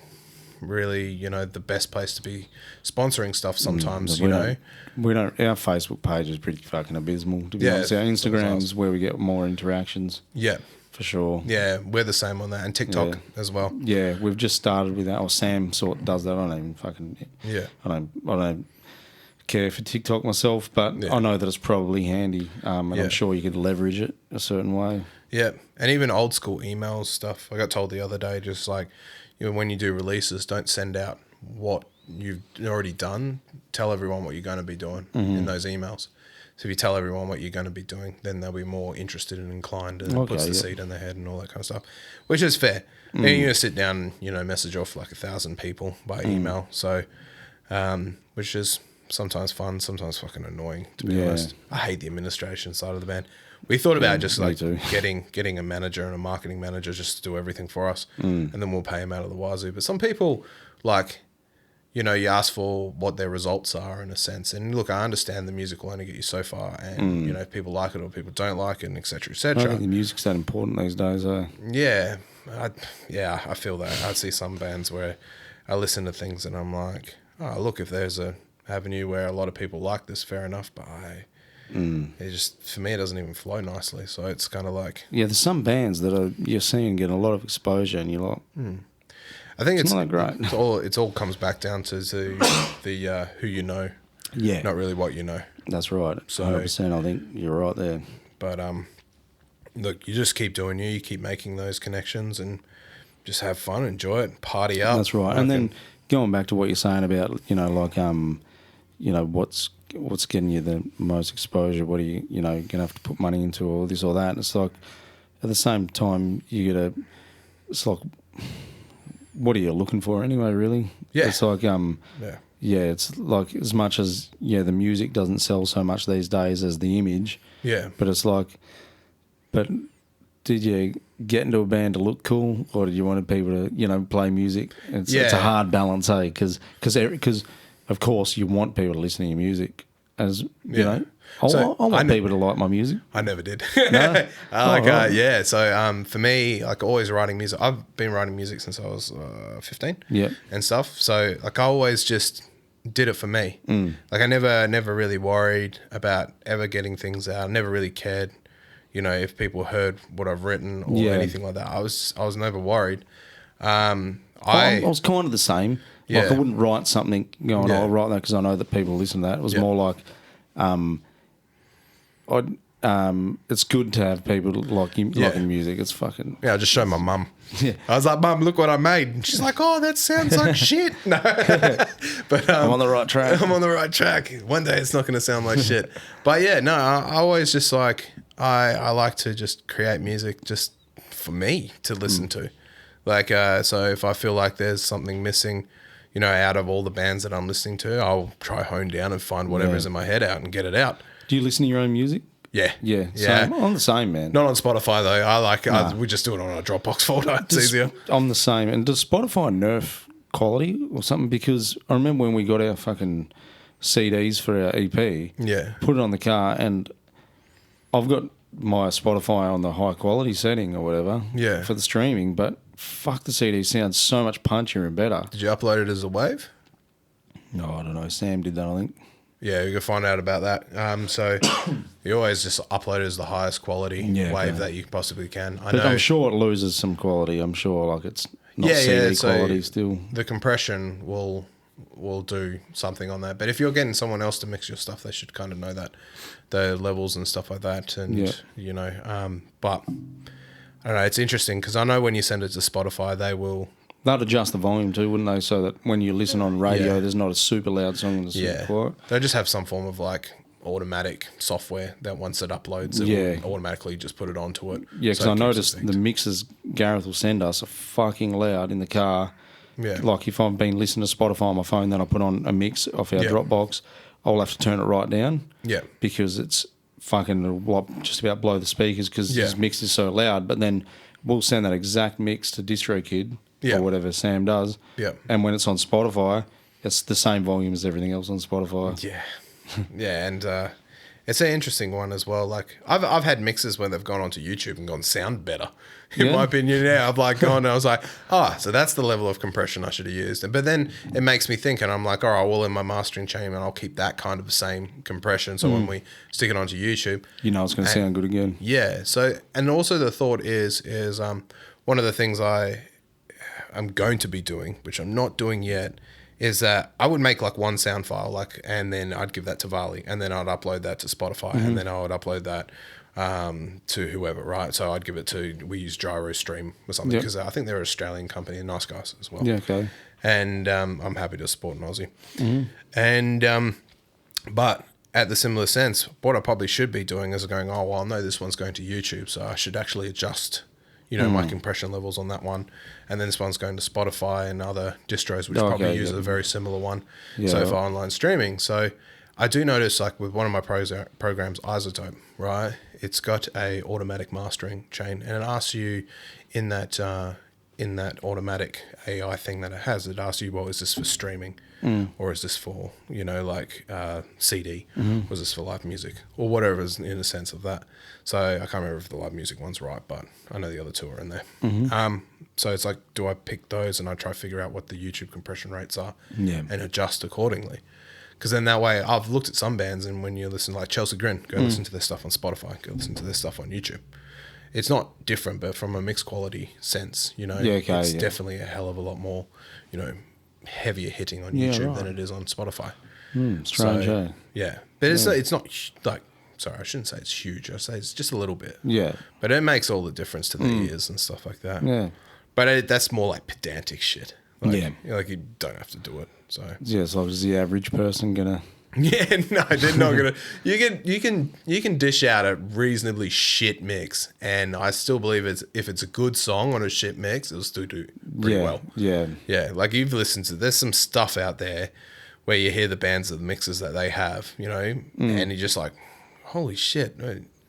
really, the best place to be sponsoring stuff sometimes, We don't, our Facebook page is pretty fucking abysmal, to be honest. Our Instagram's where we get more interactions. Yeah. For sure. Yeah, we're the same on that. And TikTok as well. Yeah, we've just started with that. Or Sam sort of does that. I don't even fucking... Yeah. I don't care for TikTok myself, but I know that it's probably handy, and I'm sure you could leverage it a certain way. Yeah, and even old school emails stuff. I got told the other day, just like, when you do releases, don't send out what you've already done. Tell everyone what you're going to be doing in those emails. So if you tell everyone what you're going to be doing, then they'll be more interested and inclined, and it puts the seed in their head and all that kind of stuff, which is fair. And you're going to sit down and, message off like 1,000 people by email. So, which is sometimes fun, sometimes fucking annoying, to be honest. I hate the administration side of the band. We thought about just like getting a manager and a marketing manager just to do everything for us, and then we'll pay them out of the wazoo. But some people, like, you ask for what their results are in a sense. And look, I understand the music will only get you so far, and if people like it or people don't like it, and et cetera, et cetera. I think the music's that important these days, eh? Yeah, I feel that. I see some bands where I listen to things and I'm like, oh, look, if there's a avenue where a lot of people like this, fair enough, but it just, for me, it doesn't even flow nicely. So it's kind of like, there's some bands that you're seeing get a lot of exposure, and you're like, I think it's not that great. It all comes back down to the who you know, not really what you know. That's right. So 100%. I think you're right there. But look, you just keep doing you keep making those connections and just have fun, enjoy it, party up. That's right. And then going back to what you're saying about what's getting you the most exposure, what are you gonna have to put money into, or this or that. And it's like, at the same time, it's like, what are you looking for anyway, really? Yeah. It's like, it's like, as much as, the music doesn't sell so much these days as the image. Yeah. But it's like, did you get into a band to look cool, or did you want people to, play music? It's a hard balance, eh? Because of course you want people to listen to your music, as you know. I want people to like my music. I never did. No? So for me, like, always writing music. I've been writing music since I was 15. Yeah. And stuff. So like, I always just did it for me. Like, I never really worried about ever getting things out. I never really cared, if people heard what I've written or anything like that. I was never worried. I was kind of the same. Like, I wouldn't write something going, I'll write that because I know that people listen to that. It was more like, it's good to have people liking music. It's fucking... Yeah, I just showed my mum. Yeah. I was like, Mum, look what I made. And she's like, oh, that sounds like shit. No. But I'm on the right track. I'm on the right track. One day it's not going to sound like shit. But yeah, no, I always just like, I like to just create music just for me to listen to. Like, so if I feel like there's something missing, out of all the bands that I'm listening to, I'll try hone down and find whatever's in my head out and get it out. Do you listen to your own music? Yeah. Yeah. Same. I'm the same, man. Not on Spotify, though. We just do it on a Dropbox folder. It's easier. I'm the same. And does Spotify nerf quality or something? Because I remember when we got our fucking CDs for our EP, put it on the car, and I've got my Spotify on the high quality setting or whatever for the streaming, but fuck, the CD sounds so much punchier and better. Did you upload it as a WAV? No, I don't know. Sam did that, I think. Yeah, you can find out about that. So you always just upload it as the highest quality WAV that you possibly can. But I'm sure it loses some quality. I'm sure, like, it's not CD quality still. The compression will do something on that. But if you're getting someone else to mix your stuff, they should kind of know that, the levels and stuff like that. And, but I don't know, it's interesting because I know when you send it to Spotify, they'd adjust the volume too, wouldn't they? So that when you listen on radio, there's not a super loud song and a super quiet. They just have some form of like automatic software that once it uploads, it will automatically just put it onto it. Yeah, because I noticed the mixes Gareth will send us are fucking loud in the car. Yeah. Like if I've been listening to Spotify on my phone, then I put on a mix off our Dropbox, I'll have to turn it right down. Yeah. Because it's fucking just about blow the speakers because his mix is so loud. But then we'll send that exact mix to DistroKid or whatever Sam does. Yeah. And when it's on Spotify, it's the same volume as everything else on Spotify. Yeah. Yeah, and it's an interesting one as well. Like I've had mixes where they've gone onto YouTube and gone sound better. In my opinion, I've like gone and I was like, so that's the level of compression I should have used. But then it makes me think, and I'm like, all right, well in my mastering chain, and I'll keep that kind of the same compression. So when we stick it onto YouTube, it's going to sound good again. Yeah. So and also the thought is one of the things I'm going to be doing, which I'm not doing yet, is that I would make like one sound file, and then I'd give that to Varley, and then I'd upload that to Spotify, and then I would upload that to whoever, right? So I'd give it to, we use Gyro Stream or something, because I think they're an Australian company and nice guys as well. Yeah, okay. And I'm happy to support an Aussie. And but at the similar sense, what I probably should be doing is going, I know this one's going to YouTube, so I should actually adjust my compression levels on that one. And then this one's going to Spotify and other distros, which probably use a very similar one. So for online streaming. So I do notice, like with one of my programs, Isotope, right? It's got a automatic mastering chain, and it asks you in that automatic AI thing that it has, it asks you, well, is this for streaming? Or is this for, CD? Was this for live music? Or whatever is in a sense of that. So I can't remember if the live music one's right, but I know the other two are in there. So it's like, do I pick those and I try to figure out what the YouTube compression rates are and adjust accordingly? Because then that way, I've looked at some bands, and when you listen, like Chelsea Grin, go listen to their stuff on Spotify, go listen to their stuff on YouTube. It's not different, but from a mixed quality sense, it's definitely a hell of a lot more, heavier hitting on YouTube than it is on Spotify. Strange, so, yeah. But it's not like, sorry, I shouldn't say it's huge. I say it's just a little bit. Yeah. But it makes all the difference to the ears and stuff like that. Yeah. But that's more like pedantic shit. Like, like you don't have to do it. So so is the average person gonna? Yeah, no, they're not gonna. You can dish out a reasonably shit mix, and I still believe if it's a good song on a shit mix, it'll still do pretty well. Yeah, yeah. Like you've listened to, there's some stuff out there where you hear the bands of the mixes that they have, and you're just like, holy shit,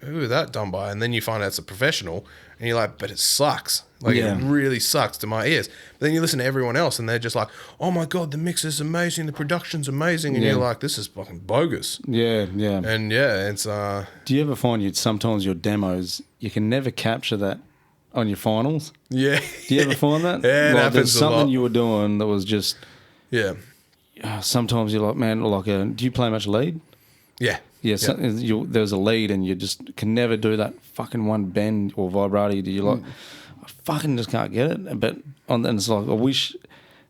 who is that done by? And then you find out it's a professional, and you're like, but it sucks. Like it really sucks to my ears. But then you listen to everyone else, and they're just like, oh my god, the mix is amazing, the production's amazing, and you're like, this is fucking bogus. Yeah, yeah. And it's do you ever find sometimes your demos you can never capture that on your finals? Yeah. Do you ever find that? Yeah, like there's something you were doing that was just sometimes you're like, man, do you play much lead? Yeah. Yeah, there's a lead and you just can never do that fucking one bend or vibrato. You're like, I fucking just can't get it. But and it's like, I wish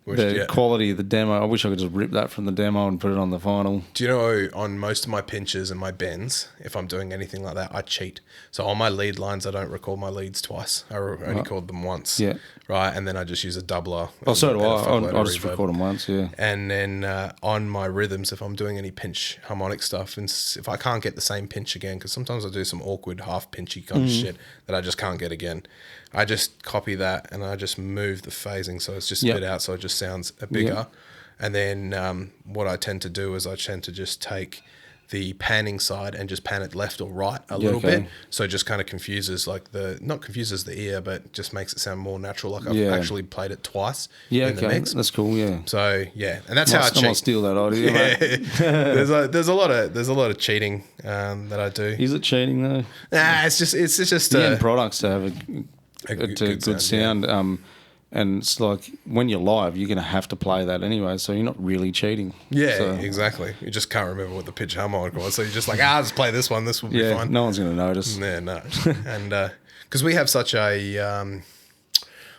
the quality of the demo, I wish I could just rip that from the demo and put it on the final. Do you know, on most of my pinches and my bends, if I'm doing anything like that, I cheat. So on my lead lines, I don't record my leads twice. I only record them once. Yeah. Right, and then I just use a doubler. Oh, so do I. I'll just record them once, yeah. And then on my rhythms, if I'm doing any pinch harmonic stuff, and if I can't get the same pinch again, because sometimes I do some awkward half pinchy kind of shit that I just can't get again, I just copy that and I just move the phasing so it's just spit out, so it just sounds bigger. And then what I tend to do is I tend to just take the panning side and just pan it left or right a little bit, so it just kind of confuses, like not confuses the ear, but just makes it sound more natural, like I've actually played it twice in the mix. That's cool. So and that's how I cheat. I might steal that idea. There's a lot of cheating that I do. Is it cheating though? Nah, it's just the end products to have a good sound. And it's like when you're live, you're going to have to play that anyway, so you're not really cheating. Yeah, exactly. You just can't remember what the pitch harmonic was, so you're just like, just play this one. This will be fine. No one's going to notice. Yeah, no. And because we have such a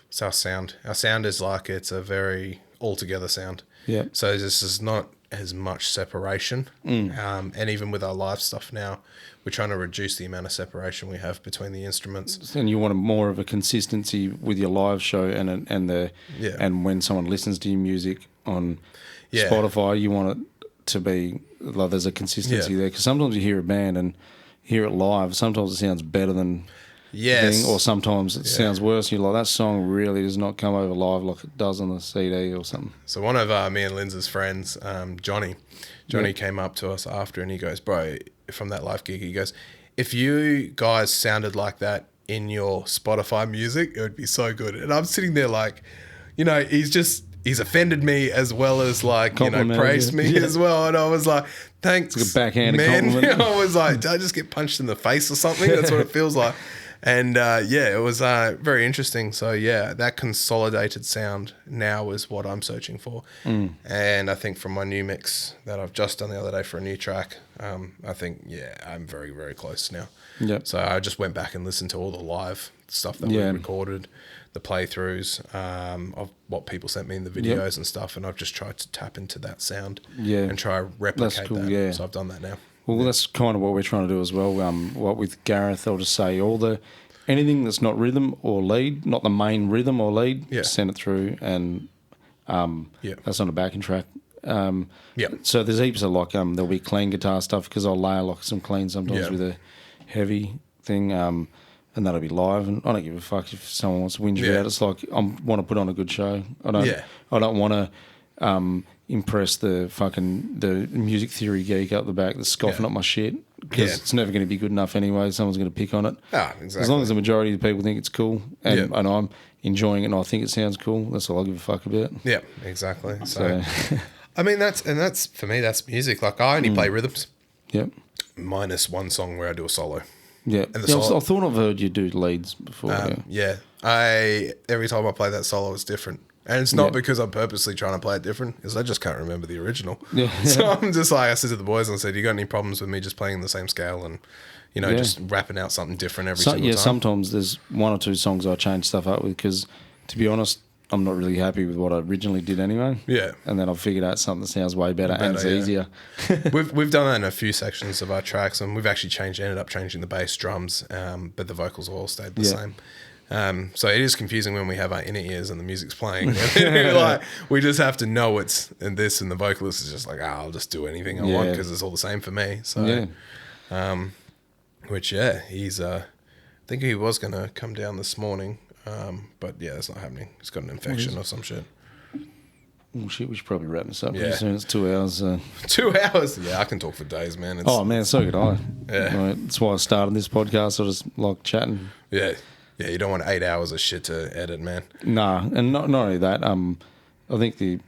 what's our sound? Our sound is like, it's a very altogether sound. Yeah. So this is not as much separation. And even with our live stuff now, we're trying to reduce the amount of separation we have between the instruments. And you want more of a consistency with your live show and when someone listens to your music on Spotify, you want it to be like there's a consistency there, because sometimes you hear a band and hear it live, sometimes it sounds better than or sometimes it sounds worse. You're like, that song really does not come over live like it does on the CD or something. So one of me and Linz's friends, Johnny came up to us after and he goes, bro, from that live gig, he goes, if you guys sounded like that in your Spotify music, it would be so good. And I'm sitting there like, you know, he's offended me as well as like, you know, praised me as well. And I was like, thanks, it's like a backhanded man. compliment. I was like, did I just get punched in the face or something? That's what it feels like. And it was very interesting. So that consolidated sound now is what I'm searching for. And I think from my new mix that I've just done the other day for a new track, I think I'm very, very close now. Yep. So I just went back and listened to all the live stuff that we recorded, the playthroughs of what people sent me in the videos and stuff, and I've just tried to tap into that sound and try to replicate that. Yeah. So I've done that now. Well, that's kind of what we're trying to do as well. What with Gareth, I'll just say anything that's not rhythm or lead, not the main rhythm or lead, send it through, and that's on a backing track. So there's heaps of like there'll be clean guitar stuff because I'll layer like some clean sometimes with a heavy thing, and that'll be live. And I don't give a fuck if someone wants to whinge me out. It's like I want to put on a good show. I don't want to impress the music theory geek up the back that's scoffing at my shit, because it's never going to be good enough anyway. Someone's going to pick on it. Exactly. As long as the majority of the people think it's cool and I'm enjoying it and I think it sounds cool, that's all I give a fuck about. Yeah, exactly. So I mean, that's for me, that's music. Like I only play rhythms. Yep. Minus one song where I do a solo. Yeah. And I thought I've heard you do leads before. Every time I play that solo, it's different. And it's not because I'm purposely trying to play it different, because I just can't remember the original. Yeah. So I'm just like, I said to the boys and I said, you got any problems with me just playing the same scale and, you know, just rapping out something different every single time? Sometimes there's one or two songs I change stuff up with because, to be honest, I'm not really happy with what I originally did anyway. Yeah. And then I've figured out something that sounds way better and it's easier. We've done that in a few sections of our tracks, and we've actually ended up changing the bass, drums, but the vocals all stayed the same. So it is confusing when we have our inner ears and the music's playing. Like, we just have to know it's in this, and the vocalist is just like, I'll just do anything I want because it's all the same for me. So, he's I think he was going to come down this morning, but that's not happening. He's got an infection or some shit. Oh shit, we should probably wrap this up pretty soon. It's 2 hours. 2 hours? Yeah, I can talk for days, man. Man, so could I. Yeah. That's why I started this podcast. I just like chatting. Yeah. Yeah, you don't want 8 hours of shit to edit, man. Nah, and not only that, I think the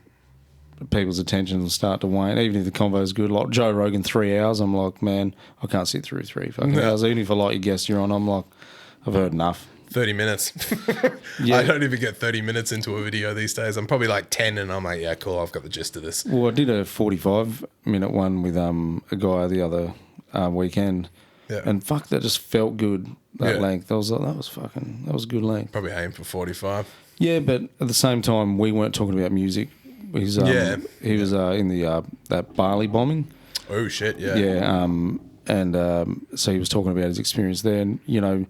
people's attention will start to wane, even if the convo is good. Like Joe Rogan, 3 hours, I'm like, man, I can't sit through 3 fucking hours. Even if I like your guest you're on, I'm like, I've heard enough. 30 minutes. I don't even get 30 minutes into a video these days. I'm probably like 10 and I'm like, yeah, cool, I've got the gist of this. Well, I did a 45-minute one with a guy the other weekend. Yeah. And fuck, that just felt good, that length. I was like, that was good length. Probably aim for 45. Yeah, but at the same time, we weren't talking about music. He was in the that Bali bombing. Oh, shit, yeah. Yeah, so he was talking about his experience there. And, you know,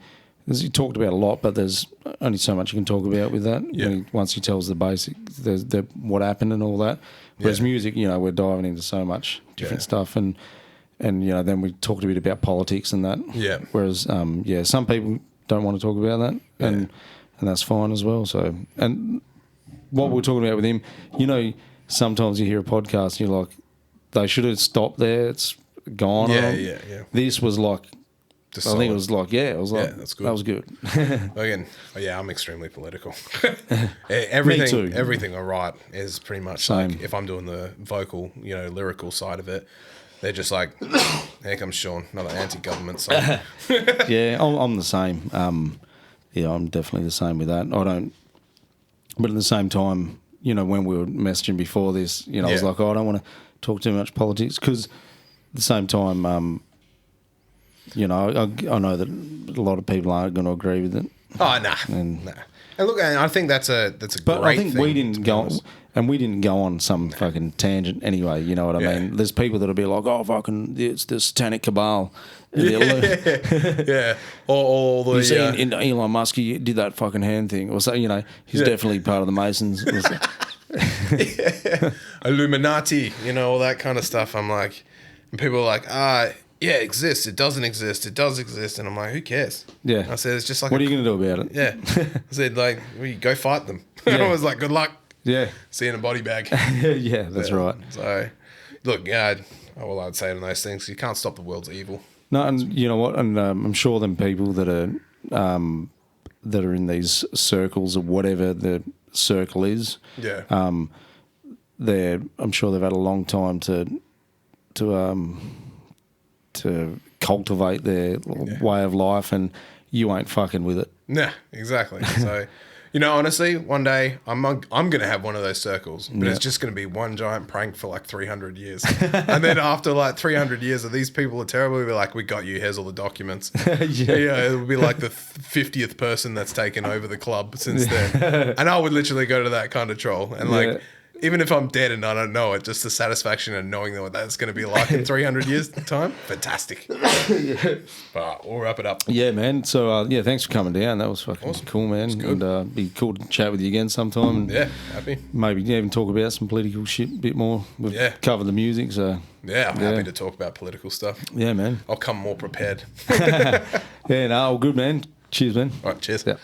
he talked about a lot, but there's only so much you can talk about with that. Yeah. Once he tells the basic, what happened and all that. Whereas music, you know, we're diving into so much different stuff. And you know, then we talked a bit about politics and that. Yeah. Whereas, some people don't want to talk about that, and that's fine as well. So, and what we're talking about with him, you know, sometimes you hear a podcast and you're like, they should have stopped there. It's gone. Yeah. This was like, I think it was like, I was like, that's good. That was good. Again, I'm extremely political. Everything, Me too. Everything I write is pretty much like, if I'm doing the vocal, you know, lyrical side of it, they're just like, here comes Shaun, another anti-government song. Yeah, I'm the same. I'm definitely the same with that. But at the same time, you know, when we were messaging before this, you know, I was like, I don't want to talk too much politics, because at the same time, you know, I know that a lot of people aren't going to agree with it. Oh, nah. And look, I think that's a great thing. But I think we didn't go on some fucking tangent anyway, you know what I mean? There's people that'll be like, oh, fucking, it's the satanic cabal. Yeah. Or the... You see, in Elon Musk, he did that fucking hand thing. Or so, you know, he's definitely part of the Masons. Illuminati, you know, all that kind of stuff. I'm like, and people are like, yeah, it exists. It doesn't exist. It does exist. And I'm like, who cares? Yeah. I said, it's just like, what are you going to do about it? Yeah. I said, like, well, you go fight them. Yeah. I was like, good luck. Yeah. See you in a body bag. Yeah, that's right. So, look, yeah, all I'd say to those things, you can't stop the world's evil. No, and you know what? And I'm sure them people that are in these circles or whatever the circle is, yeah, I'm sure they've had a long time to cultivate their way of life, and you ain't fucking with it. Nah, exactly. So, you know, honestly, one day I'm going to have one of those circles, but it's just going to be one giant prank for like 300 years. And then after like 300 years of these people are terrible, we'll be like, we got you, here's all the documents. Yeah, it'll be like the 50th person that's taken over the club since then. And I would literally go to that kind of troll. And like, even if I'm dead and I don't know it, just the satisfaction of knowing what that's going to be like in 300 years' time, fantastic. But we'll wrap it up. Yeah, man. So, thanks for coming down. That was fucking cool, man. And be cool to chat with you again sometime. And happy. Maybe even talk about some political shit a bit more. We've covered the music, so... Yeah, I'm happy to talk about political stuff. Yeah, man. I'll come more prepared. All good, man. Cheers, man. All right, cheers. Yeah.